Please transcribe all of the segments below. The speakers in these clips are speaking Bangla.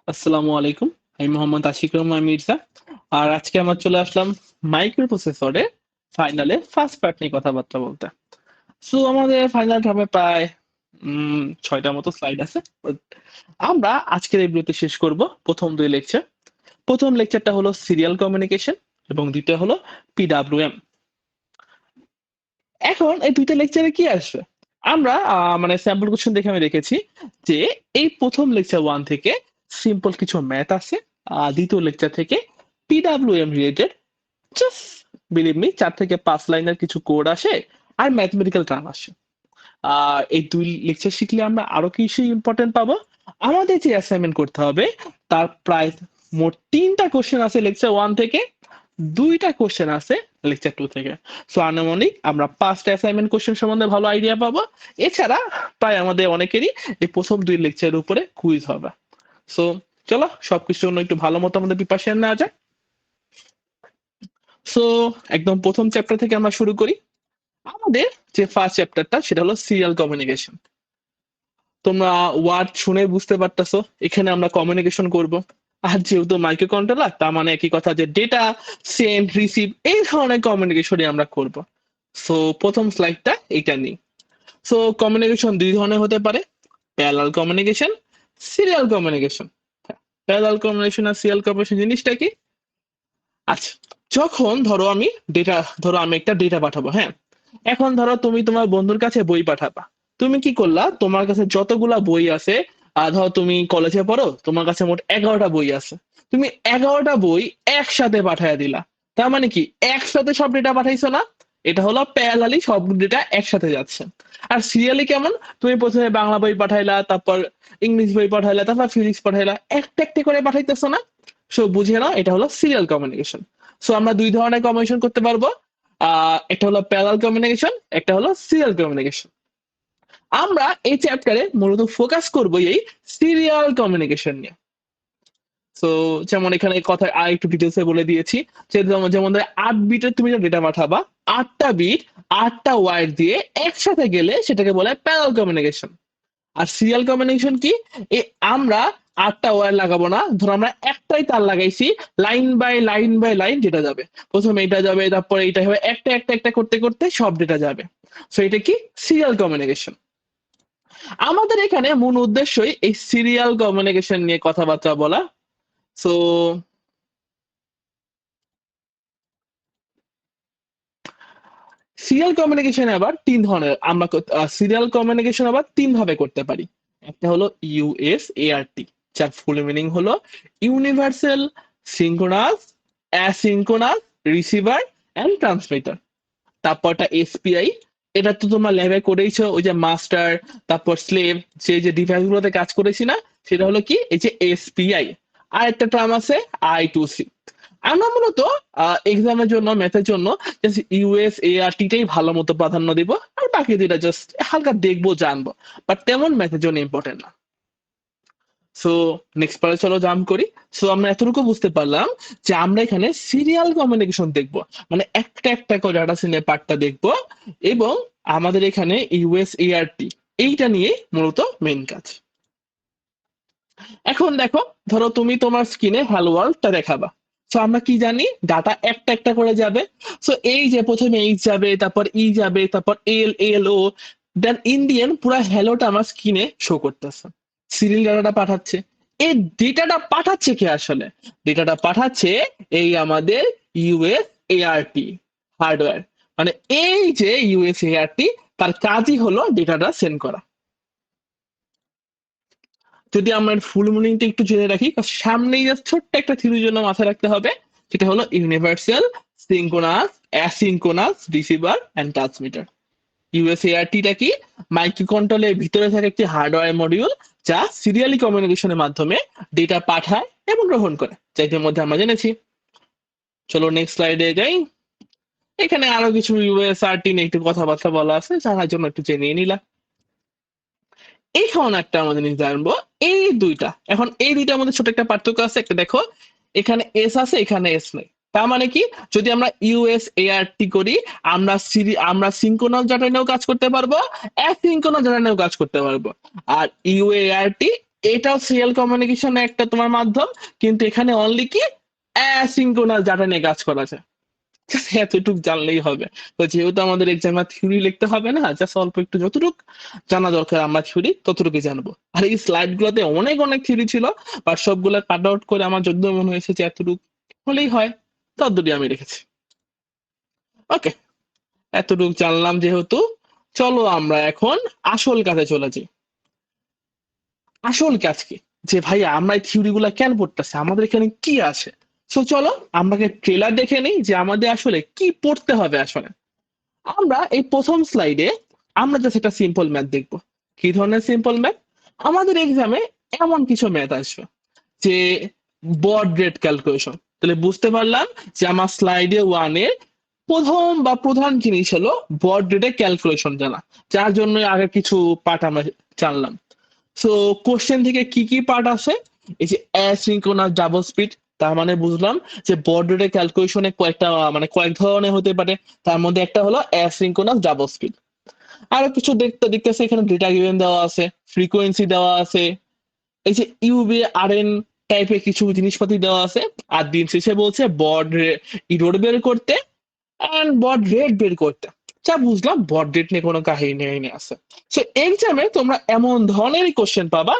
আসসালামু আলাইকুম। আমি মোহাম্মদ আশিক রহমান মির্জা। আর আজকে আমরা চলে আসলাম মাইক্রো প্রসেসরের ফাইনালের ফার্স্ট পার্ট নিয়ে কথাবার্তা বলতে। সো আমাদের ফাইনাল হবে প্রায় ৬টার মতো স্লাইড আছে। বাট আমরা আজকের এই ভিডিওতে শেষ করব প্রথম ২ লেকচার। প্রথম লেকচারটা হলো সিরিয়াল কমিউনিকেশন এবং দ্বিতীয় হলো পিডব্লিউএম। এখন এই ২ টা লেকচারে কি আসবে? আমরা মানে স্যাম্পল কোয়েশ্চেন দেখে আমি রেখেছি যে এই প্রথম লেকচার 1 থেকে সিম্পল কিছু ম্যাথ আছে। দ্বিতীয় লেকচার থেকে PWM related just believe me ৪ থেকে ৫ লাইনের কিছু কোড আসে আর ম্যাথমেটিক্যাল টার্ম আসে। এই ২ লেকচার শিখলে আমরা আরো কিছু ইম্পর্টেন্ট পাবো। আমাদের যে অ্যাসাইনমেন্ট করতে হবে তার প্রায় মোট ৩ টা কোয়েশ্চেন আছে লেকচার 1 থেকে, ২ টা কোয়েশ্চেন আছে লেকচার 2 থেকে। সো আনুমানিক আমরা ৫ টা অ্যাসাইনমেন্ট কোয়েশ্চেন সম্বন্ধে ভালো আইডিয়া পাবো। এছাড়া প্রায় আমাদের অনেকেরই এই প্রথম ২ লেকচারের উপরে কুইজ হবে। সো চলো সবকিছুর জন্য একটু ভালো মতো আমাদের প্রিপারেশন নেওয়া যাক। সো একদম প্রথম চ্যাপ্টার থেকে আমরা শুরু করি। আমাদের যে ফার্স্ট চ্যাপ্টারটা সেটা হলো সিরিয়াল কমিউনিকেশন। তোমরা ওয়ার্ড শুনে বুঝতে পারতেছো এখানে আমরা কমিউনিকেশন করব। আর যেহেতু মাইক্রো কন্ট্রোলার তার মানে একই কথা যে ডেটা সেন্ড রিসিভ এই ধরনের কমিউনিকেশনই আমরা করব। সো প্রথম স্লাইডটা এইটা নিই। সো কমিউনিকেশন ২ ধরনের হতে পারে, parallel communication, serial communication. Parallel communication আর সিরিয়াল কমিউনিকেশন জিনিসটা কি? আচ্ছা, যখন ধরো আমি একটা ডেটা পাঠাবো, হ্যাঁ? এখন ধরো তুমি তোমার বন্ধুর কাছে বই পাঠাবা। তুমি কি করলা? তোমার কাছে যতগুলা বই আছে, ধরো তুমি কলেজে পড়ো, তোমার কাছে মোট ১১টা বই আছে। তুমি ১১টা বই একসাথে পাঠাইয়া দিলা। তার মানে কি? একসাথে সব ডেটা পাঠাইছো না? এটা হলো প্যারালালি সব ডেটা একসাথে যাচ্ছে। আর সিরিয়ালি কেমন? তুমি ১ম এ বাংলা বই পাঠাইলা, তারপর ইংলিশ বই পাঠাইলা, তারপর ফিজিক্স পাঠাইলা। একটা একটা করে পাঠাইতেছো না? সো বুঝে নাও এটা হলো সিরিয়াল কমিউনিকেশন। সো আমরা ২ ধরনের কমিউনিকেশন করতে পারবো। একটা হলো প্যারালাল কমিউনিকেশন, একটা হলো সিরিয়াল কমিউনিকেশন। আমরা এই চ্যাপ্টারে মূলত ফোকাস করবো এই সিরিয়াল কমিউনিকেশন নিয়ে। সো যেমন এখানে কথা আর একটু ডিটেলসে বলে দিয়েছি যে যেমন ধরো ৮ বিটের তুমি ডেটা পাঠাবা, ৮টা বিট ৮টা ওয়্যার দিয়ে একসাথে গেলে সেটাকে বলে প্যারালাল কমিউনিকেশন। আর সিরিয়াল কমিউনিকেশন কি? আমরা ৮টা ওয়্যার লাগাবো না, ধরো আমরা একটাই তার লাগাইছি, line by line by line data যাবে। প্রথমে এটা যাবে, তারপরে এটা হবে, একটা একটা একটা করতে করতে সব ডেটা যাবে। সো এটা কি? Serial communication. আমাদের এখানে মূল উদ্দেশ্যই এই সিরিয়াল কমিউনিকেশন নিয়ে কথাবার্তা বলা। সো সিরিয়াল কমিউনিকেশন আবার ৩ ধরনের। আমরা সিরিয়াল কমিউনিকেশন আবার ৩ ভাবে করতে পারি। একটা হলো ইউএসএআরটি, যার ফুল মিনিং হলো universal synchronous asynchronous receiver and transmitter. তারপরটা এসপিআই, এটা তো তোমরা ল্যাবে করেইছো, ওই যে মাস্টার তারপর স্লেভ যে ডিভাইস গুলোতে কাজ করেছি না, সেটা হলো কি এই যে এসপিআই। আর একটা টার্ম আছে আই2সি। আমরা মূলত এক্সামের জন্য ম্যাথের জন্য ইউএস এআরটি টাই ভালো মতো প্রাধান্য দিব, আর বাকি দুইটা জাস্ট হালকা দেখবো জানবো, বাট তেমন ম্যাথের জন্য ইম্পর্টেন্ট না। সো নেক্সট পারে চলো জাম্প করি। সো আমরা এতটুকু বুঝতে পারলাম যে আমরা এখানে সিরিয়াল কমিউনিকেশন দেখবো, মানে একটা একটা করে ডাটা সিনের পার্টটা দেখবো, এবং আমাদের এখানে ইউএসএআরটি এইটা নিয়ে মূলত মেইন কাজ। এখন দেখো, ধরো তুমি তোমার স্ক্রিনে হ্যালো ওয়ার্ল্ডটা দেখাবা। সো আমরা কি জানি? ডাটা একটা একটা করে যাবে। সো এই যে প্রথমে এইচ যাবে, তারপর ই যাবে, তারপর এল ও, দেন ইন্ডিয়ান পুরো হ্যালোটা আমার স্ক্রিনে শো করতেছে। সিরিয়াল ডাটাটা পাঠাচ্ছে। এই ডেটাটা পাঠাচ্ছে কে আসলে? ডেটাটা পাঠাচ্ছে এই আমাদের ইউএসএআরটি হার্ডওয়্যার। মানে এই যে ইউএসএআরটি, তার কাজই হলো ডেটাটা সেন্ড করা। যদি আমরা ফুল মিনিংটা একটু জেনে রাখি, সামনেই জাস্ট ছোট্ট একটা থিওরির জন্য মাথায় রাখতে হবে, সেটা হলো universal synchronous asynchronous receiver and transmitter. ইউএসএআরটিটা কি? মাইক্রো কন্ট্রোলের ভিতরে থাকে একটি হার্ডওয়্যার মডিউল, যা সিরিয়ালি কমিউনিকেশনের মাধ্যমে ডেটা পাঠায় এবং গ্রহণ করে, যা ইতিমধ্যে আমরা জেনেছি। চলো নেক্সট স্লাইডে যাই। এখানে আরো কিছু ইউএসআরটি নিয়ে একটু কথাবার্তা বলা আছে, জানার জন্য একটু জেনে নিলাম। এখন একটা আমরা জিনিস জানবো, এই দুইটা, এখন এই দুইটার মধ্যে ছোট একটা পার্থক্য আছে। একটা দেখো, এখানে এস আছে, এখানে এস নেই। তার মানে কি? যদি আমরা ইউএসএআরটি করি, আমরা সিনক্রোনাস ডাটা নিয়েও কাজ করতে পারবো, অ্যাসিনক্রোনাস ডাটা নিয়েও কাজ করতে পারবো। আর ইউএআরটি এটাও সিরিয়াল কমিউনিকেশন একটা তোমার মাধ্যম, কিন্তু এখানে অনলি কি অ্যাসিঙ্ক্রোনাস ডাটা নিয়ে কাজ করা যায়। এতটুকু জানলেই হবে। তো যেহেতু আমাদের এক্সামে থিওরি লিখতে হবে না, জাস্ট অল্প একটু যতটুকু জানা দরকার আমরা থিওরি ততটুকু জানবো। আর এই স্লাইড গুলোতে অনেক অনেক থিওরি ছিল, বা সবগুলো কাট আউট করে আমার যদ্দ মনে হয়েছে যে এতটুকু হলেই হয়, ততটুকু আমি রেখেছি। ওকে, এতটুকু জানলাম যেহেতু, চলো আমরা এখন আসল কাজে চলে যাই। আসল কাজ কি, যে ভাই আমরা এই থিওরি গুলা কেন পড়তেছি, আমাদের এখানে কি আছে। সো চলো আমরা ট্রেলার দেখে নিই যে আমাদের আসলে কি পড়তে হবে আসলে। আমরা এই প্রথম স্লাইডে আমরা জাস্ট একটা সিম্পল ম্যাথ দেখবো। কি ধরনের সিম্পল ম্যাথ? আমাদের এক্সামে এমন কিছু ম্যাথ আসবে যে বড রেট ক্যালকুলেশন। তাহলে বুঝতে পারলাম যে আমার স্লাইডে ওয়ানের প্রথম বা প্রধান জিনিস হলো বড রেটের ক্যালকুলেশন জানা, যার জন্য আগে কিছু পার্ট আমরা জানলাম। সো কোশ্চেন থেকে কি কি পার্ট আসে, এই যে অ্যাসিঙ্ক্রোনাস ডাবল স্পিড, তার মানে বুঝলাম যে বড রেটের ক্যালকুলেশনে কয়েকটা মানে কয়েক ধরনের হতে পারে, তার মধ্যে একটা হলো অ্যাসিঙ্ক্রোনাস ডাবল স্পিড। আরো কিছু দেখতেছে এখানে ডেটা গিভেন দেওয়া আছে, ফ্রিকোয়েন্সি দেওয়া আছে, এই যে ইউবি আর এন টাইপের কিছু জিনিসপাতি দেওয়া আছে। আর দিন শেষে বলছে বড ইরোড বের করতে এন্ড বড রেট বের করতে। যা বুঝলাম বড রেট নিয়ে কোনো কাহিনী আছে। সো এক্সামে তোমরা এমন ধরনেরই কোশ্চেন পাবা,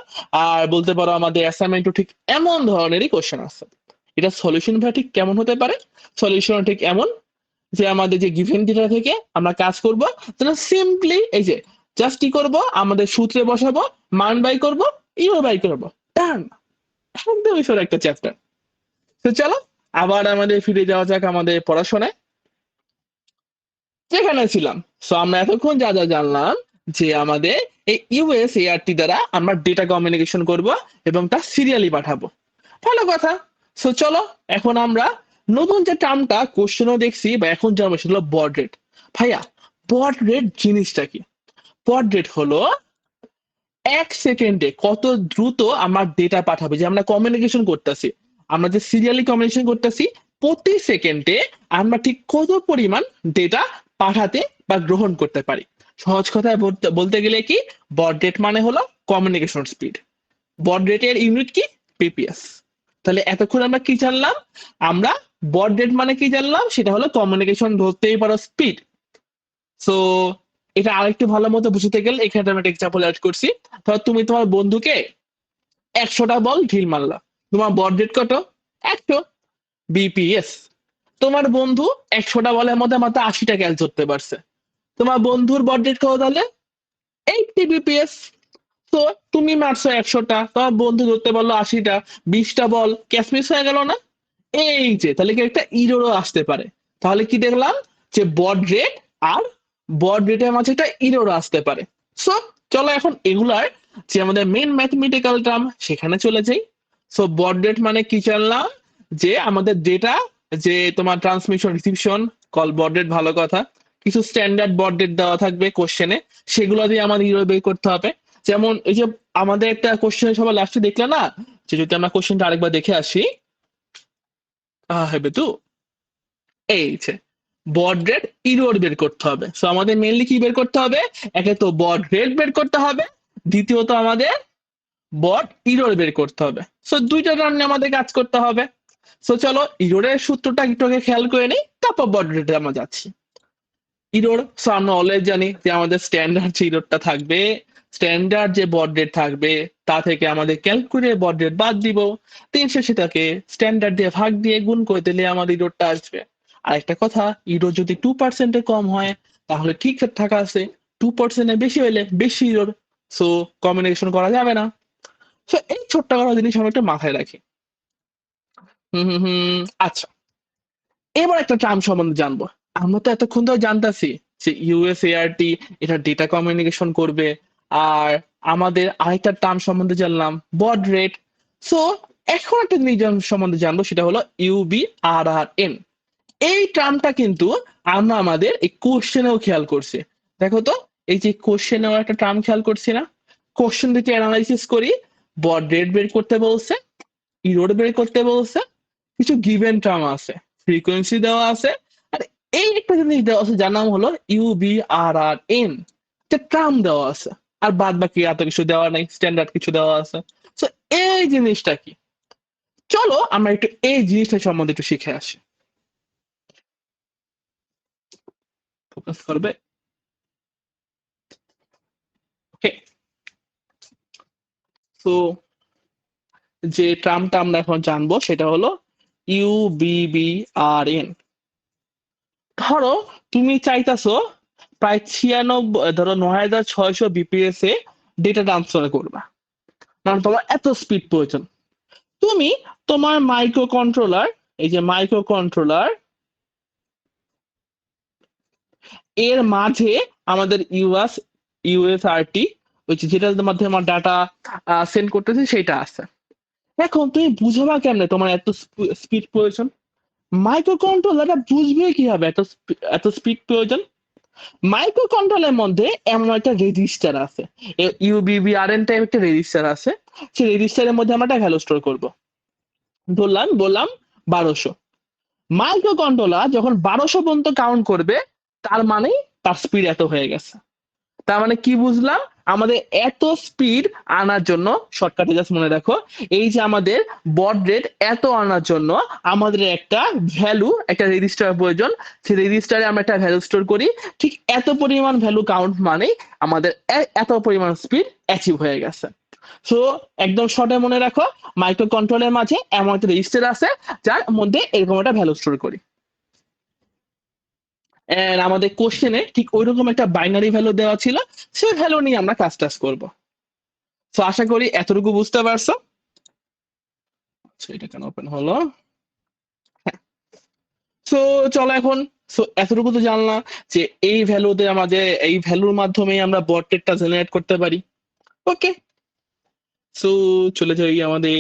আর বলতে পারো আমাদের অ্যাসাইনমেন্টও ঠিক এমন ধরনেরই কোশ্চেন আছে। এটা সলিউশন ভাই ঠিক কেমন হতে পারে? সলিউশন ঠিক এমন যে আমাদের যে গিভেন ডেটা থেকে আমরা কাজ করব, তাহলে সিম্পলি এই যে জাস্ট কি করব, আমাদের সূত্রে বসাবো, মান বাই করব, ইও বাই করব, ডান। একদম ঈশ্বর একটা চ্যাপ্টার। তো চলো আবার আমাদের ফিরে যাওয়া যাক আমাদের পড়াশোনায়, যেখানে ছিলাম। সো আমরা এতক্ষণ যা যা জানলাম যে আমাদের এই ইউএসএআরটি দ্বারা আমরা ডেটা কমিউনিকেশন করব এবং তা সিরিয়ালি পাঠাবো। ভালো কথা। সো চলো এখন আমরা নতুন যে টার্মটা কোশ্চেনও দেখছি বা এখন জানবো সেটা হলো বড রেট। ভাইয়া, বড রেট জিনিসটা কি? বড রেট হলো এক সেকেন্ডে কত দ্রুত আমার ডেটা পাঠাবে, যে আমরা কমিউনিকেশন করতেছি, আমরা যে সিরিয়ালি কমিউনিকেশন করতেছি, প্রতি সেকেন্ডে আমরা ঠিক কত পরিমাণ ডেটা পাঠাতে বা গ্রহণ করতে পারি। সহজ কথায় বলতে গেলে কি, বড রেট মানে হলো কমিউনিকেশন স্পিড। বড রেটের ইউনিট কি? পিপিএস। তাহলে এতক্ষণ আমরা কি জানলাম? আমরা বড রেট মানে কি জানলাম, সেটা হলো কমিউনিকেশন ধরতেই পারো স্পিড। সো এটা আরেকটু ভালো মতো বুঝতে গেলে এখানে আমি একটা এক্সাম্পল অ্যাড করছি। ধর তুমি তোমার বন্ধুকে 100টা বল ঢিল মারলা, তোমার বড রেট কত? 100 বিপিএস। তোমার বন্ধু 100টা বলের মধ্যে মাত্র 80টা ক্যাচ ধরতে পারছে, তোমার বন্ধুর বড রেট কত তাহলে? 80 বিপিএস। তো তুমি মারছো 100টা, তোমার বন্ধু ধরতে পারলো 80টা, 20টা বল ক্যাচ মিস হয়ে গেল না? এই যে তাহলে কি একটা ইরোরও আসতে পারে। তাহলে কি দেখলাম যে বড রেট আর বড রেটের মাঝে একটা ইরোরও আসতে পারে। সো চলো এখন এগুলার যে আমাদের মেইন ম্যাথমেটিক্যাল টার্ম সেখানে চলে যাই। সো বড রেট মানে কি জানলাম, যে আমাদের ডেটা, যে তোমার ট্রান্সমিশন রিসিপশন কল বড রেট, ভালো কথা। কিছু স্ট্যান্ডার্ড বড রেট দেওয়া থাকবে কোশ্চেনে, সেগুলো দিয়ে আমাদের ইরো বের করতে হবে। যেমন এই যে আমাদের একটা কোশ্চেন সবাই লাস্টে দেখলে না, যে যদি আমরা কোশ্চেনটা আরেকবার দেখে আসি, হবে তো এই যে বড রেট ইরোর বের করতে হবে। সো আমাদের মেইনলি কি বের করতে হবে? একে তো বড রেট বের করতে হবে, দ্বিতীয়ত আমাদের বড ইরোর বের করতে হবে। সো দুইটা রান্না আমাদের কাজ করতে হবে। সো চলো ইরোরের সূত্রটা একটু আগে খেয়াল করে নিই, তারপর বড রেটে আমরা যাচ্ছি। ইরোর, সো আমরা অলওয়েজ জানি যে আমাদের স্ট্যান্ডার্ড যে ইরোরটা থাকবে, স্ট্যান্ডার্ড যে বড রেট থাকবে তা থেকে আমাদের ক্যালকুলেট বড রেট বাদ দিব, দিন শেষে তাকে স্ট্যান্ডার্ড দিয়ে ভাগ দিয়ে গুণ করে দিলে আমাদের ইরোরটা আসবে। আর একটা কথা, ইরোর যদি 2% কম হয় তাহলে ঠিক থাকা আছে, 2% বেশি হইলে বেশি ইরোর, সো কমিউনিকেশন করা যাবে না। সো এই ছোট্ট একটা জিনিস আমরা একটু মাথায় রাখি। আচ্ছা, এবার একটা টার্ম সম্বন্ধে জানবো। আমরা তো এতক্ষণ ধরে জানতাছি যে ইউএসএআরটি এটা ডেটা কমিউনিকেশন করবে, আর আমাদের আরেকটা টার্ম সম্বন্ধে জানলাম বড রেট। সো এখন একটা জিনিস সম্বন্ধে জানবো, সেটা হলো ইউবিআরআরএন। এই টার্মটা কিন্তু আমরা আমাদের এই কোশ্চেনেও খেয়াল করছি। দেখো তো, এই যে কোশ্চেনেও একটা টার্ম খেয়াল করছি না? কোশ্চেন দিকে অ্যানালাইসিস করি, বড রেট বের করতে বলছে, ইরোড বের করতে বলছে, কিছু গিভেন টার্ম আছে, ফ্রিকোয়েন্সি দেওয়া আছে, আর এই একটা জিনিস দেওয়া আছে যার নাম হলো ইউবিআরআরএন, যে টার্ম দেওয়া আছে। আর বাদ বাকি এত কিছু দেওয়া নাই, স্ট্যান্ডার্ড কিছু দেওয়া আছে। তো এই জিনিসটা কি, চলো আমরা একটু এই জিনিসটা সম্বন্ধে একটু শিখে আসি। ফোকাস করবে, ওকে। তো যে টার্মটা আমরা এখন জানবো সেটা হলো ইউবিবিআরএন। ধরো তুমি চাইতাছো প্রায় 96, ধরো 9600 বিপিএস এ ডেটা ট্রান্সফার করবা, কারণ তোমার এত স্পিড প্রয়োজন। তুমি তোমার মাইক্রো কন্ট্রোলার, এই যে মাইক্রো কন্ট্রোলার এর মাঝে আমাদের ইউএসআরটি, যেটার মাধ্যমে আমার ডাটা সেন্ড করতেছি সেটা আছে। এখন তুমি বুঝবা কেমনে তোমার এত স্পিড প্রয়োজন? মাইক্রো কন্ট্রোলারটা বুঝবে কিভাবে এত স্পিড প্রয়োজন? মাইক্রো কন্ট্রোলের মধ্যে এমন একটা রেজিস্টার আছে, ইউবিবিআরএন টাইপ একটা রেজিস্টার আছে। সেই রেজিস্টারের মধ্যে আমরা একটা ভ্যালু স্টোর করবো। বললাম 1200। মাইক্রো কন্ট্রোলার যখন 1200 পর্যন্ত কাউন্ট করবে, তার মানে তার স্পিড এত হয়ে গেছে। তার মানে কি বুঝলাম? আমাদের এত স্পিড আনার জন্য, শর্টকাটে জাস্ট মনে রাখো, এই যে আমাদের বড রেট এত আনার জন্য আমাদের একটা ভ্যালু, একটা রেজিস্টার প্রয়োজন। সেই রেজিস্টারে আমরা একটা ভ্যালু স্টোর করি। ঠিক এত পরিমাণ ভ্যালু কাউন্ট মানে আমাদের এত পরিমাণ স্পিড অ্যাচিভ হয়ে গেছে। সো একদম শর্টে মনে রাখো, মাইক্রো কন্ট্রোলের মাঝে এমন একটা রেজিস্টার আছে যার মধ্যে এরকম একটা ভ্যালু স্টোর করি। এন্ড আমাদের কোশ্চেনে ঠিক ওইরকম একটা বাইনারি ভ্যালু দেওয়া ছিল, সেই ভ্যালু নিয়ে আমরা কাজ টাজ করবো। তো আশা করি এতটুকু বুঝতে পারছো। এটা কেন ওপেন হলো? হ্যাঁ। তো চলো এখন, এতটুকু তো জানলাম যে এই ভ্যালুতে আমাদের, এই ভ্যালুর মাধ্যমে আমরা বট রেটটা জেনারেট করতে পারি। ওকে, সো চলে যাই আমাদের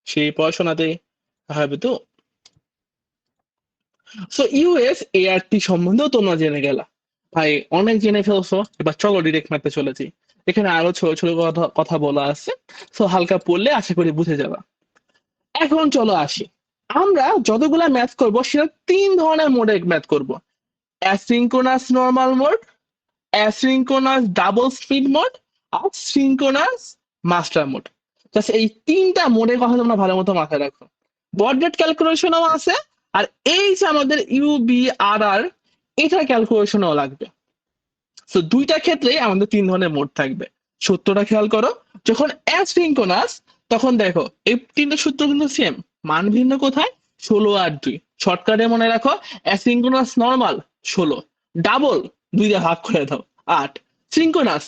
সেই পড়াশোনাতে, হবে তো। সো ইউএস এআরটি সম্বন্ধেও তোমরা জেনে গেলা, ভাই অনেক জেনে ফেলছো। এবার চলো ডিরেক্ট ম্যাথে চলেছি। এখানে আরো ছোট ছোট কথা বলা আছে, সো হালকা পড়লে আশা করি বুঝে যাবা। এখন চলো আসি, আমরা যতগুলা ম্যাথ করব সেটা 3 ধরনের মোডে ম্যাথ করব: asynchronous normal mode, asynchronous double speed mode, আর সিঙ্ক্রোনাস মাস্টার মোড। জাস্ট এই 3টা মোডের কথা তোমরা ভালো মতো মাথায় রাখো। বড রেট ক্যালকুলেশনও আছে, আর এই যে আমাদের ইউবিআরআর, এটা ক্যালকুলেশনও লাগবে। তো দুইটা ক্ষেত্রে আমাদের 3 ধরনের মোড থাকবে। সূত্রটা খেয়াল করো, যখন অ্যাসিঙ্ক্রোনাস তখন দেখো এই 3টে সূত্র কিন্তু সেম, মান ভিন্ন কোথায়? 16 আর 2। শর্টকাটে মনে রাখো, অ্যাসিঙ্ক্রোনাস নর্মাল 16, ডাবল 2 দিয়ে ভাগ করে দাও 8, সিঙ্ক্রোনাস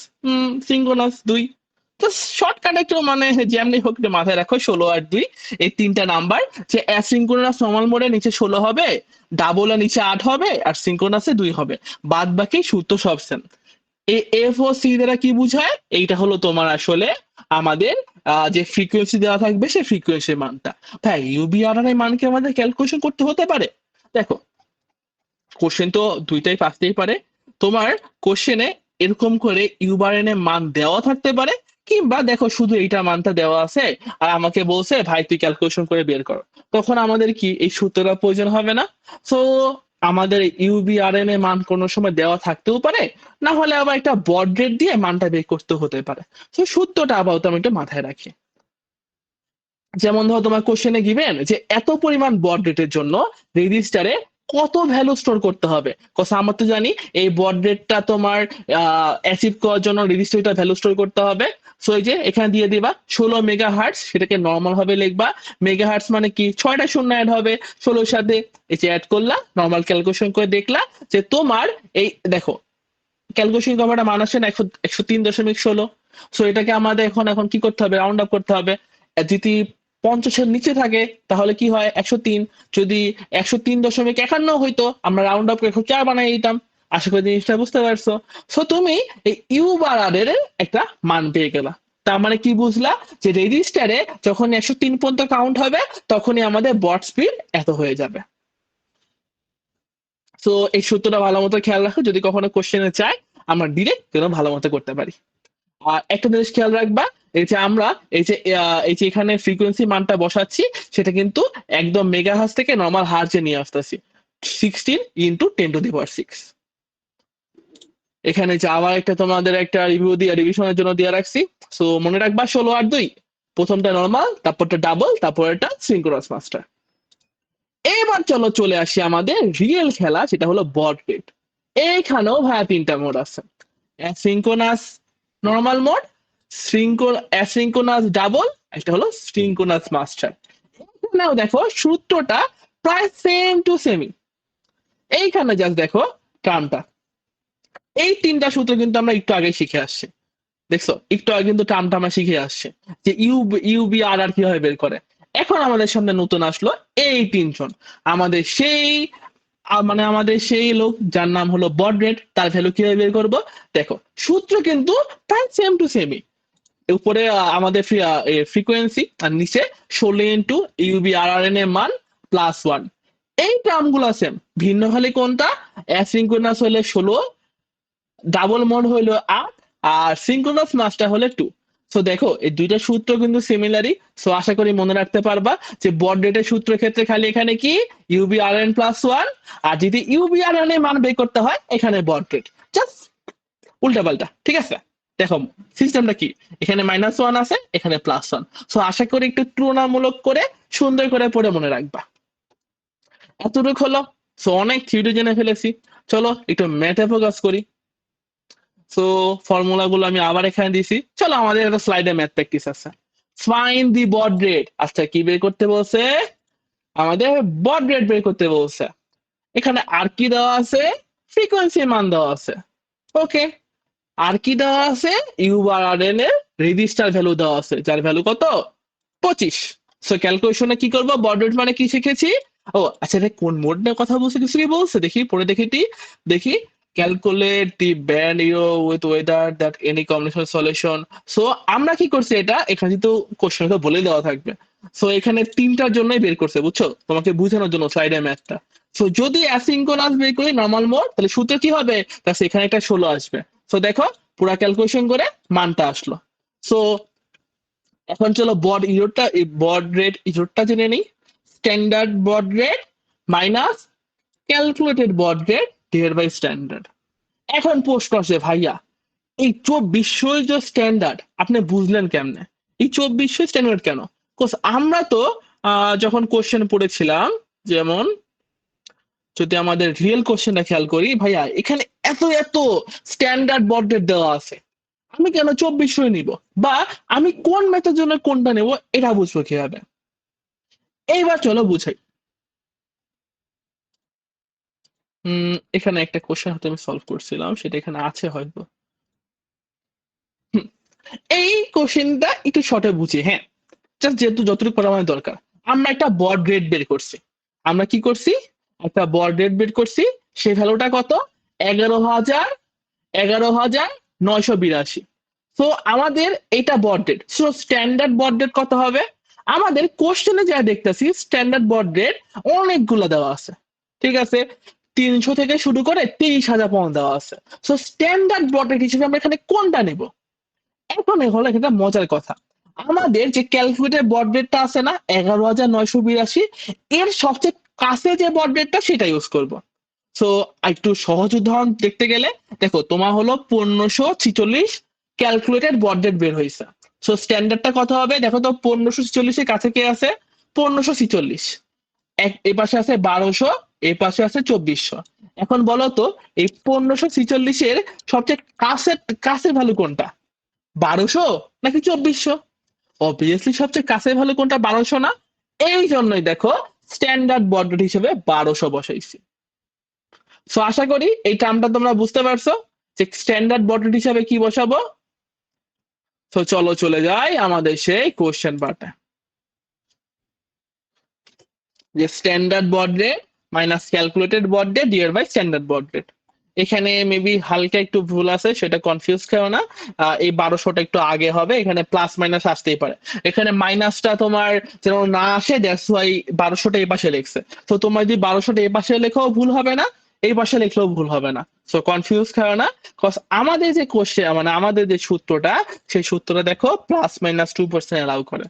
সিঙ্ক্রোনাস 2। তো শর্টকাট একটু মানে যেমনি হোক একটু মাথায় রাখো 16 আর 2 এই 3টা নাম্বার। যে অ্যাসিঙ্ক্রোনাস নর্মাল মোডে নিচে 16 হবে, ডাবলে নিচে 8 হবে, আর সিঙ্ক্রোনাসে 2 হবে। বাদ বাকি সূত্র সব সেম। এফ ও সি দ্বারা কি বুঝায়? এইটা হলো তোমার আসলে আমাদের যে ফ্রিকোয়েন্সি দেওয়া থাকবে সেই ফ্রিকোয়েন্সির মানটা। ভাই ইউবিআরআর এর মানকে আমাদের ক্যালকুলেশন করতে হতে পারে। দেখো কোশ্চেন তো দুইটাই আসতেই পারে। তোমার কোশ্চেনে এরকম করে ইউবারএন এর মান দেওয়া থাকতে পারে, কিংবা দেখো শুধু এইটা মানটা দেওয়া আছে আর আমাকে বলছে ভাই তুই ক্যালকুলেশন করে বের কর। তখন আমাদের কি এই সূত্রটা প্রয়োজন হবে না। সো আমাদের ইউবিআরএন এর মান কোনো সময় দেওয়া থাকতেও পারে, না হলে আবার একটা বড রেট দিয়ে মানটা বের করতে হতে পারে। তো সূত্রটা আপাতত আমি একটু মাথায় রাখি। যেমন ধরো তোমার কোশ্চেনে গিভেন যে এত পরিমাণ বড রেটের জন্য রেজিস্টারে কত ভ্যালু স্টোর করতে হবে। কজ আমরা তো জানি এই বড রেটটা তোমার অ্যাচিভ করার জন্য রেজিস্টারটা ভ্যালু স্টোর করতে হবে। সো এই যে এখানে দিয়ে দিবা 16 মেগা হার্টস, সেটাকে নর্মাল ভাবে লিখবা। মেগা হার্টস মানে কি, 6টা শূন্য অ্যাড হবে 16 সাথে, এই যে অ্যাড করলা, নর্মাল ক্যালকুলেশন করে দেখলা যে তোমার এই দেখো ক্যালকুলেশন করাটা মান আসছে না 103.16। সো এটাকে আমাদের এখন এখন কি করতে হবে? রাউন্ড আপ করতে হবে। যদি 50-এর নিচে থাকে তাহলে কি হয়? 103। যদি 103.51 হইতো, আমরা রাউন্ড আপ করে 104 বানাই দিতাম। আশা করি জিনিসটা বুঝতে পারছো। সো তুমি এই ইউ বার আর এর একটা মান পেয়ে গেলা। তার মানে কি বুঝলা? যে রেজিস্টারে যখন 103 পর্যন্ত কাউন্ট হবে তখনই আমাদের বট স্পিড এত হয়ে যাবে। তো এই সূত্রটা ভালো মতো খেয়াল রাখো, যদি কখনো কোশ্চেনে চাই আমরা ডিরেক্ট যেন ভালো মতো করতে পারি। আর একটা জিনিস খেয়াল রাখবা, এই যে আমরা এই যে এখানে ফ্রিকোয়েন্সি মানটা বসাচ্ছি, সেটা কিন্তু একদম মেগা হার্জ থেকে নর্মাল হার্জে নিয়ে আসতেছি, 16 ইন্টু 10⁶। এখানে যে আবার একটা তোমাদের একটা রিভিশনের জন্য দিয়ে রাখছি। সো মনে রাখবা 16 আর 2 প্রথমটা নর্মাল, তারপরটা ডাবল, তারপরটা সিনক্রোনাস মাস্টার। এবার চলো চলে আসি আমাদের রিয়েল খেলা, সেটা হলো বড রেট। এইখানেও ভাইয়া তিনটা মোড আছে, asynchronous normal mode, asynchronous double, একটা হলো সিনক্রোনাস মাস্টার। এখানেও দেখো সূত্রটা প্রায় সেম টু সেমি। এইখানে জাস্ট দেখো টার্মটা, এই তিনটা সূত্র কিন্তু আমরা একটু আগে শিখে আসছি। দেখছো একটু আগে কিন্তু টার্মটা আমরা শিখে আসছি যে ইউবি আর আর কিভাবে বের করে। এখন আমাদের সামনে নতুন আসলো এই তিনজন, আমাদের সেই মানে আমাদের সেই লোক যার নাম হলো বড রেট, তার ভ্যালু কিভাবে বের করবো। দেখো সূত্র কিন্তু প্রায় সেম টু সেমই। উপরে আমাদের ফ্রিকোয়েন্সি আর নিচে 16 ইন্টু ইউবি আর আর এন এর মান +1। এই টার্ম গুলো সেম, ভিন্ন হলে কোনটা, অ্যাসিঙ্ক্রোনাস হলে 16, ডাবল মোড হলো 8, আর সিনক্রোনাস মাস্টার হলে 2। সো দেখো এই দুইটা সূত্র কিন্তু সিমিলারই। সো আশা করি মনে রাখতে পারবা যে বড রেটের সূত্রের ক্ষেত্রে খালি এখানে কি ইউবি আর এন +1, আর যদি ইউবি আর এন এর মান বের করতে হয় এখানে বড রেট, জাস্ট উল্টা পাল্টা, ঠিক আছে। দেখো সিস্টেমটা কি, এখানে -1 আছে, এখানে +1। সো আশা করি একটু তুলনামূলক করে সুন্দর করে পড়ে মনে রাখবা। এতটুকু হলো। সো অনেক থিওরি জেনে ফেলেছি, চলো একটু ম্যাথে ফোকাস করি। সো ফর্মুলা গুলো আমি আবার এখানে দিছি, চলো আমাদের একটা স্লাইডে ম্যাথ প্র্যাকটিস আছে। ফাইন দি বড রেট, আচ্ছা কি বের করতে বলছে, আমাদের বড রেট বের করতে বলছে। এখানে আর কি দেওয়া আছে, ফ্রিকোয়েন্সির মান দেওয়া আছে, ওকে। আর কি দেওয়া আছে, ইউ বার আর এন এর রেজিস্টার ভ্যালু দেওয়া আছে, যার ভ্যালু কত 25। সো ক্যালকুলেশনে কি করবো, বড রেট মানে কি শিখেছি, ও আচ্ছা এটা কোন মোড নিয়ে কথা বলছে, কিছু কি বলছে দেখি, পড়ে দেখি calculate the band error with weather that any combination solution. So আমরা কি করছি, এটা এখানে কিন্তু কোশ্চেন তো বলে দেওয়া থাকবে। সো এখানে তিনটার জন্যই বের করছে, বুঝছো, তোমাকে বোঝানোর জন্য স্লাইডে ম্যাথটা। সো যদি অ্যাসিঙ্ক্রোনাস বের করি নর্মাল মোড, তাহলে সূত্র কি হবে, তাহলে এখানে একটা 16 আসবে। সো দেখো পুরা ক্যালকুলেশন করে মানটা আসলো। সো এখন চলো বড রেট ইরোডটা জেনে নিই। Standard baud rate minus calculated baud rate divide by standard. এখন প্রশ্ন আসে ভাইয়া, এই 2400 যে স্ট্যান্ডার্ড আপনি বুঝলেন কেমনে, এই 2400 স্ট্যান্ডার্ড কেন? আমরা তো যখন কোশ্চেন পড়েছিলাম, যেমন যদি আমাদের রিয়েল কোশ্চেনটা খেয়াল করি, ভাইয়া এখানে এত এত স্ট্যান্ডার্ড বড রেট দেওয়া আছে, আমি কেন 2400 নিব, বা আমি কোন ম্যাথের জন্য কোনটা নেব এটা বুঝবো কিভাবে। এইবার চলো বুঝাই। এখানে একটা কোশ্চেন হয়তো আমি সলভ করছিলাম, সেটা এখানে আছে হয়তো। এই কোশ্চেনটা একটু শর্টে বুঝি, হ্যাঁ, জাস্ট যেহেতু যতটুকু পড়া আমাদের দরকার। আমরা একটা বড রেট বের করছি, আমরা কি করছি, একটা বড রেট বের করছি, সেই ভ্যালুটা কত, 11,982। তো আমাদের এটা বড rate, so standard baud rate কত হবে, আমাদের কোশ্চেনে যা দেখতেছি স্ট্যান্ডার্ড বড রেট অনেকগুলো দেওয়া আছে, ঠিক আছে, 300 থেকে শুরু করে 30,000 পর্যন্ত দেওয়া আছে। সো স্ট্যান্ডার্ড বড রেট হিসেবে আমরা এখানে কোনটা নেব। এখন হলো একটা মজার কথা, আমাদের যে ক্যালকুলেটেড বড রেটটা আছে না 11,982, এর সবচেয়ে কাছে যে বড রেটটা সেটা ইউজ করব। সো একটু সহজ উদাহরণ দেখতে গেলে, দেখো তোমার হলো 1546 ক্যালকুলেটেড বড রেট বের হয়েছে। সো স্ট্যান্ডার্ডটা কত হবে, দেখো তো 1546 এর কাছে কে আছে, 1546, এই পাশে আছে 1200, এই পাশে আছে 2400। এখন বলো তো এই 1546 এর সবচেয়ে কাছের কাছের ভ্যালু কোনটা, 1200 নাকি 2400? অবভিয়াসলি সবচেয়ে কাছে ভালো কোনটা, 1200 না? এই জন্যই দেখো স্ট্যান্ডার্ড বড রেট হিসেবে 1200 বসাইছি। সো আশা করি এই টার্মটা তোমরা বুঝতে পারছো যে স্ট্যান্ডার্ড বড রেট হিসেবে কি বসাবো। তো চলো চলে যাই আমাদের সেই কোশ্চেন পার্টে, যে standard baud rate minus calculated baud rate divide by standard baud rate. এখানে মেবি হালকা একটু ভুল আছে, সেটা কনফিউজ খেও না। এই 1200টা একটু আগে হবে, এখানে প্লাস মাইনাস আসতেই পারে, এখানে মাইনাসটা তোমার যেন না আসে, দ্যাটস ওয়াই 1200টা এই পাশে লিখছে। তো তোমার যদি 1200টা এই পাশে লেখাও ভুল হবে না, এই পাশে লিখলেও ভুল হবে না। সো কনফিউজ খেও না, কজ আমাদের যে কোশ্চেন মানে আমাদের যে সূত্রটা, সেই সূত্রটা দেখো +-2% অ্যালাউ করে।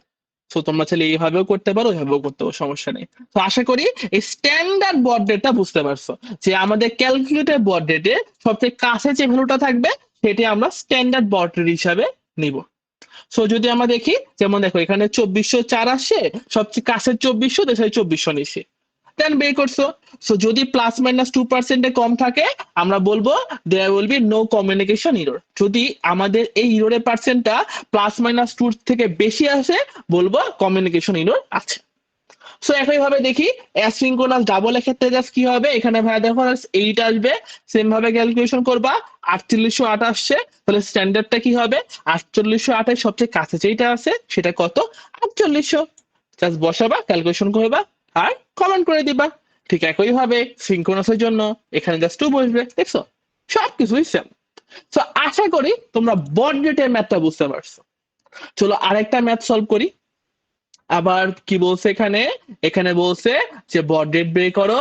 সো তোমরা চাইলে এইভাবেও করতে পারো, ওইভাবেও করতে পারো, সমস্যা নেই। তো আশা করি এই স্ট্যান্ডার্ড বড রেটটা বুঝতে পারছো, যে আমাদের ক্যালকুলেটেড বড রেটে সবচেয়ে কাছে যে ভ্যালুটা থাকবে সেটি আমরা স্ট্যান্ডার্ড বড রেট হিসাবে নিব। সো যদি আমরা দেখি, যেমন দেখো এখানে 2404 আসছে, সবচেয়ে কাছের 2400 দেশের 2400 নিচ্ছে, দেন বের করছো। সো যদি প্লাস মাইনাস 2% কম থাকে আমরা বলবো there will be no communication error. যদি আমাদের এই ইররের পার্সেন্টটা প্লাস মাইনাস 2 থেকে বেশি আসে বলবো কমিউনিকেশন ইরর আছে। সো একইভাবে দেখি অ্যাসিঙ্ক্রোনাস ডাবলের ক্ষেত্রে জাস্ট কি হবে, এখানে ভাইয়া দেখো 8 আসবে, সেম ভাবে ক্যালকুলেশন করবা, 4808 আসছে, তাহলে স্ট্যান্ডার্ডটা কি হবে, 4808 এর সবচেয়ে কাছে যেটা আছে সেটা কত, 4800। জাস্ট বসাবা, ক্যালকুলেশন করবা আর কমেন্ট করে দিবা। ঠিক একই ভাবে সিঙ্ক্রোনাসের জন্য এখানে জাস্ট 2 বসবে, দেখছো সবকিছুই সেম। তো আশা করি তোমরা বড রেটের ম্যাথটা বুঝতে পারছো। চলো আরেকটা ম্যাথ সলভ করি। আবার কি বলছে এখানে, এখানে বলছে যে বড রেট বের করো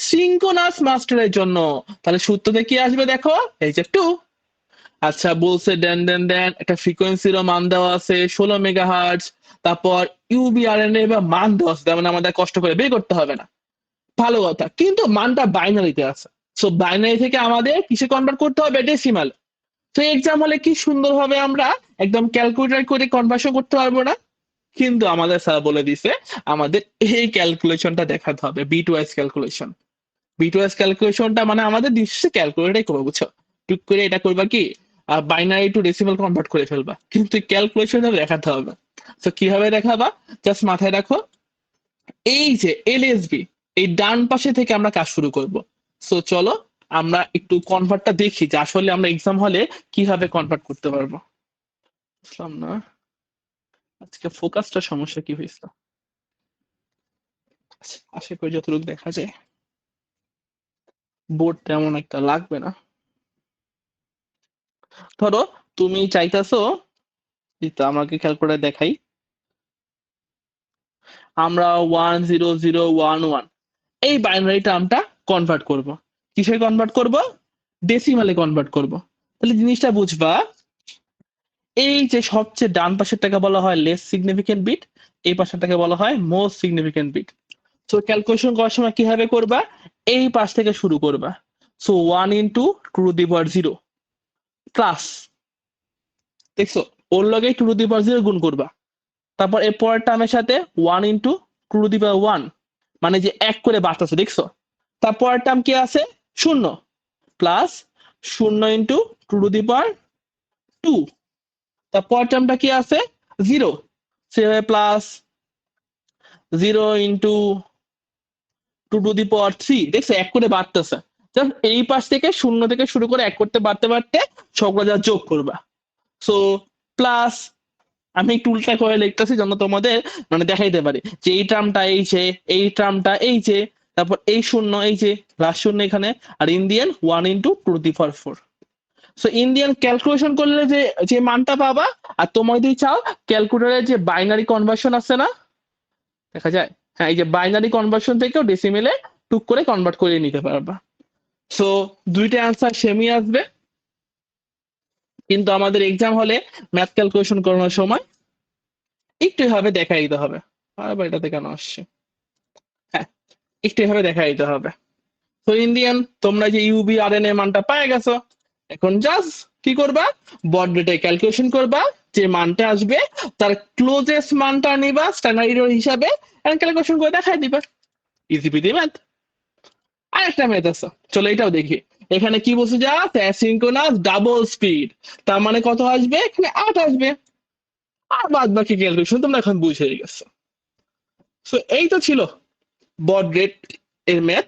সিঙ্ক্রোনাস মাস্টারের জন্য, তাহলে সূত্রতে কি আসবে দেখো, এই যে 2। আচ্ছা বলছে দেন দেন দেন একটা ফ্রিকোয়েন্সিরও মান দেওয়া আছে 16 মেগাহার্টজ, তারপর ইউবিআরএন এর বা মান দেওয়া আছে, মানে আমাদের কষ্ট করে বের করতে হবে না, ভালো কথা, কিন্তু মানটা বাইনারিতে আছে। সো বাইনারি থেকে আমাদের কিসে কনভার্ট করতে হবে, ডেসিমাল। তো এক্সাম হলে কি সুন্দর ভাবে আমরা একদম ক্যালকুলেটর করে কনভার্সন করতে পারবো না, কিন্তু আমাদের স্যার বলে দিছে আমাদের এই ক্যালকুলেশনটা দেখাতে হবে, bitwise calculation. Bitwise ক্যালকুলেশনটা মানে আমাদের দিচ্ছে ক্যালকুলেটরে করবো, বুঝছো, টুক করে এটা করবা কি বাইনারি টু ডেসিমাল কনভার্ট করে ফেলবা, কিন্তু ক্যালকুলেশন দেখাতে হবে। তো কিভাবে দেখাবা, জাস্ট মাথায় রাখো, এই যে এলএসবি, এই ডান পাশে থেকে আমরা কাজ শুরু করব। সো চলো আমরা একটু কনভার্টটা দেখি যে আসলে আমরা এক্সাম হলে কিভাবে কনভার্ট করতে পারবো। বুঝলাম না আজকে ফোকাসটা সমস্যা কি হয়েছে, আশা করি যতটুকু দেখা যায়। বোর্ড তেমন একটা লাগবে না। ধরো তুমি চাইতেছো, আমাকে খেয়াল করে দেখাই, আমরা 10011 এই বাইনারি টার্মটা কনভার্ট করব। কিসে কনভার্ট করব, ডেসিমালে কনভার্ট করব। তাহলে জিনিসটা বুঝবা, এই যে সবচেয়ে ডান পাশেরটাকে বলা হয় লেস সিগনিফিকেন্ট বিট, এই পাশেরটাকে বলা হয় most significant bit. So calculation করার সময় কিভাবে করবা, এই পাশ থেকে শুরু করবা। So 1 into 2 to the power 0 plus, দেখছো ওর লগে 2 টু দি পাওয়ার 0 গুণ করবা, তারপর এর পরের টার্মের সাথে 1 ইন্টু 2 টু দি পাওয়ার 1, মানে যে এক করে বাড়তেছে, দেখছো। তারপরের টার্ম কি আছে, 0 প্লাস 0 ইন্টু 2 টু দি পাওয়ার 2, তারপরের টার্মটা কি আছে 0, সেভাবে প্লাস 0 ইন্টু 2 টু দি পাওয়ার 3, দেখছো এক করে বাড়তেছে। এই পাশ থেকে 0 থেকে শুরু করে এক করতে বাড়তে বাড়তে সবগুলো যা যোগ করবা। সো প্লাস, আমি একটু উল্টা করে লিখতেছি যেন তোমাদের মানে দেখাইতে পারি যে এই টার্মটা এই যে, এই টার্মটা এই যে, তারপর এই 0 এই যে লাস্ট 0 এখানে, আর ইন্ডিয়ান 1 into 2 to the power 4। So ইন্ডিয়ান ক্যালকুলেশন করলে যে যে মানটা পাবা, আর তোমরা যদি চাও ক্যালকুলেটরের যে বাইনারি কনভার্সন আছে না, দেখা যায়, হ্যাঁ এই যে বাইনারি কনভার্সন থেকেও ডেসিমেলে টুক করে কনভার্ট করে নিতে পারবা। সো দুইটা অ্যান্সার সেমই আসবে, কিন্তু আমাদের এক্সাম হলে ম্যাথ ক্যালকুলেশন করানোর সময় একটু এভাবে দেখা দিতে হবে। আর এটাতে কেন আসছে, হ্যাঁ একটু এভাবে দেখা দিতে হবে। তো ইন্ডিয়ান তোমরা যে ইউবিআরএন এর মানটা পেয়ে গেছো, এখন জাস্ট কি করবা, বড রেটে ক্যালকুলেশন করবা, যে মানটা আসবে তার ক্লোজেস্ট মানটা নিবা স্ট্যান্ডার্ড এরর হিসাবে, এন্ড ক্যালকুলেশন করে দেখাই দিবা। Easy PG math. আরেকটা ম্যাথ আছে, চলো এটাও দেখি। এখানে কি বলছে, যা অ্যাসিঙ্ক্রোনাস ডাবল স্পিড, তার মানে কত আসবে, এখানে 8 আসবে, আর বাদ বাকি ক্যালকুলেশন তোমরা এখন বুঝে গেছো। সো এই তো ছিল বড রেট এর ম্যাথ।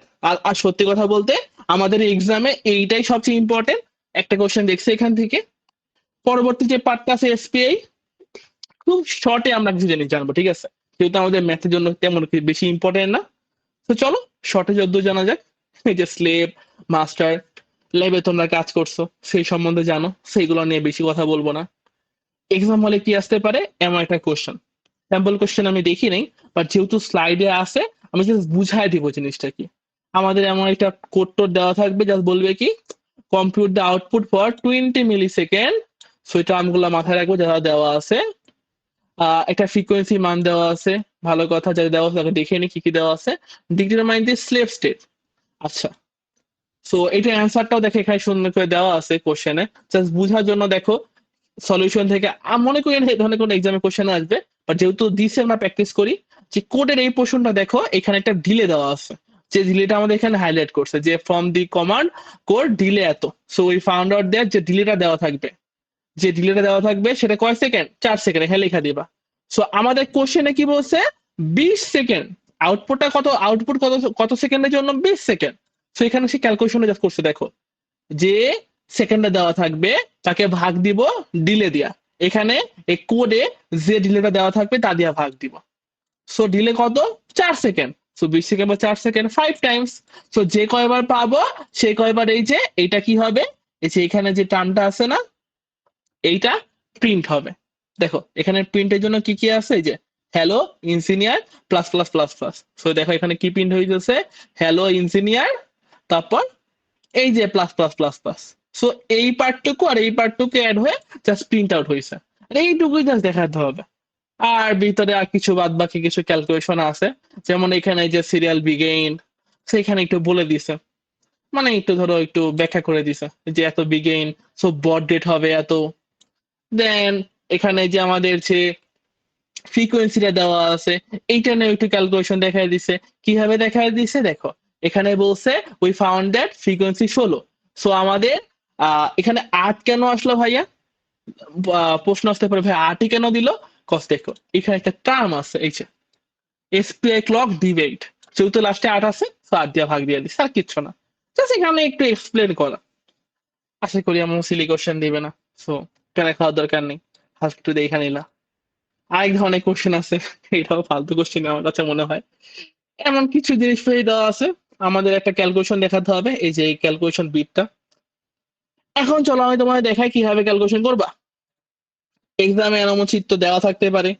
আর সত্যি কথা বলতে আমাদের এক্সামে এইটাই সবচেয়ে ইম্পর্টেন্ট। একটা কোশ্চেন দেখছি এখান থেকে, পরবর্তী যে পার্টটা আছে এসপিআই, খুব শর্টে আমরা কিছু জিনিস জানবো, ঠিক আছে, যেহেতু আমাদের ম্যাথের জন্য তেমন বেশি ইম্পর্টেন্ট না। তো চলো শর্টে যদ্দ জানা যাক। এই যে স্লেভ মাস্টার ল্যাবে তোমরা কাজ করছো সেই সম্বন্ধে জানো, সেইগুলো নিয়ে বেশি কথা বলবো না। এক্সাম হলে কি আসতে পারে এমন একটা কোশ্চেন, স্যাম্পল কোশ্চেন আমি দেখি নাই, বাট যেহেতু স্লাইডে আছে আমি জাস্ট বুঝাই দিব জিনিসটা কি। আমাদের এমন একটা কোড টোড দেওয়া থাকবে, জাস্ট বলবে কি compute the output for 20 millisecond. So এই টার্মগুলো মাথায় রাখবো যারা দেওয়া আছে। একটা ফ্রিকোয়েন্সি মান দেওয়া আছে, ভালো কথা, যারা দেওয়া আছে তাকে দেখে নি কি কি দেওয়া আছে। ডিটারমাইন দি স্লেভ স্টেট। আচ্ছা, সো এটা অ্যান্সারটাও দেখে এখানে সুন্দর করে দেওয়া আছে কোশ্চেনে, জাস্ট বুঝার জন্য দেখো সলিউশন থেকে মনে করি এই ধরনের কোনো এক্সামে কোশ্চেন আসবে, বাট যেহেতু দিছে আমরা প্র্যাকটিস করি যে কোডের এই পোর্শনটা দেখো এখানে একটা ডিলে দেওয়া আছে, যে ডিলেটা আমাদের এখানে হাইলাইট করছে যে from the command code delay এত। So we found out there যে ডিলেটা দেওয়া থাকবে, যে ডিলেটা দেওয়া থাকবে সেটা কয় সেকেন্ড, 4 সেকেন্ড, এখানে লেখা দিবা। সো আমাদের কোশ্চেনে কি বলছে 20 সেকেন্ড, আউটপুটটা কত, আউটপুট কত কত সেকেন্ডের জন্য 20 সেকেন্ড। সো এখানে সে ক্যালকুলেশনে জাস্ট করছে, দেখো যে সেকেন্ডে দেওয়া থাকবে তাকে ভাগ দিব ডিলে দিয়া, এখানে এই কোডে যে ডিলেটা দেওয়া থাকবে তা দিয়া ভাগ দিব। সো ডিলে কত, 4 সেকেন্ড। সো 20 সেকেন্ড বা 4 সেকেন্ড 5 টাইমস। সো যে কয়বার পাবো সে কয়বার এই যে এইটা কি হবে, এই যে এখানে যে টার্মটা আছে না এইটা প্রিন্ট হবে। দেখো এখানে প্রিন্টের জন্য কি কি আছে, এই যে hello engineer plus plus plus plus. So দেখো এখানে কি প্রিন্ট হয়ে যাচ্ছে, হ্যালো ইঞ্জিনিয়ার, তারপর এই যে plus plus plus plus. So এই পার্টটুকু আর এই পার্টটুকু অ্যাড হয়ে জাস্ট প্রিন্ট আউট হয়েছে, এইটুকুই জাস্ট দেখাতে হবে। আর ভিতরে আর কিছু বাদ বাকি কিছু ক্যালকুলেশন আছে, যেমন এখানে যে সিরিয়াল বিগেইন সেখানে একটু বলে দিছে, মানে একটু ধরো একটু ব্যাখ্যা করে দিছে যে এত বিগেইন, সো বড ডেট হবে এত। দেন এখানে যে আমাদের যে ফ্রিকোয়েন্সিটা দেওয়া আছে এইটা নিয়ে একটু ক্যালকুলেশন দেখাই দিছে। কিভাবে দেখাই দিছে দেখো, এখানে বলছে we found that frequency 16। So আমাদের এখানে 8 কেন আসলো ভাইয়া, প্রশ্ন আসতে পারে ভাই 8ই কেন দিল, কস দেখো এখানে একটা টার্ম আছে এই যে এসপিআই ক্লক ডিবেট, যেহেতু লাস্টে 8 আছে তো 8 দিয়ে ভাগ দিয়ে দিচ্ছে, আর কিচ্ছু না, জাস্ট এখানে একটু এক্সপ্লেন করা। আশা করি এমন সিলি কোশ্চেন দিবে না, সো কেন খাওয়ার দরকার নেই, হালকা একটু দেখে নিলাম। আরেক ধরনের কোশ্চেন আছে, এটাও ফালতু কোশ্চেন আমার কাছে মনে হয়। এমন কিছু জিনিস পেয়ে দেওয়া আছে, আমাদের একটা ক্যালকুলেশন দেখাতে হবে, এই যে এই ক্যালকুলেশন বিটটা। এখন চলো আমি তোমায় দেখাই কিভাবে ক্যালকুলেশন করবা। এক্সামে এমন চিত্র দেওয়া থাকতে পারে,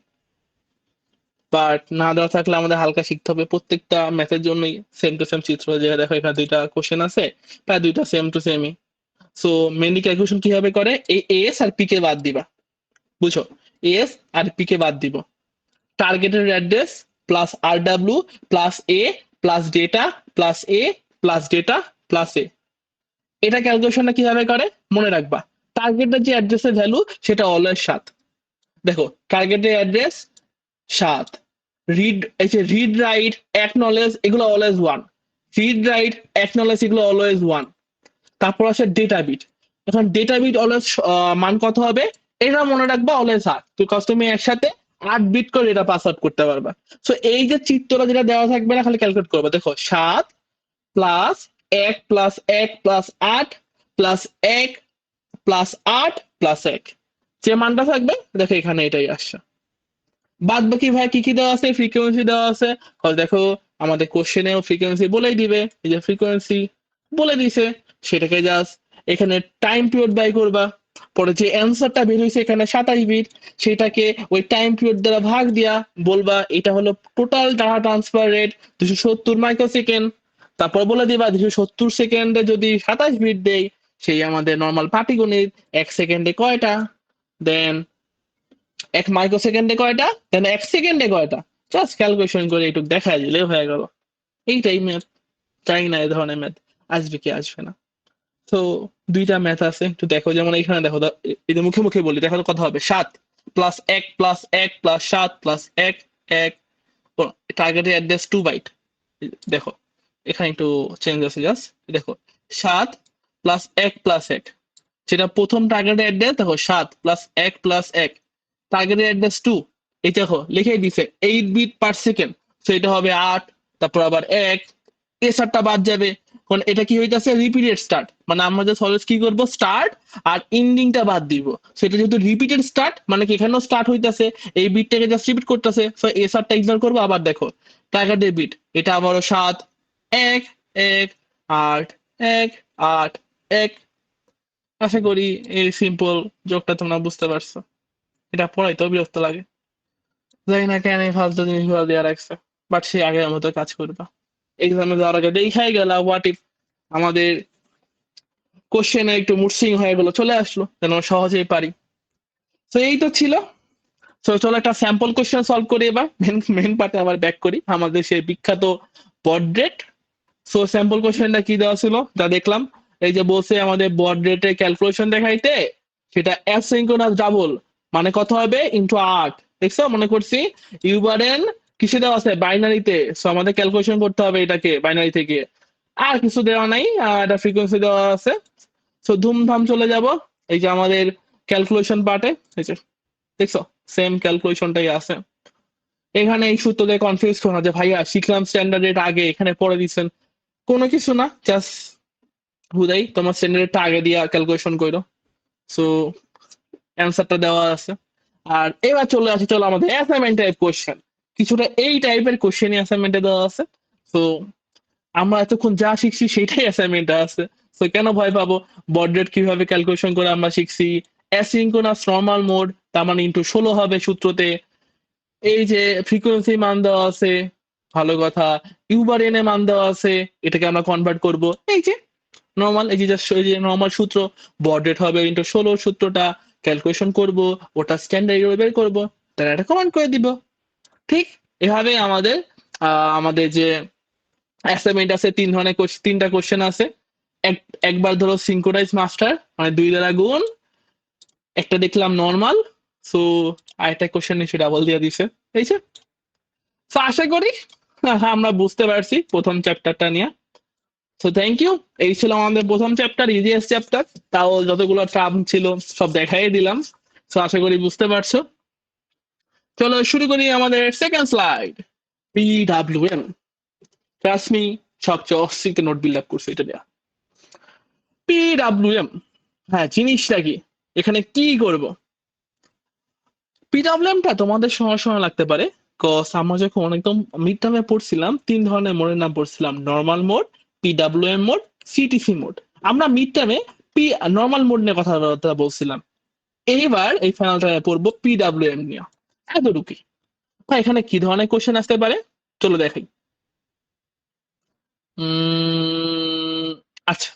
বাট না দেওয়া থাকলে আমাদের হালকা শিখতে হবে। প্রত্যেকটা ম্যাথের জন্যই সেম টু সেম চিত্র, যে দেখো এখানে দুইটা কোশ্চেন আছে, প্রায় দুইটা সেম টু সেমই। সো মেনলি ক্যালকুলেশন কিভাবে করে, এই এস আর পি কে বাদ দিবা, বুঝছো, এস আর পি কে বাদ দিব, টার্গেটের অ্যাড্রেস প্লাস আর ডাব্লিউ প্লাস এ প্লাস ডেটা প্লাস এ প্লাস ডেটা প্লাস এ। এটা ক্যালকুলেশনটা কিভাবে করে মনে রাখবা, টার্গেটের যে অ্যাড্রেসের ভ্যালু সেটা অলওয়েজ 7। দেখো টার্গেটের অ্যাড্রেস 7, রিড এই যে রিড রাইট অ্যাকনলেজ এগুলো অলওয়েজ 1, রিড রাইট অ্যাকনলেজ এগুলো অলওয়েজ 1। তারপর আসে ডেটা বিট, এখন ডেটা বিট অলওয়েজ মান কত হবে, এটা মনে রাখবা অলওয়েজ 8, তো তুমি একসাথে 8 বিট করে এটা পাস আউট করতে পারবা। সো এই যে চিত্রটা যেটা দেওয়া থাকবে না খালি ক্যালকুলেট করবে, দেখো 7 plus 1 plus 1 plus 8 plus 1 plus 8 plus 1, যে মানটা থাকবে দেখো এখানে এটাই আসছে। বাদ বাকি ভাই কি কি দেওয়া আছে, ফ্রিকোয়েন্সি দেওয়া আছে, দেখো আমাদের কোশ্চেনেও ফ্রিকোয়েন্সি বলেই দিবে, এই যে ফ্রিকোয়েন্সি বলে দিছে, সেটাকে জাস্ট এখানে টাইম পিরিয়ড বাই করবা, পরে যে অ্যান্সারটা বের হয়েছে এখানে 27 বিট, সেটাকে ওই টাইম পিরিয়ড দ্বারা ভাগ দিয়া বলবা এটা হলো total data transfer rate 270 microsecond. তারপর বলে দিবা 270 সেকেন্ডে যদি 27 বিট দেই, সেই আমাদের নর্মাল পাটিগণিত 1 সেকেন্ডে কয়টা, দেন 1 মাইক্রোসেকেন্ডে কয়টা, দেন 1 সেকেন্ডে কয়টা, জাস্ট ক্যালকুলেশন করে একটু দেখা দিলে হয়ে গেল। এইটাই ম্যাথ, চাই না এই ধরনের ম্যাথ, আসবে কি আসবে না। তো দুইটা ম্যাথ আছে একটু দেখো, যেমন এখানে দেখো এই যে মুখে মুখে বলি, দেখো কথা হবে 7 প্লাস 1 প্লাস 1 প্লাস 7 প্লাস 1 1, টার্গেটের অ্যাড্রেস 2 বাইট। দেখো এখানে একটু চেঞ্জ আছে, জাস্ট দেখো 7 প্লাস 1 প্লাস 1, যেটা প্রথম টার্গেটের অ্যাড্রেস দেখো 7 প্লাস 1 প্লাস 1, টার্গেটের অ্যাড্রেস 2, এই দেখো লিখেই দিছে 8 বিট/সেকেন্ড, তো এটা হবে 8, তারপর আবার 1, এসারটা বাদ যাবে, কারণ এটা কি হইতাছে রিপিটেড স্টার্ট, মানে আমরা যে সলভ কি করব স্টার্ট আর এন্ডিংটা বাদ দিব, সেটা যেহেতু রিপিটেড স্টার্ট মানে কি এখানেও স্টার্ট হইতাছে, এই বিটটাকে জাস্ট রিপিট করতেছে, সো এসারটা ইগনোর করবো। আবার দেখো টার্গেটের বিট এটা আবারও 7 1 1 8 1 8 1। আশা করি এই সিম্পল যোগটা তোমরা বুঝতে পারছো, এটা পড়াইতেও বিরক্ত লাগে, জানি না কেন এই ফালতু জিনিসগুলো দেওয়া রাখছে, বাট সে আগের মতো কাজ করবা। এক্সামে যাওয়ার আগে দেখাই গেল হোয়াট ইফ আমাদের কোশ্চেনে একটু মুডসিং হয়ে গেল, চলে আসলো যেন সহজেই পারি। তো এই তো ছিল। তো চলো একটা স্যাম্পল কোশ্চেন সলভ করি, এবার মেন মেন পার্টে আবার ব্যাক করি, আমাদের সেই বিখ্যাত বড রেট। সো স্যাম্পল কোশ্চেনটা কি দেওয়া ছিল যা দেখলাম, এই যে বলছে আমাদের বড রেটের ক্যালকুলেশন দেখাইতে সেটা অ্যাসিঙ্ক্রোনাস ডাবল মানে কত হবে ইনটু 8। দেখছো মনে করছি ইউবারেন কিসে দেওয়া আছে বাইনারিতে, সো আমাদের ক্যালকুলেশন করতে হবে এটাকে বাইনারি থেকে। আর কিছু দেওয়া নাই, এটা ফ্রিকোয়েন্সি দেওয়া আছে। সো ধুমধাম চলে যাব এই যে আমাদের ক্যালকুলেশন পার্টে। দেখছো সেম ক্যালকুলেশনটাই আছে এখানে। এই সূত্র দিয়ে কনফিউজ করো না যে ভাইয়া শিখলাম স্ট্যান্ডার্ড রেট আগে এখানে পড়ে দিচ্ছেন, কোনো কিছু না, জাস্ট হুদাই তোমার স্ট্যান্ডার্ড রেটটা আগে দিয়া ক্যালকুলেশন করো। সো অ্যান্সারটা দেওয়া আছে। আর এবার চলে আসি, চলো আমাদের অ্যাসাইনমেন্ট টাইপ কোশ্চেন। কিছুটা এই টাইপের কোশ্চেনই অ্যাসাইনমেন্টে দেওয়া আছে। তো আমরা এতক্ষণ যা শিখছি সেটাই অ্যাসাইনমেন্টে আছে। তো কেন ভয় পাবো? বড রেট কিভাবে ক্যালকুলেশন করে আমরা শিখছি, অ্যাসিঙ্ক্রোনাস নরমাল মোড তার মানে ইনটু 16 হবে সূত্রতে। এই যে ফ্রিকোয়েন্সি মান দেওয়া আছে, ভালো কথা, ইউবার এন এ মান দেওয়া আছে, এটাকে আমরা কনভার্ট করব এই যে নরমাল, এই যে জাস্ট এই যে নরমাল সূত্র, বড রেট হবে ইনটু 16 সূত্রটা ক্যালকুলেশন করব, ওটা স্ট্যান্ডার্ড বের করব, তারা এটা কমেন্ট করে দিব। ঠিক এভাবে আমাদের আমাদের যে অ্যাসাইনমেন্ট আছে তিনটা কোশ্চেন আছে। একবার ধরো সিঙ্ক্রোনাইজ মাস্টার মানে 2 দ্বারা গুণ, একটা দেখলাম নরমাল, সো আরেকটা কোশ্চেন এসে ডাবল দিয়ে দিছে এই যে। তো আশা করি আমরা বুঝতে পারছি প্রথম চ্যাপ্টারটা নিয়ে। তো থ্যাংক ইউ, এই ছিল আমাদের প্রথম চ্যাপ্টার, ইজিএস চ্যাপ্টার। তাও যতগুলো টার্ম ছিল সব দেখাই দিলাম। তো আশা করি বুঝতে পারছো। চলো শুরু করি আমাদের second slide. PWM, trust me, সবচেয়ে অস্থিরতে নোট বিল্ড আপ করছে এটা দেয়া। পিডাব্লিউএম, হ্যাঁ জিনিসটা কি, এখানে কি করব? পিডাব্লিউএমটা তোমাদের সময় সময় লাগতে পারে, কজ আমরা যখন একদম মিড টার্মে পড়ছিলাম 3 ধরনের মোডের নাম পড়ছিলাম, normal mode, PWM mode, CTC mode. আমরা মিড টার্মে পি নর্মাল মোড নিয়ে কথা বলছিলাম। এইবার এই ফাইনাল টাইমে পড়বো পিডাব্লিউএম নিয়ে। এতটুকুই। এখানে কি ধরনের কোশ্চেন আসতে পারে চলো দেখাই। আচ্ছা,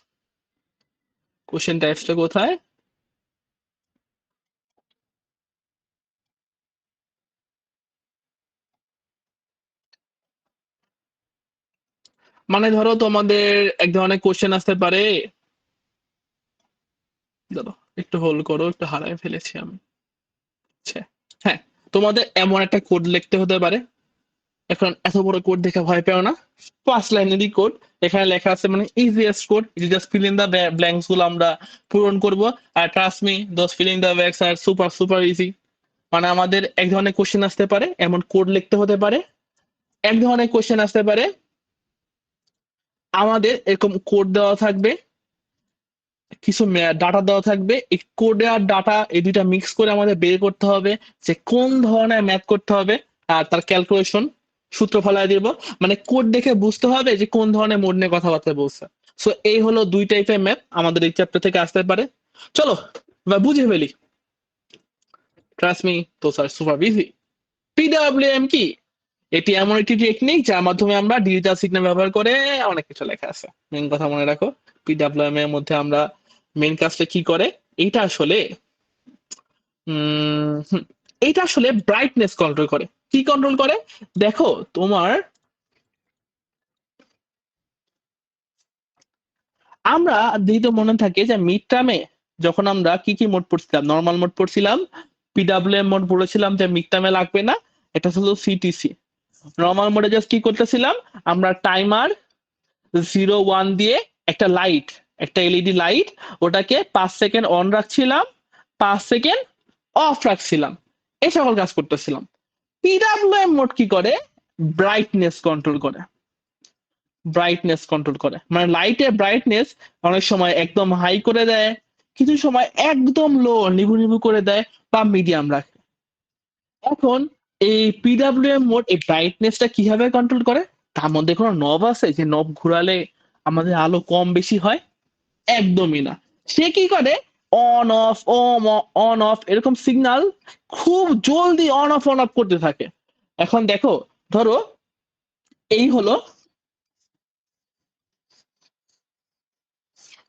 কোশ্চেন টাইপসটা কোথায়? মানে ধরো তোমাদের এক ধরনের কোশ্চেন আসতে পারে, ধরো একটু হোল্ড করো, একটু হারায় ফেলেছি আমি। আচ্ছা, হ্যাঁ, তোমাদের এমন একটা কোড লিখতে হতে পারে। এখন এত বড় কোড দেখে ভয় পেও না, 5 লাইনেরই কোড। এখানে লেখা আছে মানে easiest code, just fill in the blanks গুলো আমরা পূরণ করব। আর trust me, those filling the blanks are super super easy. মানে আমাদের এক ধরনের কোশ্চেন আসতে পারে এমন কোড লিখতে হতে পারে, এক ধরনের কোশ্চেন আসতে পারে আমাদের এরকম কোড দেওয়া থাকবে, কিছু ডাটা দেওয়া থাকবে, এই কোড আর ডাটা এই দুইটা মিক্স করে আমাদের বের করতে হবে যে কোন ধরনের ম্যাথ করতে হবে, আর তার ক্যালকুলেশন সূত্র ফেলাই দিব। মানে কোড দেখে বুঝতে হবে যে কোন ধরনের মোড নিয়ে কথাবার্তা বলছে। সো এই হলো 2 টাইপের ম্যাথ আমাদের এই চ্যাপ্টার থেকে আসতে পারে। চলো এবার বুঝে ফেলি। ট্রাস্ট মি, তো স্যার সুপার ইজি। পিডব্লিউএম কি? এটি এমন একটি টেকনিক যার মাধ্যমে আমরা ডিজিটাল সিগন্যাল ব্যবহার করে অনেক কিছু লেখা আছে। মেন কথা মনে রাখো, পিডব্লিউএম এর মধ্যে আমরা মেন কাজটা কি করে, এইটা আসলে এইটা আসলে ব্রাইটনেস কন্ট্রোল করে। কি কন্ট্রোল করে? দেখো তোমার, আমরা যদি মনে থাকে যে মিড টার্মে যখন আমরা কি কি মোড পড়ছিলাম, নর্মাল মোড পড়ছিলাম, পিডব্লিউএম মোড বলেছিলাম যে মিড টার্মে লাগবে না, এটা হলো সিটিসি। নর্মাল মোডে জাস্ট কি করতেছিলাম, আমরা টাইমার 0 1 দিয়ে একটা লাইট, একটা এলইডি লাইট, ওটাকে 5 সেকেন্ড অন রাখছিলাম, 5 সেকেন্ড অফ রাখছিলাম, এই সকল কাজ করতেছিলাম। পিডব্লিউএম মোড কি করে? ব্রাইটনেস কন্ট্রোল করে। ব্রাইটনেস কন্ট্রোল করে মানে লাইটের ব্রাইটনেস অনেক সময় একদম হাই করে দেয়, কিছু সময় একদম লো নিভু নিভু করে দেয়, বা মিডিয়াম রাখে। এখন এই পিডব্লিউএম মোড এই ব্রাইটনেসটা কিভাবে কন্ট্রোল করে? তার মধ্যে কোনো নব আছে যে নব ঘুরালে আমাদের আলো কম বেশি হয়? একদমই না। সে কি করে, অন অফ অন অফ এরকম সিগন্যাল খুব জলদি অন অফ করতে থাকে। এখন দেখো, ধরো এই হলো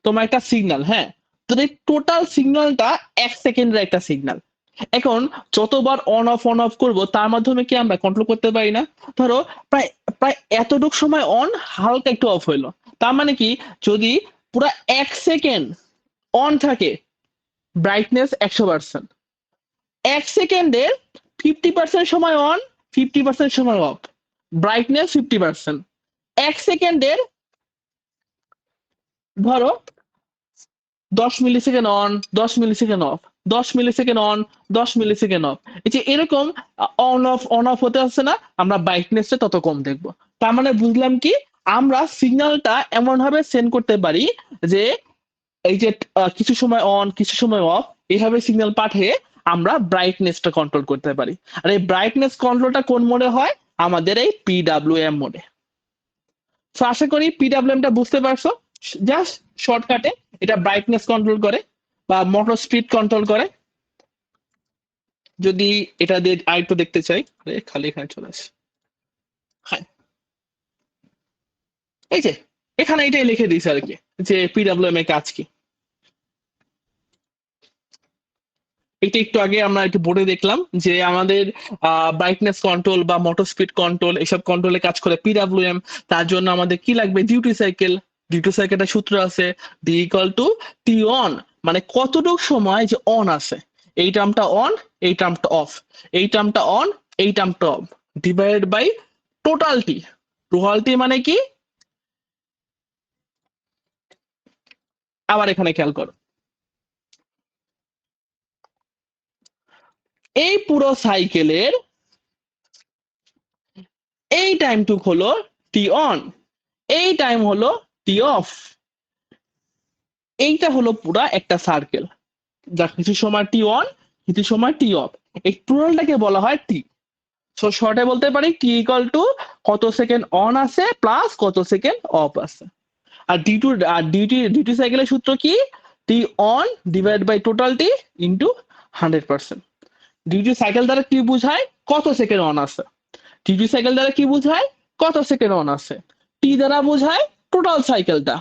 তোমার একটা সিগন্যাল, হ্যাঁ, তো এই টোটাল সিগন্যালটা 1 সেকেন্ডের একটা সিগন্যাল। এখন যতবার অন অফ করব তার মাধ্যমে কি আমরা কন্ট্রোল করতে পারি না? ধরো প্রায় প্রায় এতটুক সময় অন, হালকা একটু অফ হইলো, তার মানে কি, যদি পুরো 1 সেকেন্ড অন থাকে ব্রাইটনেস 100%। 1 সেকেন্ডের 50% সময় অন, 50% সময় অফ, ব্রাইটনেস 50%। 1 সেকেন্ডের ধরো 10 millisecond on, 10 millisecond of, 10 millisecond on, 10 millisecond of, এই যে এরকম অন অফ হতে আসছে না, আমরা ব্রাইটনেসটা তত কম দেখবো। তার মানে বুঝলাম কি, আমরা সিগন্যালটা এমন ভাবে সেন্ড করতে পারি যে এই যে কিছু সময় অন কিছু সময় অফ, এইভাবে সিগন্যাল পাঠিয়ে আমরা ব্রাইটনেসটা কন্ট্রোল করতে পারি। আর এই ব্রাইটনেস কন্ট্রোলটা কোন মোডে হয়, আমাদের এই পিডাব্লিউএম মোডে। তো আশা করি পিডাব্লিউএমটা বুঝতে পারছো। জাস্ট শর্টকাটে এটা ব্রাইটনেস কন্ট্রোল করে বা মোটর স্পিড কন্ট্রোল করে। যদি এটা দিয়ে আরেকটু দেখতে চাই, খালি এখানে চলে আসে, হ্যাঁ এই যে এখানে এটাই লিখে দিয়েছে আর কি, যে পিডাব্লিউএম এর কাজ কি। এটা একটু আগে আমরা একটু বোর্ডে দেখলাম যে আমাদের ব্রাইটনেস কন্ট্রোল বা মোটর স্পিড কন্ট্রোল এসব কন্ট্রোলে কাজ করে পিডাব্লিউএম। তার জন্য আমাদের কি লাগবে, ডিউটি সাইকেল। ডিউটি সাইকেলটা সূত্র আছে D equal to T on, মানে কতটুকু সময় যে অন আছে, এই টার্মটা অন, এই টার্মটা অফ, এই টার্মটা অন, এই টার্মটা অফ, ডিভাইডেড বাই টোটালটি। টোটালটি মানে কি, আবার এখানে খেয়াল করো, এই পুরো সাইকেলের এই টাইমটুক হলো টি অন, এই টাইম হলো টি অফ। এইটা হলো পুরা একটা সার্কেল, যা কিছু সময় টি অন কিছু সময় টি অফ। এই টোটালটাকে বলা হয় টি। সো শর্টে বলতে পারি টি ইকুয়াল টু কত সেকেন্ড অন আছে প্লাস কত সেকেন্ড অফ আছে। আর ডিউটি সাইকেলের সূত্র কি, T on divide by total T into 100%। Duty cycle দ্বারা কি বোঝায়, কত সেকেন্ড অন আছে। ডিউটি সাইকেল দ্বারা কি বোঝায়, কত সেকেন্ড অন আছে। টি দ্বারা বোঝায় টোটাল সাইকেলটা।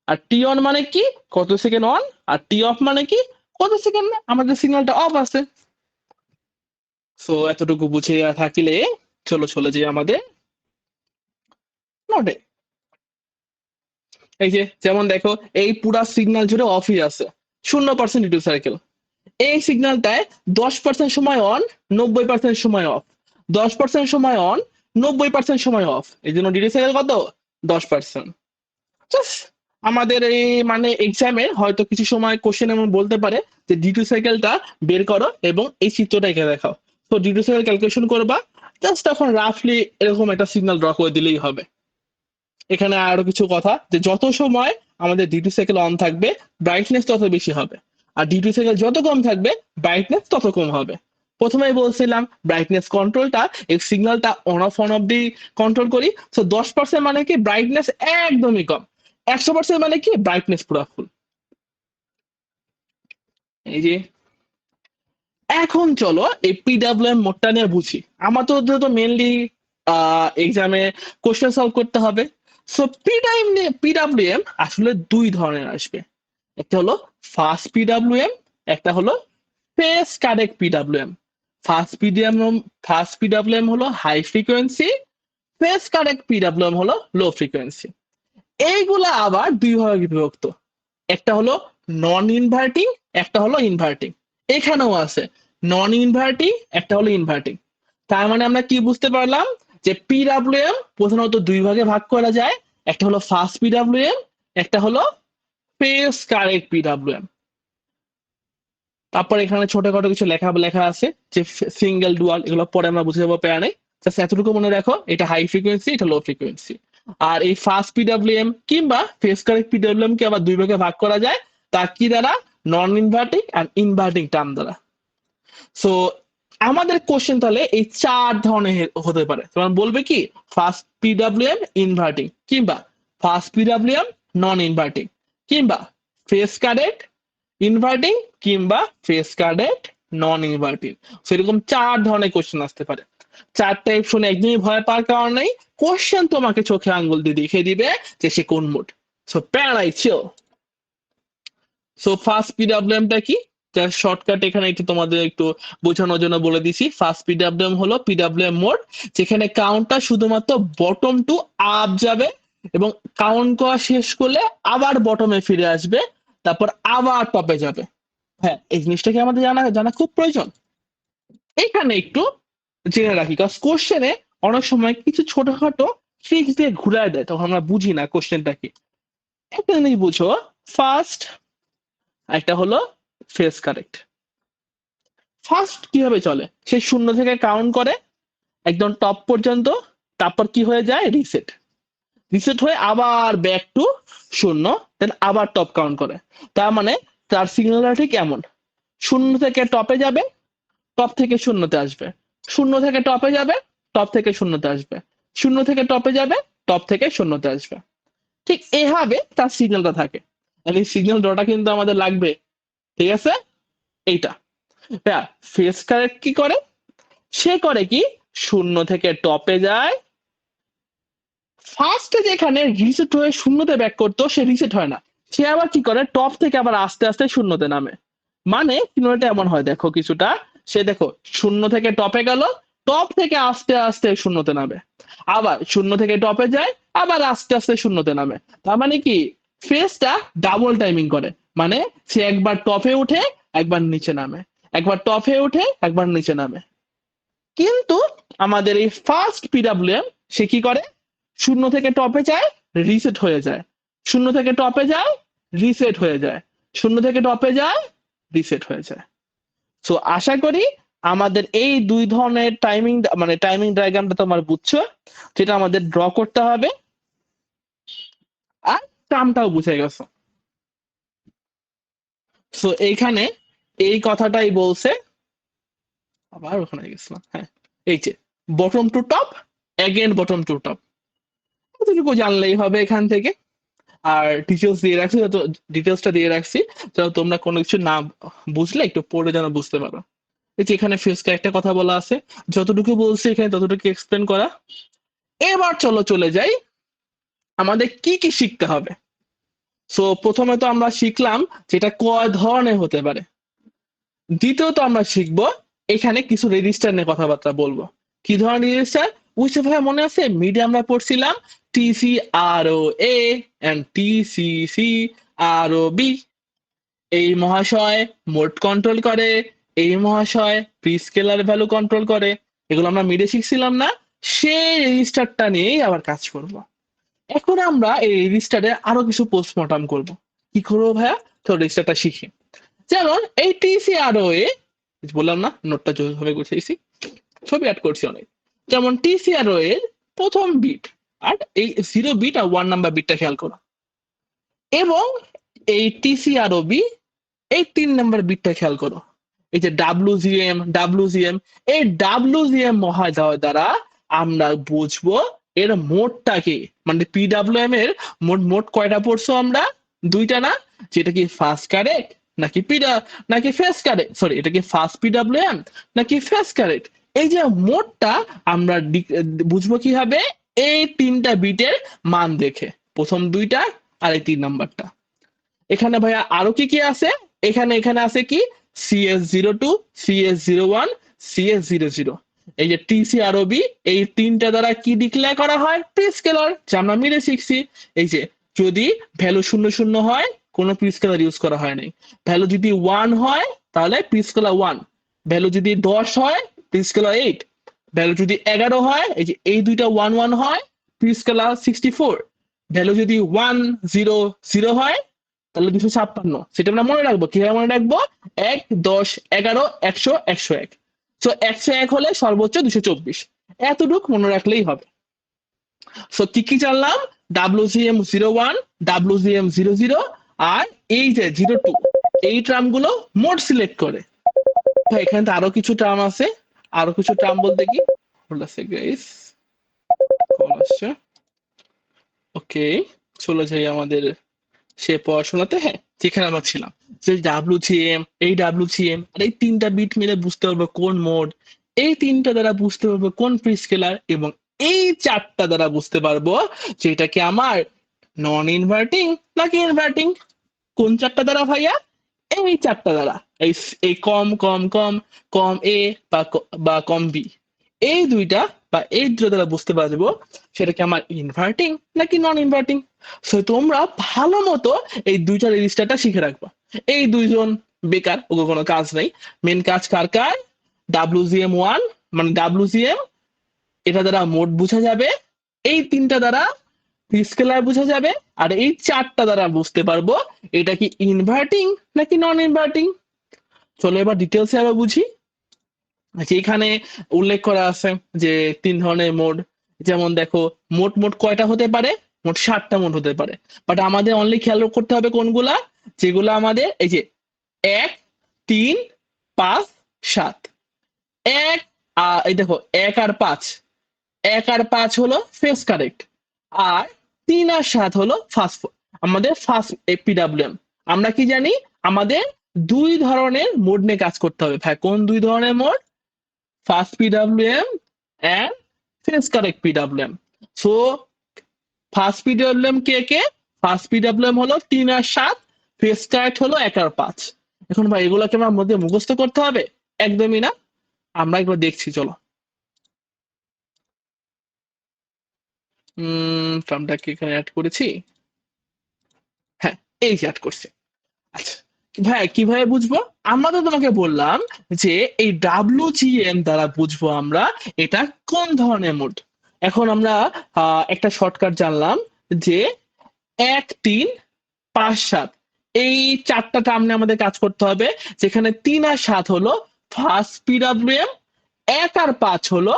আর টি অন মানে কি, কত সেকেন্ড অন, আর টি অফ মানে কি, কত সেকেন্ড আমাদের সিগন্যালটা অফ আছে। সো এতটুকু বুঝে থাকলে চলো চলে যাই আমাদের নোটে। এই যে যেমন দেখো, এই পুরা সিগন্যাল জুড়ে অফই আছে, 0% ডিউটি সাইকেল। এই সিগন্যালটায় 10% সময় অন, 90% সময় অফ, 10% সময় অন, 90% সময় অফ, এই জন্য ডিউটি সাইকেল কত, 10%। জাস্ট আমাদের এই মানে এক্সামে হয়তো কিছু সময় কোশ্চেন এমন বলতে পারে যে ডিউটি সাইকেলটা বের করো এবং এই চিত্রটা এঁকে দেখাও। তো ডিউটি সাইকেল ক্যালকুলেশন করবা, জাস্ট তখন রাফলি এরকম একটা সিগন্যাল ড্র করে দিলেই হবে। এখানে আরো কিছু কথা, যে যত সময় আমাদের ডিউটি সাইকেল অন থাকবে ব্রাইটনেস তত বেশি হবে, আর ডিউটি সাইকেল যত কম থাকবে ব্রাইটনেস তত কম হবে। প্রথমেই বলছিলাম ব্রাইটনেস কন্ট্রোলটা এই সিগন্যালটা অন অফ দি কন্ট্রোল করি। তো 10% মানে কি ব্রাইটনেস একদমই কম, 100% মানে কি ব্রাইটনেস পুরো ফুল। এই যে এখন চলো এই পিডাব্লিউএম মোডটা নিয়ে বুঝি। আমার তো মেনলি এক্সামে কোশ্চেন সলভ করতে হবে। সো পিডাব্লিউএম আসলে দুই ধরনের আসবে, একটা হলো ফাস্ট পিডাব্লিউএম, একটা হলো phase correct PWM. Fast PWM হলো high frequency, phase correct PWM হলো লো ফ্রিকোয়েন্সি। এইগুলা আবার দুই ভাগে বিভক্ত, একটা হলো নন ইনভার্টিং, একটা হলো ইনভার্টিং। এখানেও আছে নন ইনভার্টিং, একটা হলো ইনভার্টিং। তার মানে আমরা কি বুঝতে পারলাম, যে পিডাব্লিউএম প্রধানত দুই ভাগে ভাগ করা যায়, একটা হলো ফাস্ট পিডাব্লিউএম, একটা হলো ফেস কারেক্ট পিডাব্লিউএম। তারপর এখানে ছোটখাটো কিছু লেখা লেখা আছে, যে সিঙ্গেল ডুয়াল, এগুলো পরে আমরা বুঝে যাবো, প্যারা নেই। এতটুকু মনে রাখো, এটা হাই ফ্রিকোয়েন্সি, এটা লো ফ্রিকোয়েন্সি। আর এই ফাস্ট পিডাব্লিউএম কিংবা ফেস কারেক্ট পিডাব্লিউএম কে আবার দুই ভাগে ভাগ করা যায়, তা কি দ্বারা, নন ইনভার্টিং আর ইনভার্টিং টার্ম দ্বারা। সো আমাদের কোশ্চেন তাহলে এই চার ধরনের হতে পারে। তোমার বলবে কি, ফাস্ট পিডাব্লিউএম ইনভার্টিং, কিংবা ফাস্ট পিডাব্লিউএম নন ইনভার্টিং, কিংবা ফেস কারেক্ট ইনভার্টিং, কিংবা ফেস কারেক্ট নন ইনভার্টিং। সেরকম চার ধরনের কোশ্চেন আসতে পারে। চারটা শুনে একদমই ভয় পাওয়ার কারণ নেই, কোশ্চেন তোমাকে চোখে আঙ্গুল দিয়ে দেখিয়ে দিবে যে সে কোন মোড। সো প্যারাই চিল। সো ফার্স্ট পিডাব্লিউএমটা কি, যার শর্টকাট এখানে একটু তোমাদের একটু বোঝানোর জন্য বলে দিছি। ফার্স্ট পিডাব্লিউএম হলো পিডাব্লিউএম মোড, যেখানে কাউন্টটা শুধুমাত্র বটম টু আপ যাবে এবং কাউন্ট করা শেষ করলে আবার বটমে ফিরে আসবে, তারপর আবার টপে যাবে। হ্যাঁ, এই জিনিসটা কি আমাদের জানা জানা খুব প্রয়োজন। এখানে একটু জেনে রাখি, কারণ কোশ্চেনে অনেক সময় কিছু ছোটখাটো ট্রিক্স দিয়ে ঘুরায় দেয়, তখন আমরা বুঝি না কোশ্চেনটা কি। একটা জিনিস বুঝো, ফার্স্ট একটা হলো ফেস কারেক্ট। ফার্স্ট কিভাবে চলে, সে শূন্য থেকে কাউন্ট করে একদম টপ পর্যন্ত, তারপর কি হয়ে যায়, রিসেট। রিসেট হয়ে আবার ব্যাক টু শূন্য, দেন আবার টপ কাউন্ট করে। তার মানে তার সিগন্যালটা কেমন, শূন্য থেকে টপে যাবে, টপ থেকে শূন্যতে আসবে, শূন্য থেকে টপে যাবে, টপ থেকে শূন্যতে আসবে, শূন্য থেকে টপে যাবে, টপ থেকে শূন্যতে আসবে। ঠিক এভাবে তার সিগন্যালটা থাকে। এই সিগন্যাল ড্রটা কিন্তু আমাদের লাগবে, ঠিক আছে। এইটা হ্যাঁ, ফেস কারেক্ট কি করে, সে করে কি, শূন্য থেকে টপে যায়, ফার্স্টে যেখানে রিসেট হয়ে শূন্যতে ব্যাক করতো সে রিসেট হয় না, সে আবার কি করে, টপ থেকে আবার আস্তে আস্তে শূন্যতে নামে। মানে সিনেমাটা এমন হয়, দেখো কিছুটা, সে দেখো শূন্য থেকে টপে গেল, টপ থেকে আস্তে আস্তে শূন্যতে নামে, আবার শূন্য থেকে টপে যায়, আবার আস্তে আস্তে শূন্যতে নামে। তার মানে কি, ফেসটা ডাবল টাইমিং করে। মানে সে একবার টপে উঠে একবার নিচে নামে, একবার টপে উঠে একবার নিচে নামে। কিন্তু আমাদের এই ফার্স্ট পিডাব্লিউএম সে কি করে, শূন্য থেকে টপে যায়, রিসেট হয়ে যায়, শূন্য থেকে টপে যায়, রিসেট হয়ে যায়, শূন্য থেকে টপে যায়, রিসেট হয়ে যায়। সো আশা করি আমাদের এই দুই ধরনের টাইমিং, মানে টাইমিং ডায়াগ্রামটা তোমার বুঝছো, যেটা আমাদের ড্র করতে হবে, আর টার্মটাও বুঝে গেছো। সো এইখানে এই কথাটাই বলছে, আবার ওখানে গেছিলাম, হ্যাঁ, এই যে bottom to top, again bottom to top, এতটুকু জানলেই হবে এখান থেকে। আর ডিটেলস দিয়ে রাখছি, যত ডিটেলসটা দিয়ে রাখছি, যেন তোমরা কোনো কিছু না বুঝলে একটু পড়ে যেন বুঝতে পারো। এই যে এখানে ফেসকে একটা কথা বলা আছে, যতটুকু বলছি এখানে ততটুকু এক্সপ্লেন করা। এবার চলো চলে যাই, আমাদের কি কি শিখতে হবে। সো প্রথমে তো আমরা শিখলাম যেটা কয় ধরনের হতে পারে। দ্বিতীয়ত আমরা শিখবো এখানে কিছু রেজিস্টার নিয়ে কথাবার্তা বলবো। কি ধরনের রেজিস্টার, বুঝতে ভাই মনে আছে মিডিয়া আমরা পড়ছিলাম TCROA এন্ড TCCROB। এই মহাশয় মোড কন্ট্রোল করে, এই মহাশয় প্রিস্কেলার ভ্যালু কন্ট্রোল করে, এগুলো আমরা মিডে শিখছিলাম না, সেই রেজিস্টারটা নিয়েই আবার কাজ করব। এখন আমরা এই রেজিস্টারে আরো কিছু পোস্টমর্টম করব। কি করবো ভাইয়া, তো রেজিস্টারটা শিখি। যেমন এই TCROA, বললাম না নোটটা জোরভাবে গুছিয়েছি, ছবি অ্যাড করছি অনেক। যেমন TCROA এর প্রথম বিট, আর এই 0 বিট আর 1 নাম্বার বিটটা খেয়াল করো, এবং এই TCROB এই 3 নাম্বার বিটটা খেয়াল করো। এই যে WGM, এই WGM মহাজয় দ্বারা আমরা বুঝবো এর মোডটাকে, মানে পিডাব্লিউএম এর মোট মোট কয়টা পড়ছো আমরা, দুইটা না, যেটা কি ফার্স্ট কারেক্ট নাকি নাকি ফেস কারেক্ট, সরি এটা কি ফার্স্ট পিডাব্লিউএম নাকি ফেস কারেক্ট। এই যে মোডটা আমরা বুঝবো কিভাবে, এই 3টা বিটের মান দেখে, প্রথম দুইটা আর এই 3 নাম্বারটা। এখানে ভাইয়া আরো কি কি আছে, এখানে এখানে আছে কি, CS02, CS01, CS00। এই যে TCROB, এই 3টা দ্বারা কি ডিক্লেয়ার করা হয়, প্রিস্কেলার, যা আমরা মিলে শিখছি। এই যে যদি ভ্যালু 00 হয়, কোনো প্রিস্কেলার ইউজ করা হয় নাই। ভ্যালু যদি 1 হয় তাহলে প্রিস্কেলার 1, ভ্যালু যদি 10 হয় প্রিস্কেলার 8, ভ্যালু যদি 11 হয়, এই যে এই দুইটা 1 1 হয়, প্রিস্কেলার 64, ভ্যালু যদি 1 0 0 হয় তাহলে 256, সেটা আমরা মনে রাখবো। কিভাবে মনে রাখবো, 1 10 11 100 101। সো 101 হলে সর্বোচ্চ 224, এতটুক মনে রাখলেই হবে। সো কি কি জানলাম, WGM01, WGM00, আর এই যে 02, এই টার্ম গুলো মোড সিলেক্ট করে। এখানে তো আরো কিছু টার্ম আছে, আরো কিছু টার্ম বলতে কি, ওকে চলে যাই আমাদের সে পড়াশোনাতে। হ্যাঁ, যেখানে আমরা ছিলাম, যে WGM, এই WGM আর এই 3টা বিট মিলে বুঝতে পারবো কোন মোড, এই 3টা দ্বারা বুঝতে পারবো কোন প্রিস্কেলার, এবং এই 4টা দ্বারা বুঝতে পারবো যে এটা কি আমার নন ইনভার্টিং নাকি ইনভার্টিং। কোন 4টা দ্বারা ভাইয়া, এই 4টা দ্বারা, এই এই কম কম কম, কম এ বা কম বি, এই দুইটা বা এই দুটো দ্বারা বুঝতে পারবো সেটা কি আমার ইনভার্টিং নাকি নন ইনভার্টিং। সো তোমরা ভালো মতো এই দুইটা রেজিস্টারটা শিখে রাখবা। এই দুইজন বেকার, ওগুলো কোনো কাজ নাই। মেন কাজ কার কার? WGM1 মানে WGM, এটা দ্বারা মোড বোঝা যাবে, এই তিনটা দ্বারা স্কেলার বোঝা যাবে, আর এই চারটা দ্বারা বুঝতে পারবো এটা কি ইনভার্টিং নাকি নন ইনভার্টিং। চলো এবার ডিটেলসে আবার বুঝি। এখানে উল্লেখ করা আছে যে 3 ধরনের মোড। যেমন দেখো মোট মোট কয়টা হতে পারে? মোট 7টা মোড হতে পারে। বাট আমাদের অনলি খেয়াল করতে হবে কোনগুলা, যেগুলো আমাদের এই যে 1, 3, 5, 7। এক এই দেখো 1 আর 5, 1 আর 5 হলো ফেস কারেক্ট, আর 3 আর 7 হলো ফার্স্ট, আমাদের ফার্স্ট পিডব্লিউএম। আমরা কি জানি? আমাদের 2 ধরনের মোড নিয়ে কাজ করতে হবে। ভাই কোন 2 ধরনের mode? First PWM and phase correct PWM. So first PWM কে? ফার্স্ট পিডব্লিউএম হলো 3 আর 7, ফেস কারেক্ট হলো 1 আর 5। এখন ভাই এগুলোকে আমার মধ্যে মুখস্থ করতে হবে? একদমই না, আমরা এগুলো দেখছি। চলো টার্মটাকে এখানে অ্যাড করেছি, হ্যাঁ এই যে অ্যাড করছি। আচ্ছা ভাই কিভাবে বুঝবো? আমরা তো তোমাকে বললাম যে এই WGM দ্বারা বুঝবো আমরা এটা কোন ধরনের মোড। এখন আমরা একটা শর্টকাট জানলাম যে 1, 3, 5, 7 এই চারটা টার্ম নিয়ে আমাদের কাজ করতে হবে, যেখানে 3 আর 7 হলো ফার্স্ট পিডব্লিউএম, 1 আর 5 হলো